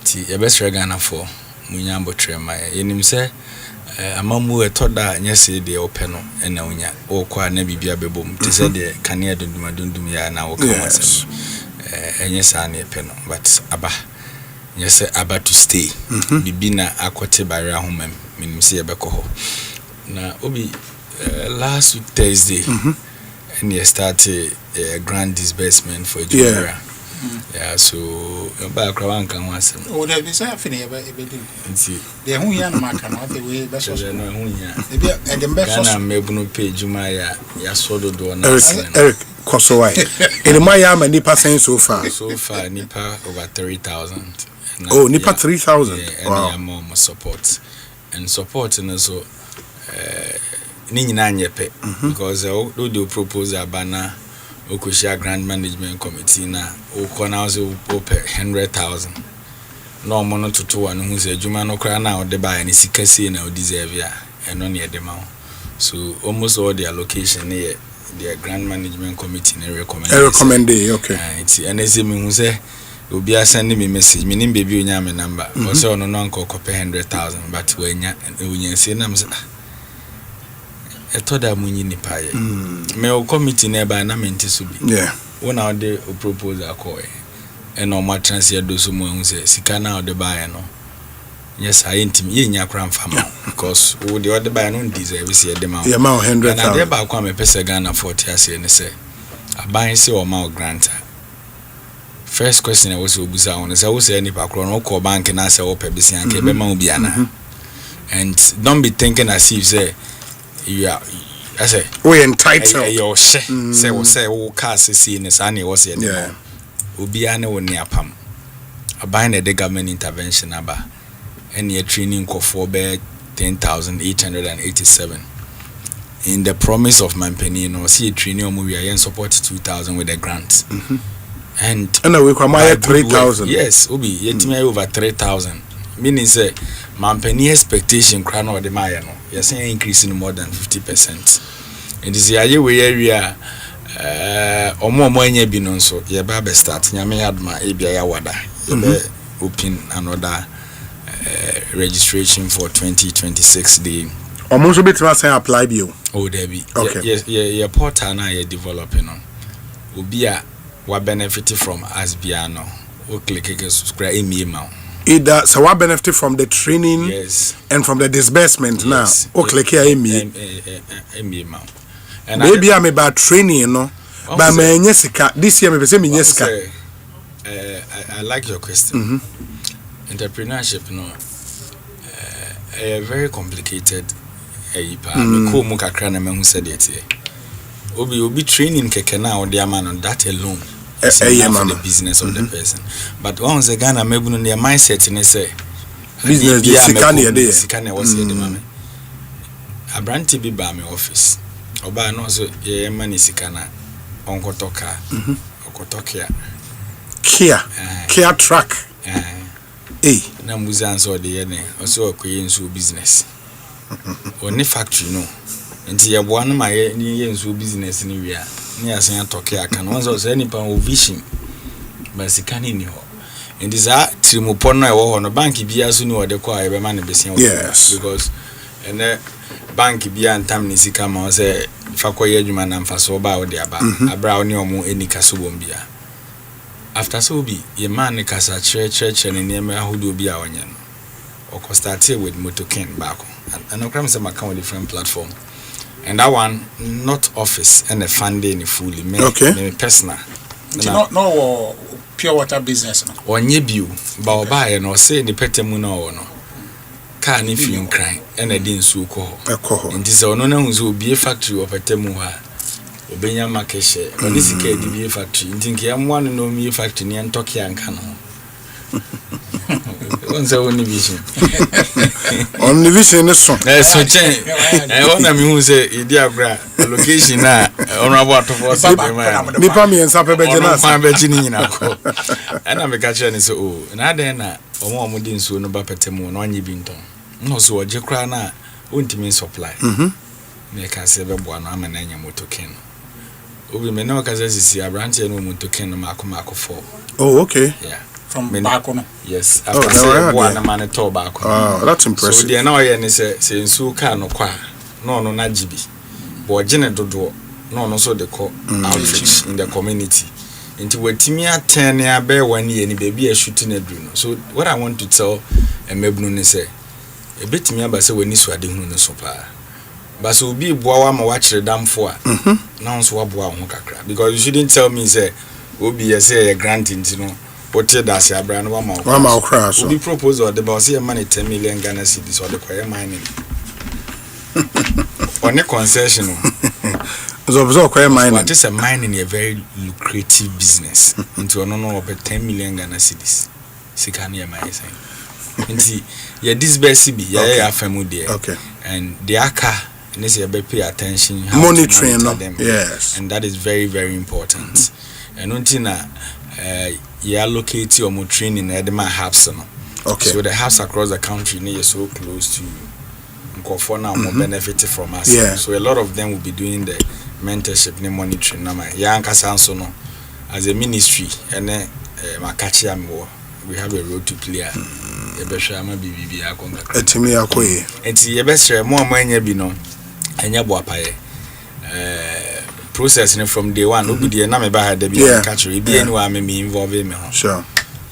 ti yebe sre Ghana for munyambo trema yenim se amamu etoda nyese de openo ena unya okwa na bibia bebom ti se de kanea dundum ya na wokamase enyesa na epeno but aba nyese aba to stay bibina akote bare ahomam minim se yebe ko ho na obi last week Thursday and you started a grand disbursement for Junior. Yeah, so about Krawan can once. Oh, there is a finny about everything. The Hunyan Macan, what the way best was no Hunya. And the best Mebuno page, Jumaya, Yasodo Don Eric Kosowai. In my arm and Nipa saying so far. So far, Nipa over 3,000. Oh, Nipa 3,000. Wow. More support. And support and also. Ninyina nyepe because do propose abana Okoshia Grand Management Committee na ukona also ope 100,000 no mono to one who say juma no kra na ode ba ni sikasi na deserve ya eno ne edema so almost all the allocation near the Grand Management Committee na recommend okay it's NSA me who say obi send me message me nim baby onya me number o say ono no nko kope 100,000 but wenya say na me etoda munyi ni paye me o committee na ba na menti so bi wona ode o proposal ko and o ma transfer do so mo hu se sika na ode ba no yes I intim ye nya kra mfama because wo de ode ba no deserve se de ma 100,000 na de ba kwa me pese Ghana 40 ase ne se aban se o ma o grant first question was obusa on say wo say ni pa kro no ko bank na say wo pe bisi anke be ma obi ana and don't be thinking as if say yeah, I say we entitled. Your say we say we cast see in the sunny was here. Yeah, Ubiane will near pam. A bind the government intervention aba, and your training for 10,887. In the promise of my penny, no see a training movie, I support 2,000 with a grant. And we come 3,000. Yes, Ubi yet me over 3,000. Meaning say my penny expectation crown or the Maya no. You're saying increasing more than 50%. And this year we area or more money be non so ye babe start nyame adma ebia ya wada ye open another registration for 2026 day. Almost bit to say apply bio. Oh there be. Okay. Yes, yeah portal na ye developing on. Obi a wa benefit from Asbiano. O click subscribe email. Either so what benefit from the training and from the disbursement now. O click here me. And maybe I'm about training, you know. But my nyesika this year me say me nyesika. I like your question. Entrepreneurship no very complicated pa me ko mu kakra na me hu said it. Obi training keke na o de man on that alone. For the business of the person. But once the Ghana mebu no their mindset in say business the sikane was here the mama. Abranti bi ba me office. Oba no so ye mani sikana onkotoka. Okotokia. Kia truck. Na muzan so de ye ne. Also akoye nso business. Oni factory no. Nti ye boa no ma ye ni ye nso business ni wi a. Ni asen atoke aka no so say nipa o vision basikani ni ho and is a trimopo no e wo ho no bank bia so ni wo de kwa e be ma ne besia because and bank bia antam ni sika ma say fa koye adwuma na mfa so ba wo de aba abra oni omo enika so bom bia after so bi ye man ne kasa chere ne ne ma ahodo bi a onye no or started with motoken back. And I say my account different platform. And that one not office and the funding fully me personal. No pure water business no. Onye bio ba oba ye no say ni petemu no no. Car ni fi nkran and a din su ko. Nti se ono na hu so obie factory of petemu ha. Obenya makeshe. Oni sika di bie factory. Nti nke amwa no mi factory ni entoke anka no. Onse oni vision. Oni vision is so. So chen. Ona mi hu say idi abra location na honorable atofo say be man. Nipa mi ensa pe beje na. Kwa beje ni nyina ko. Ana me ka chere ni say oh na den na omo di nsuo no ba petemu no anye bi nton. No so oje kra na ontimi supply. Me ka say be boa no amana nya motoken. Obi me na ka say sisi abrante no motoken no mako for. Oh okay. Yeah. From Bakono. Yes. After one man at Tobacco. Oh, that's impressive. So the annoying say so can no qua. No najibi. But Janet Dodo, no so the outreach in the community. Into what Timia 10 year bear 1 year and baby a shooting a drone. So what I want to tell a mebnune say a bit me about say when you swadi no supply. But so be boa ma watch the dam for. Now so boa kakra. Because you shouldn't tell me say obi say a grant into no. What does your brand one more crash? We propose or the boss money 10 million Ghana cedis or the choir mining. On a concession. So choir mining. But it's a mining a very lucrative business into an honor of 10 million Ghana cedis. Sikania my saying. Yeah, this best be yeah, family. Okay. And the aka and this year pay attention. Monitoring them. Yes. And that is very, very important. And until you allocate your more training at my hubs. Okay. So the hubs across the country near so close to Nkofona more benefit from us. Yeah. So a lot of them will be doing the mentorship and monitoring. As a ministry and we have a role to play. Processing from day one, nobody na me ba the be catch be anyone me involve me. Sure.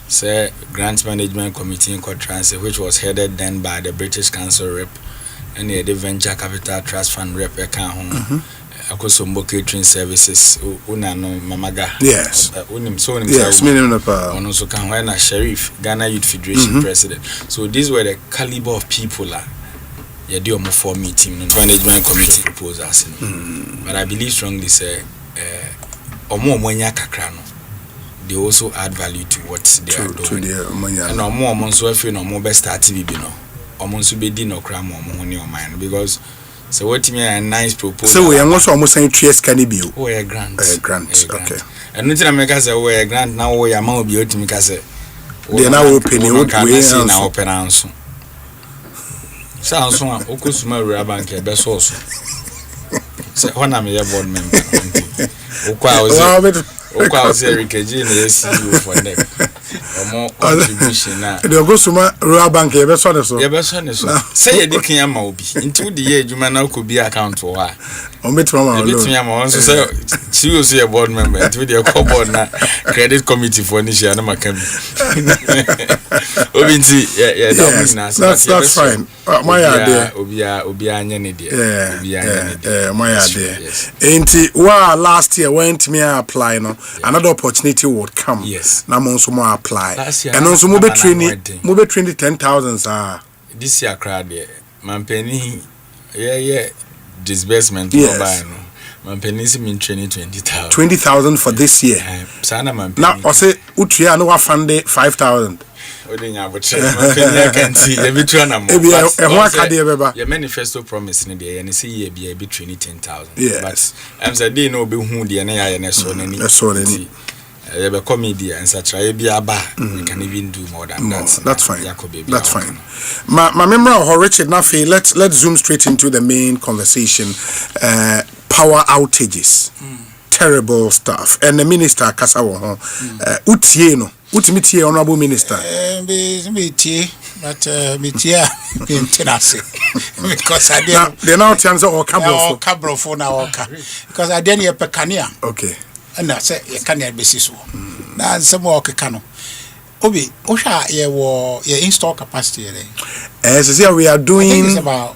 Say grant management committee in Transfer, which was headed then by the British Council rep and the venture capital trust fund rep account. Akosombo catering services una no mamaga. Yes. Unim so unim. Yes, ono so kan when Sheriff Ghana Youth Federation president. So these were the caliber of people yeah, do more for meeting management committee proposals. But I believe strongly say they also add value to what they are doing. And more so if you know more best start TV almost be no cram on mind because so what me a nice proposal. So we are also almost saying trees can be a grant. Okay. And nothing America say we a grant now we are more be ultimate say they now open it now open answer. Sounds one Okosuma Bank a best also. Say when I'm a board member. Okwa was Eric G in the SCU for neck. Or more contribution now. The Okosuma Bank a best one so. Yeah, best one so. Say a dick in Mobi. Into the age you man now could be account for her. On bit from our own. So say she will see a board member into the board na credit committee for Nisha and Macam. Obinti, yeah, that's fine. My idea. Obia Yeah, my idea. Ain't last year went me apply no another opportunity would come. Yes. Now also more apply. And also move training 10,000 this year crowd there. Man penny disbursement yes. Man penny mean training 20,000. 20,000 for this year. Sana man. Now I say utria no fund 5,000. Odinya botre man penny can see every training am. Your manifesto promise in the and say ye be training 10,000. Yes. But I'm say they no be who the na so nani. So nani. You be comedy and such. You be a bar. We can even do more than that. That's fine. That's fine. My memory of Richard Nafi. Let's zoom straight into the main conversation. Power outages, terrible stuff. And the minister Kasawo, Utieno, Utimitie, Honorable Minister. But in Tennessee because I didn't. They're now chance or cabro for now because I didn't hear Pecania. Okay. And I said, you can't be so. Now, some more cano. Obi, Osha, ye install capacity. As here we are doing. I think it's about.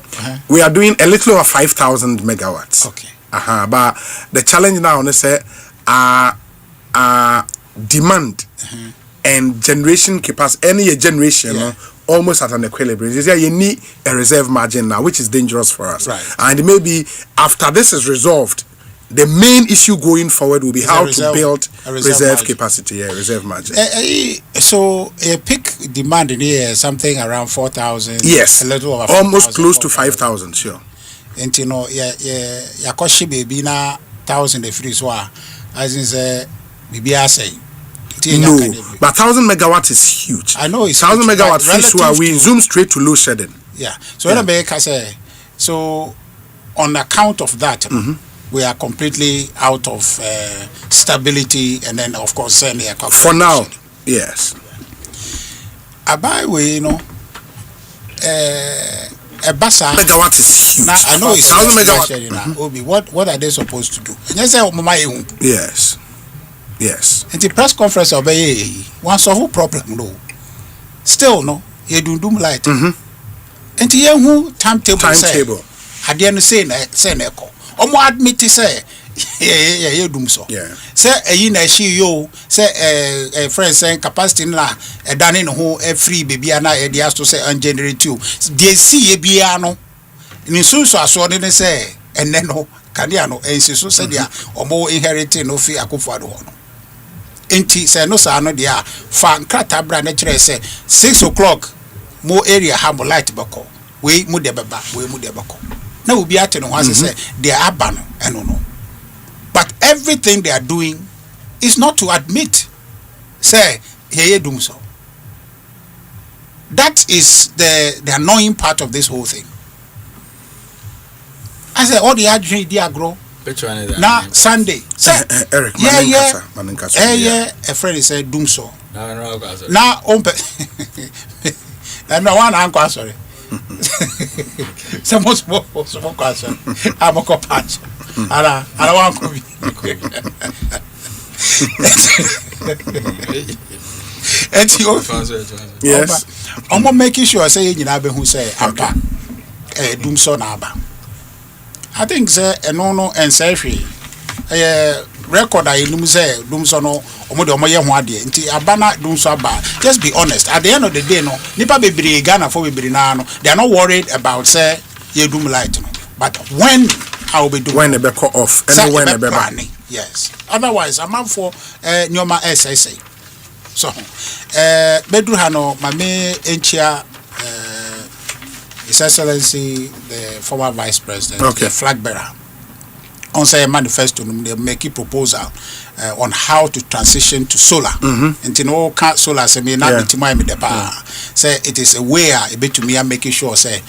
We are doing a little over 5,000 megawatts. Okay. But the challenge now is demand and generation capacity. Any generation almost at an equilibrium. You need a reserve margin now, which is dangerous for us. Right. And maybe after this is resolved, the main issue going forward will be how to build reserve capacity, reserve margin. So a peak demand in here is something around 4,000. Yes, a little over almost close to 5,000, sure. And you know, yakoshi baby na 1,000 the free so as in say baby I say. No, but 1,000 megawatts is huge. I know it's 1,000 megawatts free so we zoom straight to load shedding. Yeah. So so on account of that. We are completely out of stability, and then of course for now, yes. Abai we a basa megawatt is huge. Now I know it's 1,000 megawatts. Obi, what are they supposed to do? Yes, yes. In the press conference obey one solve problem no. Still no, you do light. And the who timetable. At the end say echo. Omo admit say yeah dum so say eyi na shi yo say friend say capacity na e dane no ho free baby na e dia so say ungenerate you dey see e bia no ni so aso ne say enne no kania no ensi so say dia omo inherit no fi akofo ado no enti say no sa no dia fa nkrata bra na kire say 6 o'clock mo area ha mo light bako we mu de baba we mu de bako. Now we be at no one say they are ban no. But everything they are doing is not to admit say here do so. That is the annoying part of this whole thing. I say all the adjourn they grow. Now Sunday. Say Eric yeah. A friend said doom so. Now no one uncle sorry. Some question. I'm a patch. I don't want to be. Yes. I'm making sure say you know who say Ampa doom so naba. I think say no and say record I say doom so no omoye ho ade nti abana dum so aba. Just be honest, at the end of the day no nipa bebre Ghana for bebre na no they are not worried about say ye dum light no, but when I will be doing when they be cut off and when they be back. Yes, otherwise I'm out for nyoma SSA. So bedru ha no mame enchia His Excellency the former Vice President, the flag bearer on say a manifesto they make a proposal on how to transition to solar. And no solar say me not to my say it is a way a bit to me making sure say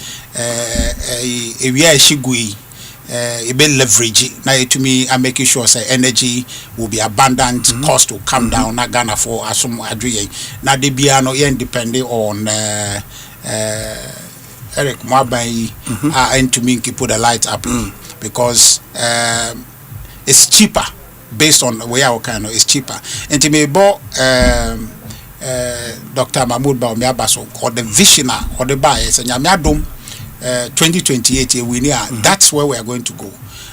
we are shigui a bit leverage now to me I'm making sure say energy will be abundant, cost will come down na Ghana for asum adriye na de bia no independent on Eric Mwabai and to me keep put the light up because it's cheaper based on where our kind of is cheaper. And to me bought Dr. Mahmoud Baomiabaso or the visionary or the buyers and Yamiadum 2028 we near that's where we are going to go.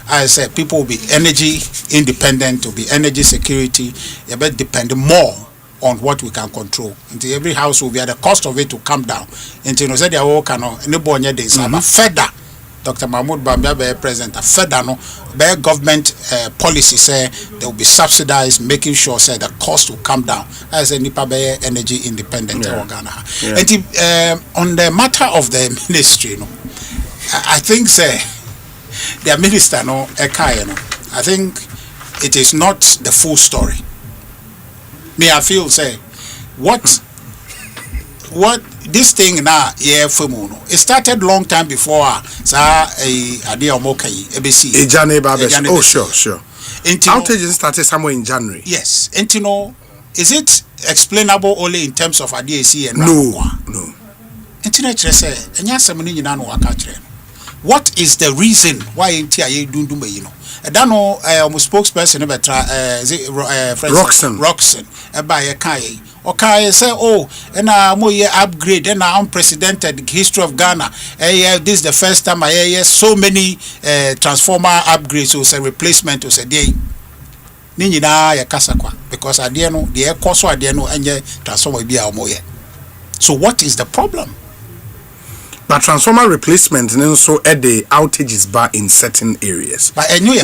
I said people will be energy independent, will be energy security, you better depend more on what we can control. Into every house will be at the cost of it to come down. Into no said they all can no days further. Dr. Mahmoud Bambia be president a further no be government policy say they will be subsidized, making sure say the cost will come down. As a nipa be energy independent Ghana. And on the matter of the ministry no, I think say their minister no Ekai no, I think it is not the full story. Me I feel say what this thing now it started long time before idea oh sure outages started somewhere in January. Yes, and you know, is it explainable only in terms of ADAC and no internet say and yes no what is the reason why ntia ye dundum yi no da no spokesperson be tra Roxon e ba ye kai okay say na mo ye upgrade na unprecedented history of Ghana this is the first time I hear so many transformer upgrades or say replacement or say dey ni nyina ya kasa kwa because ade no de e koso ade no enye transformer bia o mo ye. So what is the problem? But transformer replacement and also at the outages bar in certain areas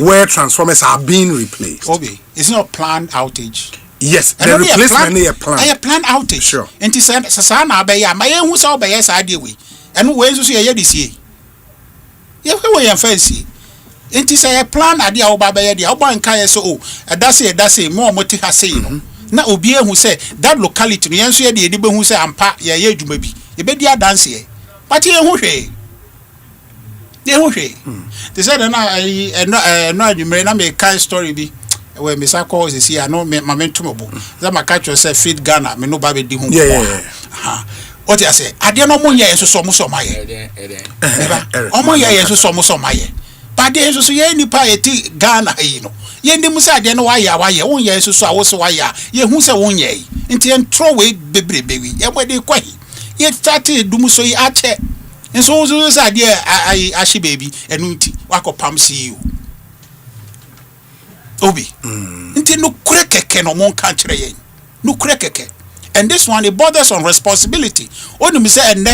where transformers are being replaced. Obi, it's not planned outage. Yes, the replacement is a plan. A planned outage. Sure. And it's sana beya. My who saw beya side way. And who is here this year? You can fancy. And it's a plan idea of Baba Yadi. Oba and Kaya so that's it. More moti has say no. Na Obia who say that locality. The answer the Edibo who say ampa ye maybe. You bet dia dance here. But ye who say. They said no you may not make a story be. When Miss Ako is here, no momentum. That my catcher said, feed Ghana, me no baby di home. What I say, I didn't know money, so much of my so my but there's also any piety Ghana, you know. Yendi Musa, then why ya, own years, so I was why ya, ye who say 1 year, until throw away baby, ya where they quay. Yet started Dumuso ache, and so those idea, I ashy baby, and unti, wako pam see you. Obi, until no crack no more country, no crack. And this one, it borders on responsibility. Only me say, and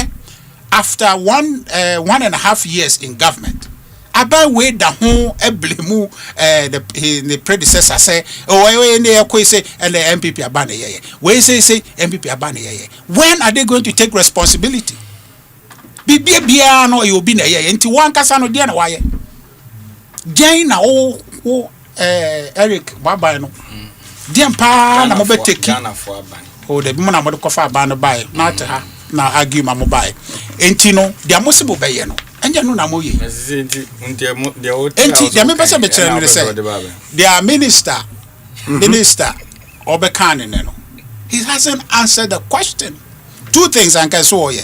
after 1.5 years in government, about way the whole blame the predecessor say, say, and the MPP abandon ye. We say MPP abandon ye. When are they going to take responsibility? Be no you be na ye. Until one kasano diana why? Jane na Eric Baba no. Diam pa na mo be take the woman I'm going to cover ban by not her now argue my mobile. Enti no, they are possible by no. And you know, na moye. Enti, they members of the channel say they are minister Obekan no. He hasn't answered the question. Two things and can so ye.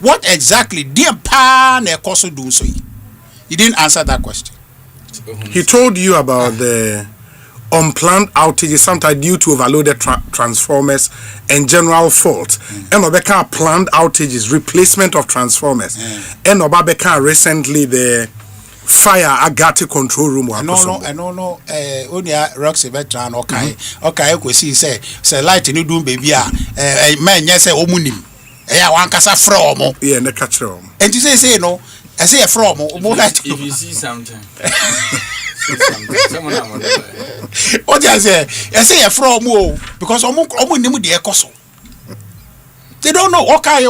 What exactly dear pa na koso do so? He didn't answer that question. He told you about the unplanned outages, sometimes due to overloaded transformers and general fault. And Obeka planned outages, replacement of transformers. And Obeka recently the fire Agati control room. No. Only Roxy veteran. Okay. Ekosiise say light ni do baby man yes say omunim. One kasa from. Yeah, the catcher. And you say no. I say a from. If you see something. What I say a from because omu de ekoso. They don't know okay.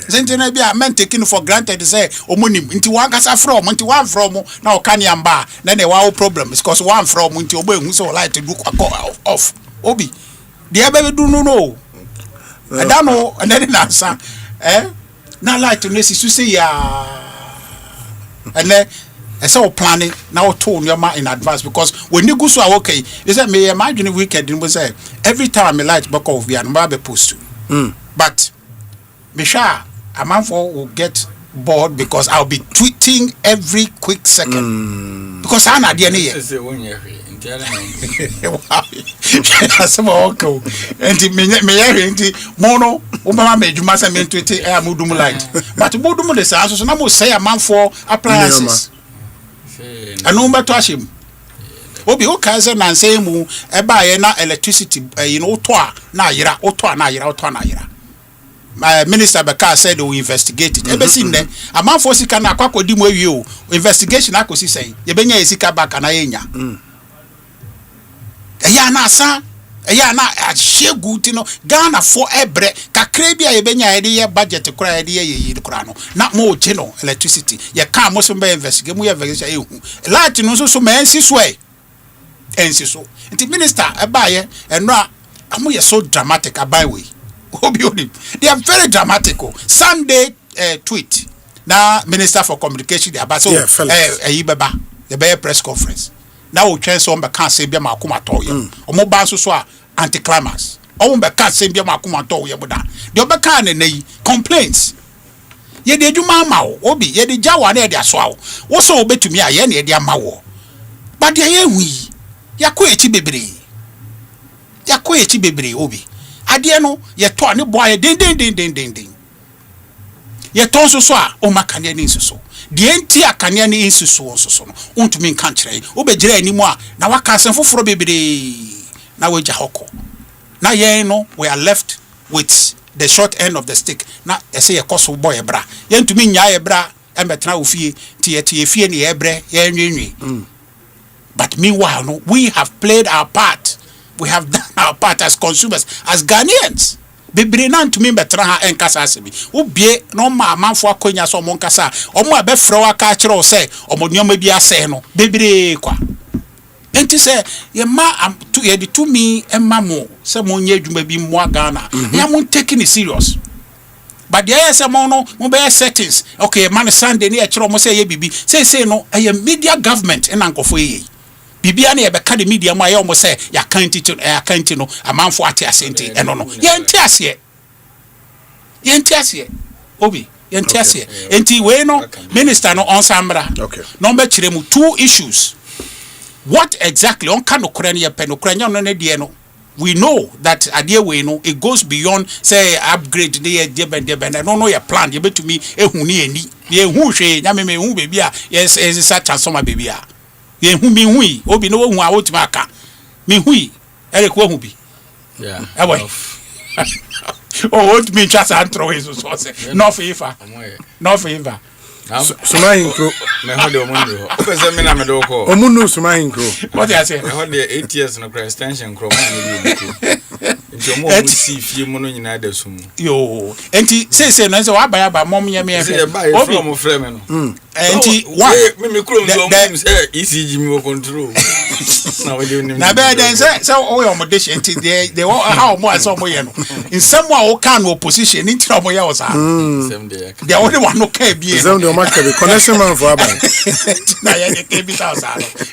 Zentina be a man taken for granted say omunim into one kasa from into one from now can yamba then a wow problem because one from into obe who so like to do off obi the baby do no I don't know and then answer now like to nesi say ya and then I saw planning now told your man in advance because when you go so okay, they said me imagine weekend was say every time I light back off and be post to. But Misha, a man will get bored because I'll be tweeting every quick second. Because I'm not the mono Obama made you must mean to take a mudum light. But Budum is also so say a man for appliances. I know about him. Obi o kaze na say mu e ba ye na electricity toa na yira. My minister Beka said we investigate it. Ebe sin there a man for sika na akwakwodi mu awie o investigation akosi say ye benya sika back na yenya. Eya na asa eya na ahye good no Ghana for ebre kakra bia ye benya ye budget kura ye kura no na mo che no electricity ye ka mo so be investigate mu ye investigate ehu light no so man si so ensi so nti minister ebaye enra amo ye so dramatic abai we obi they are very dramatic. Sunday tweet na minister for communication dey about so beba the be press conference now we try so be can say bia makoma to ye omo ban so a anti-climax omo be can say bia makoma to ye boda the obe can na yi complaints ye de adwuma ma wo obi ye de jawa na de aso awo wo so obetumi a ye na de ama wo but ye hui yakọ echi bebre obi ade no ye to ne boa ye den ye to so a o makane ni nsuso de enti akane ni nsuso nsuso no ontumi nka kire wo begira animu a na waka asem foforo bebre na waja hoko na ye no we are left with the short end of the stick na ese ye koso boy bra ye ntumi nya ye bra embetra ofie tie fie ne ye bre ye nwenwe but meanwhile no, we have played our part. We have done our part as consumers, as Ghanaians. Bebre na ntumi betra ha enkasa asebi ubie no ma manfo akonya so mo nkasa omo abefra waka akire o se omo nyoma bi ase no bebre kwa enti se ye ma ye de to me emma mo se mo nya adwuma bi mo Ghana ya mo taking it serious but there is mo no mo be settings okay man Sunday ni akire mo se ye bibi say no a media government en ankofo ye bibia na yebeka de media ma ye omo se ya kanti no amanfo ate asente eno no ye nti ase obi ye nti ase enti we no minister no on samra no be kire mu two issues what exactly on kan okra ne ye pe no okra nya no ne de no we know that adie we no it goes beyond say upgrade the deben no your plan you betumi ehun ni eni ye hu hwe nya me hu bebi a yes is transformer bebi a ye hu mi hu obi no hu a wotima aka mi hu ere ko hu bi yeah boy oh what me just antro is so say no favor Sumahin Crow. Me hold your money. Because I mean, I'm a dog. Omunu Sumahin Crow. What do I say? I hold the 8 years no extension crow. It's more to see few mono in either soon. Yo, and he says, and I say, I buy mom, ya me, I buy from Fremen. And he, why, me, crow, easy Jimmy control. Now we didn't know. Then so, oh, your modation, they all how more as some way. In some way, can opposition in Tramoya was the only one who can be. The connection man for Abba.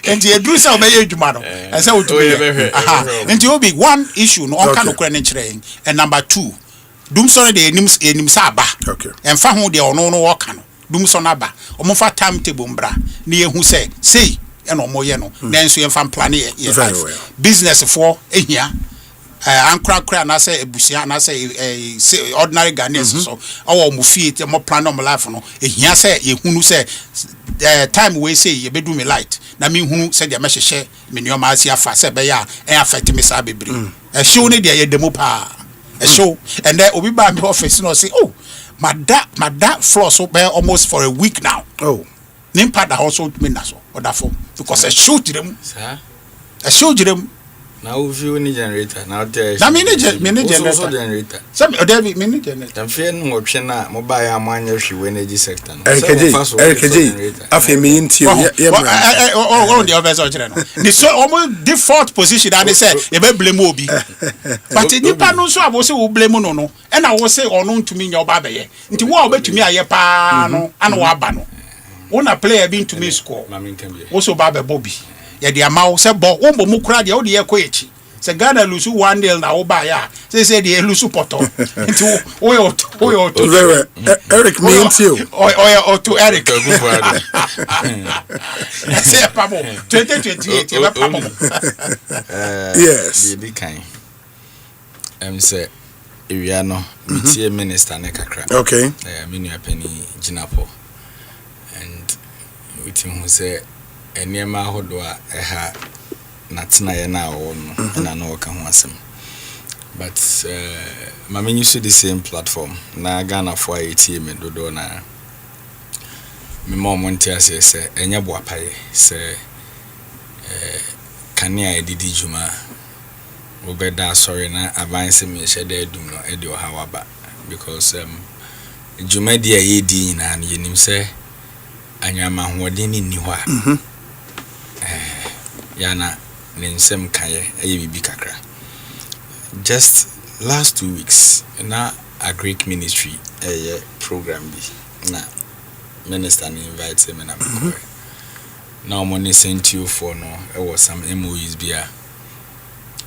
And you do some age man. And so and you will be one issue no can train and number two. Doom sorry the enim saba. Okay. And fa hu de ono no work no. Doom so na ba. Omo fa timetable mbra. Na ehu say and omo ye no. Na enso ye fa plan ye business for ehia. Ankra na say ebusia na say ordinary Ghanaians so our mu fie te mo plan no life no ehia say ye hunu say time we say ye bedu me light na me hunu say de me hwehwe me nneoma asia fa say be ya affect me sa bebre e show ne de ye demo pa e show and then obi ba me office no say oh mada floor so be almost for a week now oh nimpa da also me na so odafo because e show them sir e show them. Now if you need generator, now there's mini generator. Some David mini generator. I'm feeling option now. Mobile manage energy sector. RKG. After me into oh the other side. The so almost default position and they say you be blame Obi. But in Japan no so I will say we blame no. And I will say ono to me your baba ye. Nti wo obetumi aye pa no ana wo aba no. Una player bin to me score. Wo so baba Bobby. Ya dia mawo se bo wo mu kura dia wo de ye echi se Ghana lusu 1-0 na wo ba ya se de lusu poto nti wo Eric me until to Eric se pabo 2028 e ba pabo yes be kind say area no metie minister ne kakra okay me nua pani Ginapo and with him who say eniema hodo a eha natena ye na wo no na no ka ho asem but mama use the same platform na Ghana for ATM dodo na me mom ntia se enya boapaye se kania edidi juma obeda sorry na avance me shede edum no edi o hawaba because juma dia ye di na yenim se anyama hoden ni ho a yana nensem kaye bibi kakra just last 2 weeks na a Greek ministry program bi na minister invite me na me na money sent you for no was some MOUs bia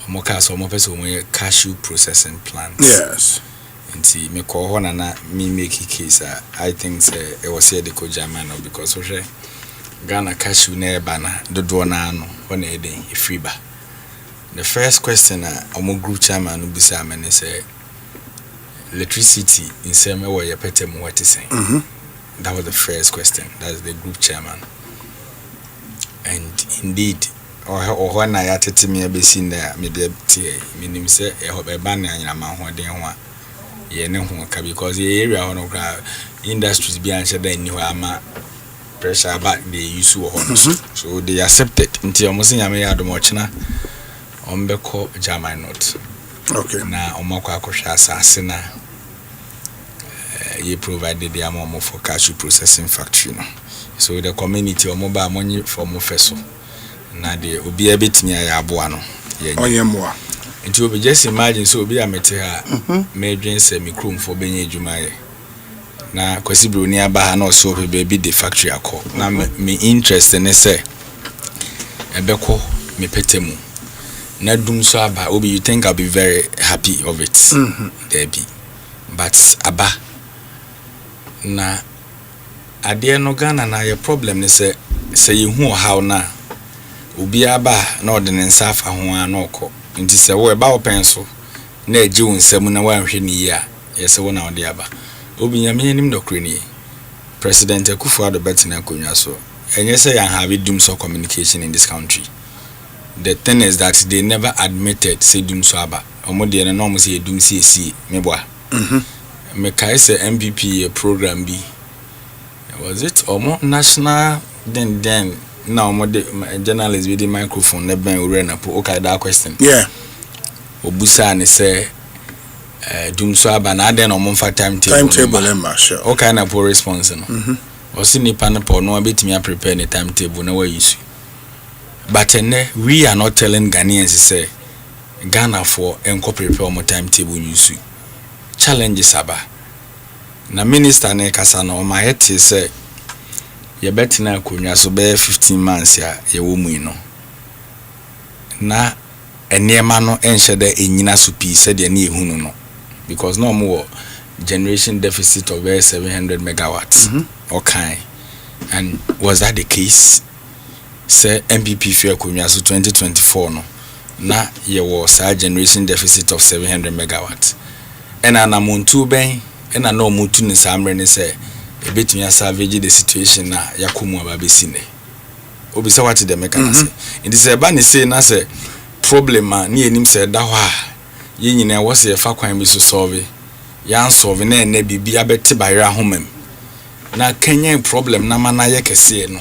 omoka so mo person we cashew processing plants yes nti me call ho na me make case I think say e was here the ko German because we Ghana cashew na eba na dodo na ano ho na eden free ba. The first question omo group chairman no bisa me say electricity in same way you petem what is saying. That was the first question. That's the group chairman. And indeed or when I attended me be seen there maybe meaning say e hope e ban na nyama ho den ho a ye ne ho ka because the area ho no industries be answer that ni ho ama pressure back they use ho so they accepted until almost nyama ya do mo china ombeko German note. Okay. Na omako akohwa asase na ye provided the amount for cashew processing factory no. So the community omoba money for mo feso na de obi a betimi ya aboa no ye oyemwa nti obi just imagine so obi amete ha me dwen se mikrom for benye adwuma ye na kwasi broni aba ha na so baby the factory akọ na me interest ne se ebeko me petemu na dum so aba obi you think I'll be very happy of it there be but aba na ade no Ghana na your problem ne say you hu how na obi aba na odene nsafa ho ana okọ nti se wo eba open so na eji wo nsam na wanhwe ni ya yese wo na ode aba obi nyame anim dokre ni President Akufo-Addo betina konwa so enye say you have doom so communication in this country. The thing is that they never admitted say doom so aba omode na no mo say doom see meboa me kai say MPP program bi was it omo national then now journalist with the microphone na ben ure na po okay that question obusa ne say dum so aba na den omo fa timetable emma sure okay na po response no o si ni pan po no abetimi prepare the timetable na wa use but we are not telling Ghanaians say Ghana for enko prepare omo timetable use challenges aba na minister na kasa na o ma yeti say ye betina akonwa so be 15 months ya ye wo mu no na enema no enhye da enyina so pi se de na ehunu no because no more generation deficit of 700 megawatts okay and was that the case say MPP fi akonwa so 2024 no na ye wo sa generation deficit of 700 megawatts ena na muntu ben ena no muntu ni samre ni say ebetimi salvage the situation na yakomu ababesi ne obi say what the mechanism it is eba ni say na say problem na enim say da ho a ye nyina wo say fa kwan bi so solve ya solve na ene bibi abeti bayra homem na Kenya problem na mana ye kese no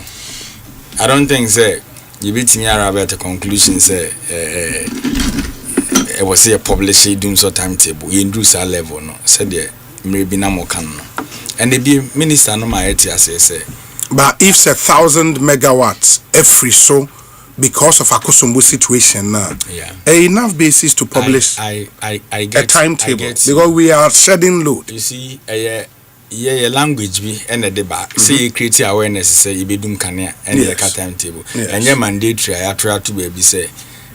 I don't think say you betimi arrive at a conclusion say it was a publish doom so timetable you do sa level no say there maybe na mo kan no and the minister no my say but if say 1,000 megawatts every so because of Akosombo situation now enough basis to publish I get a timetable because we are shedding load. You see yeah language be and the back say you create awareness say you be doom kania and the timetable and your mandatory I try to be say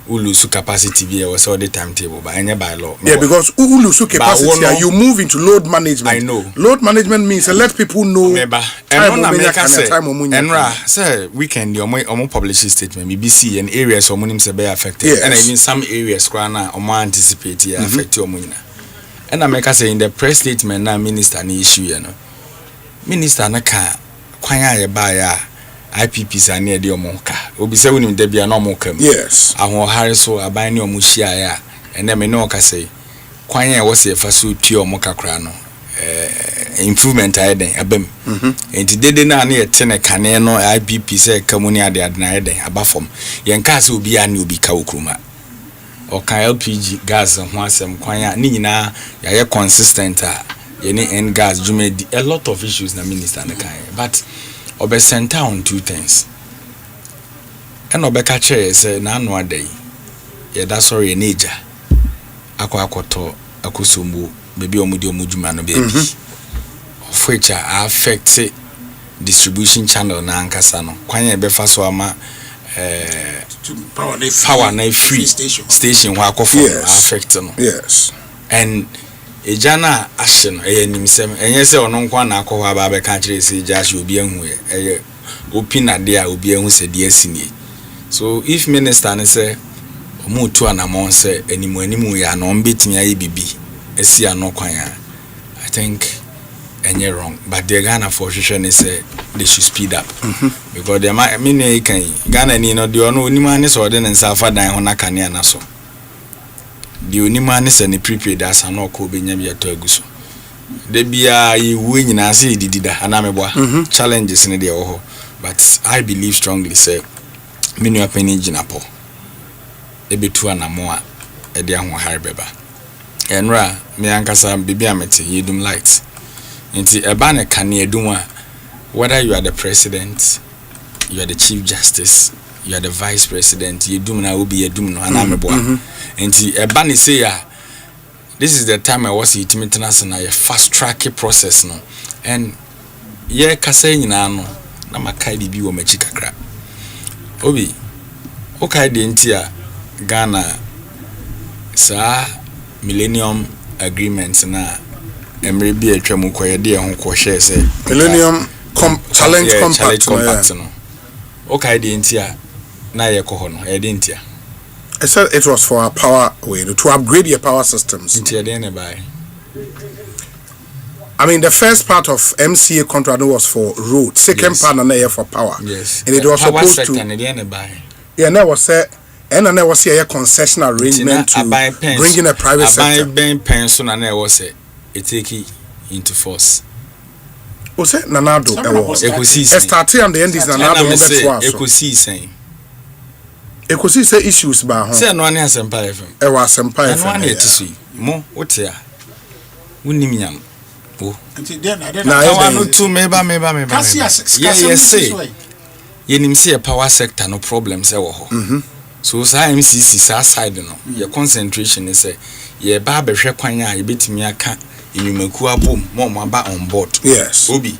ulusu capacity be was all the timetable but any by law because ulusu capacity you move into load management. I know load management means let people know and say weekend your publish statement BBC and areas or munim say be affected and even some areas na anticipate affect your money and I make say in the press statement na minister ni issue you know minister na ka kwanya ye ba ya IPPs are near the Omonka. Obi say we need be an omokam. Yes. Ahon hariso abani omuhia ya. And then me no ka say kwanya was a fasu pure omoka kra no. Improvement ayeden abem. Enti dede na na ye tene kane no IPP say kamuni ade adna ayeden abafom. Yen ka say obi ani obi ka okruma. O kan LPG gas ho asem kwanya ni nyina ya ye consistent a ye ni end gas jumedi a lot of issues na minister na kan but obe center on two things and obeka che say na anu adai ye da sorry neja akoto Akosombo bebi omudi omujuma no bebi of which affect distribution channel na ankasa no kwanya e be fa so ama power na free station wa akofo affect no yes and ejana ahye no nimsem enye se ono nkwa na akọ aba be ka kire se eja ahye obi ehu ye opina de a obi ehu se de asini. So if minister ne say omu tu anamon say animu ya no mbetimi aye bibi esi ano kwan a, I think enye wrong, but the Ghana for sure ne say they should speed up. Because they me kan Ghana ni no de ono onima ne so de nsa afa dan ho na kane na so. The onima ne se ne prepaid as ano ko be nya bi ato aguso. De bia yi wu nyina se didida anameboa challenges ne de ho. But I believe strongly say menu apeni jinapo ebetu anamo a e de ho harbeba. Enra me ankasa bibia mete yedum light. Nti eba ne kane edum a, whether you are the president, you are the chief justice, you are the vice president, yedum na obi yedum no anameboa. Nti eba ne say ya, this is the time I was itimitana na ye fast track process no, and ye kasa nyina no na makai bibi wo machi kakra. Obi okay de nti a Ghana sa millennium agreement na emre bi atwam koye de ho ko share say millennium challenge compact no. Okay de nti a na ye ko ho no e de nti a I said it was for our power way to upgrade your power systems. Nti e de ne bai. I mean, the first part of MCA contract was for road. Second part na for power. Yes. And it was supposed to. Yeah, now was said. And then was a concession arrangement to bring in a private sector. Abang pension and was say it take it into force. Was it Nanado? Ekosiisen. Starting and the end is Nanado. Ekosiisen. Ekosiisen issues ba. Say no one Asempa FM. E was Asempa FM. No one yet see. Mo what ya? Wunnim nyam. Oh. Na one two meba. Yes say. Yenim say power sector no problems e wo ho. So sa MCC sa side no your concentration is say ye ba behwe kwan a ye betimi aka enyumaku abom mo aba on board. Yes. Obi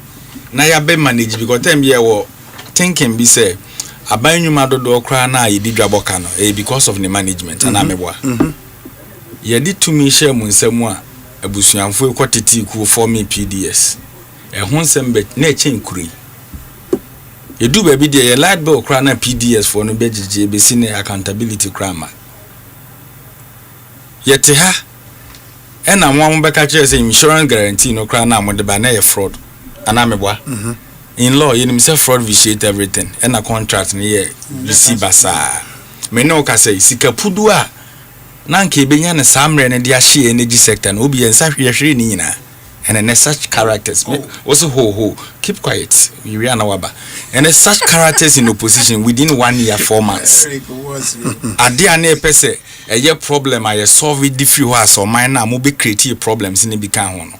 na ya be manage because time ye wo thinking be say aban nyuma dodo kra na ye di dwaboka no because of the management na meboa. Ye di tumi share mu nsam a abusuanfo ekoteti ku for me PDS e ho nsam be na echen kuri. You do baby the light bill crana PDS for no beji be seen accountability crama. Yet ha and I'm one back say insurance guarantee no crana with the banner fraud. And I'm a in law, you himself fraud vitiate everything and a contract near receive basa. Me no ka say sikapudua nanke benya na samre na dia hye energy sector no obi ensa hwehwe ni nyina. And then such characters also keep quiet. We are now and such characters in opposition within 1 year 4 months. Adia ne pese a year problem I solve it different was or mine now be creative problems in the become one.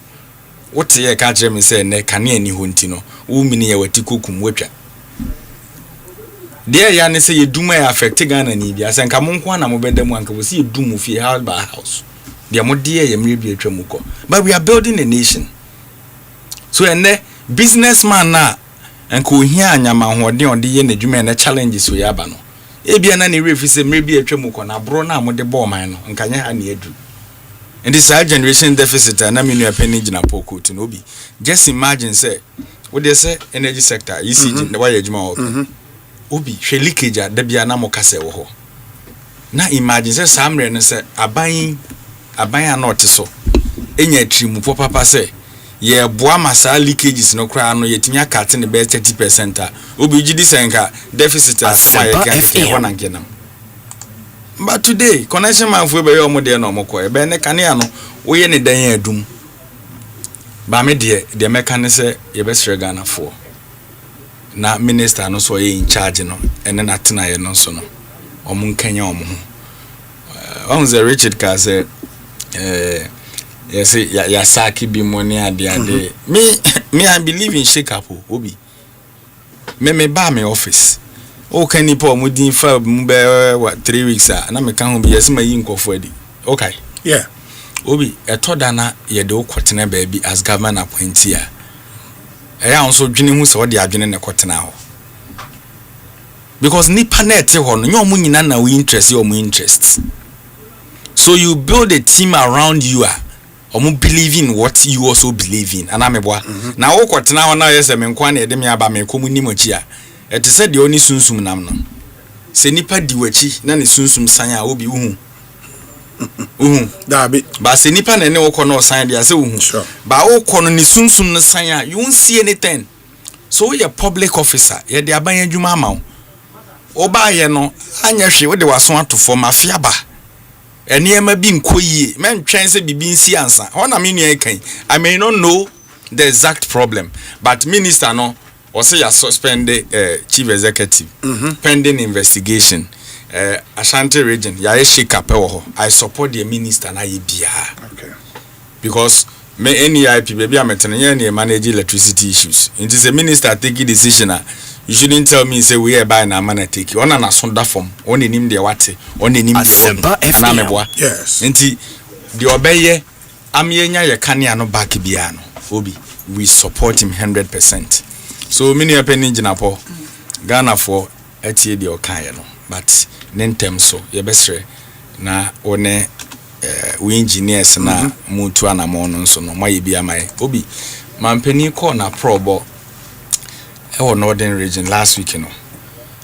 What ye catch me say ne can any huntino, mini a wetikukum wecha. Dear Yan say you do my affect Ghana Nibia, and come on one mobile one can see you do move your house by house. They are more dear maybe tremuko. But we are building a nation. So and the businessman na and ko hia nyama hode on the energy and challenges we abano. Ebia na ni refi say maybe a tremuko na bro na mo de ball man no nkanya ha na edu. And this generation deficit na me nu apeni gina poko to no be. Just imagine say what they say energy sector ECG the way ejuma obi hwe leakage da bia na mo kase wo ho. Na imagine say samre no say aban not so enya trimu papa say ye boa masa leakages no kra no yetimi akate ne be 30% a obi gidi senka deficit asema ye kan ho nankenam. But today connection man fu be yo mo de no moko e be ne kane ano wo ye ne dan adum ba me de meka say ye be sre Ghana for na minister no so ye in charge no ene na tena ye no so no omun kanya omu on the Richard ka say yes ya saki bi money ade me I believe in shake up obi me ba me office o kan ni po mu din fa mu be 3 weeks na me kan ho bi yes ma yi nkofo adi okay yeah obi etoda na ye de okotena ba bi as government appointee ya onso dwene hu se wo de adwene ne kotena ho because nipa na ete ho no nyo mu nyina na we interest your mu interest. So you build a team around you omo believe in what you also believe in anameboa na wo kwotena ho na yese me nkwa na ede me aba me komuni mochi a ete se de oni sunsum nam no se nipa di wachi na ne sunsum san a obi uhu dabi ba se nipa na ne wo kono san de ase uhu ba wo kono ne sunsum no san a you won't see anything. So you public officer ye de aban adwuma ama wo oba ye no anya hwe wo de waso ato for mafia ba eniema bi nkoyie men twen se bibi nsi ansa ona me nua kan I may not know the exact problem but minister no or say you suspend the chief executive pending investigation Ashanti region ya shake up I support the minister na ye bia okay because me NEIP baby am metene manage electricity issues it is a minister taking decision you shouldn't tell me say we are buying na man take you on na sonda form on enim de wate on enim de na meboa yes nti the obeye am yenya ye kane ano back bia no obi we support him 100%. So many opinion jinapo Ghana for etie de okaye no but nentem so ye besre na one we engineers na mutu anamo no so no maye bia mai obi mampani call na probo e northern region last week no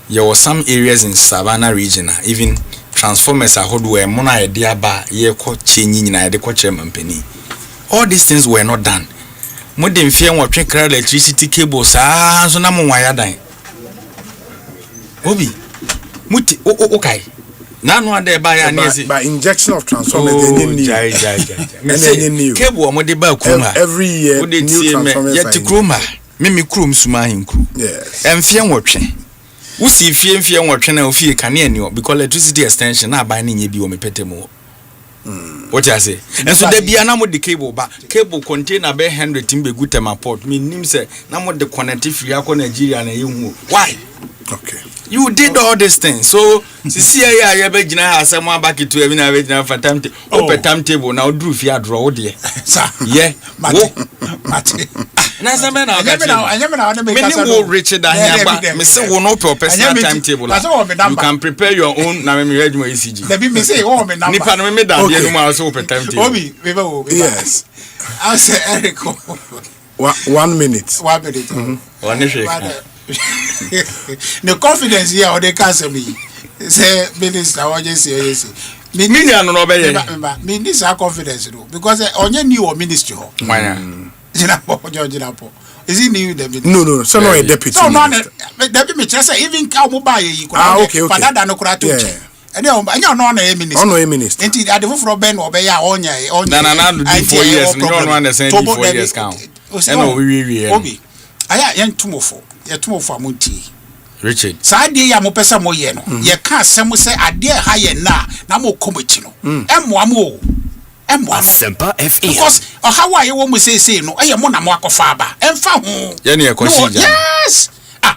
there were some areas in Savannah region even transformers ahodo we mo na ye de aba ye ko chenyi nyina ye de ko chere mampani all these things were not done. Modern fear what train electricity cables so na mo wire dan obi muti okay na no ade ba ya nezi by injection of transformer new cable mo de ba kuma every year new transformers yet kroma me krom suma hinku yes emfie nwotwe wusi fie nwotwe na ofie kane ani because electricity extension na ba na nye bi o mepetemu what you say and so there be an the cable container be 100 timbe gutema port me nim say na mo the connective free akọ Nigeria na yehu why okay you did all these things so sisi ya be gina asem back to even na be gina timetable na odru fi adro wo de yeah mate na say na me Richard Anyaba me say wo no personal timetable you can prepare your own na me ready mo ECG let me say oh me number nipa no me da de no ma so timetable obi yes I say Eric 1 minute the confidence here or the council me say minister what you say me no be here minister confidence no because onye new or ministry ho Jinapo is he new the no so no a deputy no deputy me say even ka mo buy yi ko father da no kura to and anya no na minister enti ade foforo ben obe ya onya na do 4 years no no na say 4 years count and we obi aya yentumofo yetumofo amunti Richard saade ya mo pesa mo ye no ye ka asem se ade ha ye na mo komachi no emmoa mo Asempa FM because how are you wo mo say no eye mo na mo akofa aba emfa ho ye ne ekoshi yes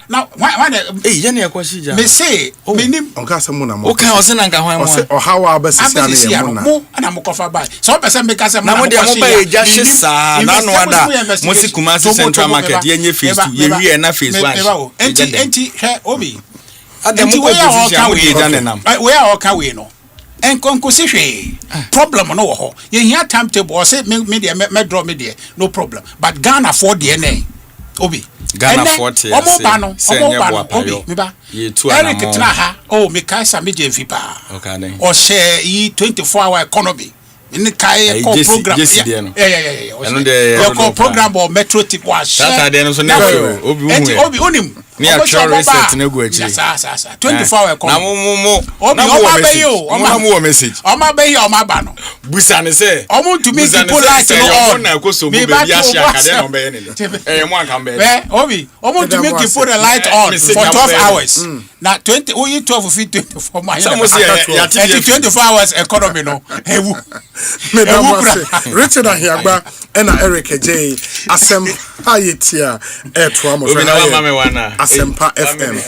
now why ye ne ekoshi ja me say menim onka asem na mo okay o se na nka hwan mo o how abasisi ana ye mo na mo ana mo kofa aba so pesa me ka se mo na mo de mo ba ye ja hisa na no ada mo si Kumasi Central Market ye nye phase 2 ye wi na phase 1 enti he obi ade mo ko decision mo ye ja nenam we are all can we no en konkosi hwe problem no wo ho ye hia timetable o say me de me draw me de no problem but Ghana for de ne obi Ghana 40 omo ba no obi me ba Eric tena ha me kai sa me je mfi pa okay o share yi 24-hour economy in kai ko program yeah program or metro tip wa share Saturday no so ne obi onim ni a true research na go achi 24-hour economy na mo message oma be here oma ba no busa ne say omo to me people light no on na koso mo be ya share akade no be ne mo anka be obi omo to make you put the light on for 12 hours na 20 we 12 feet 24 miles some say ya 24 hours economy no ewu Richard Ahiagba ena Eric J Asempa yetia eto amo Asempa FM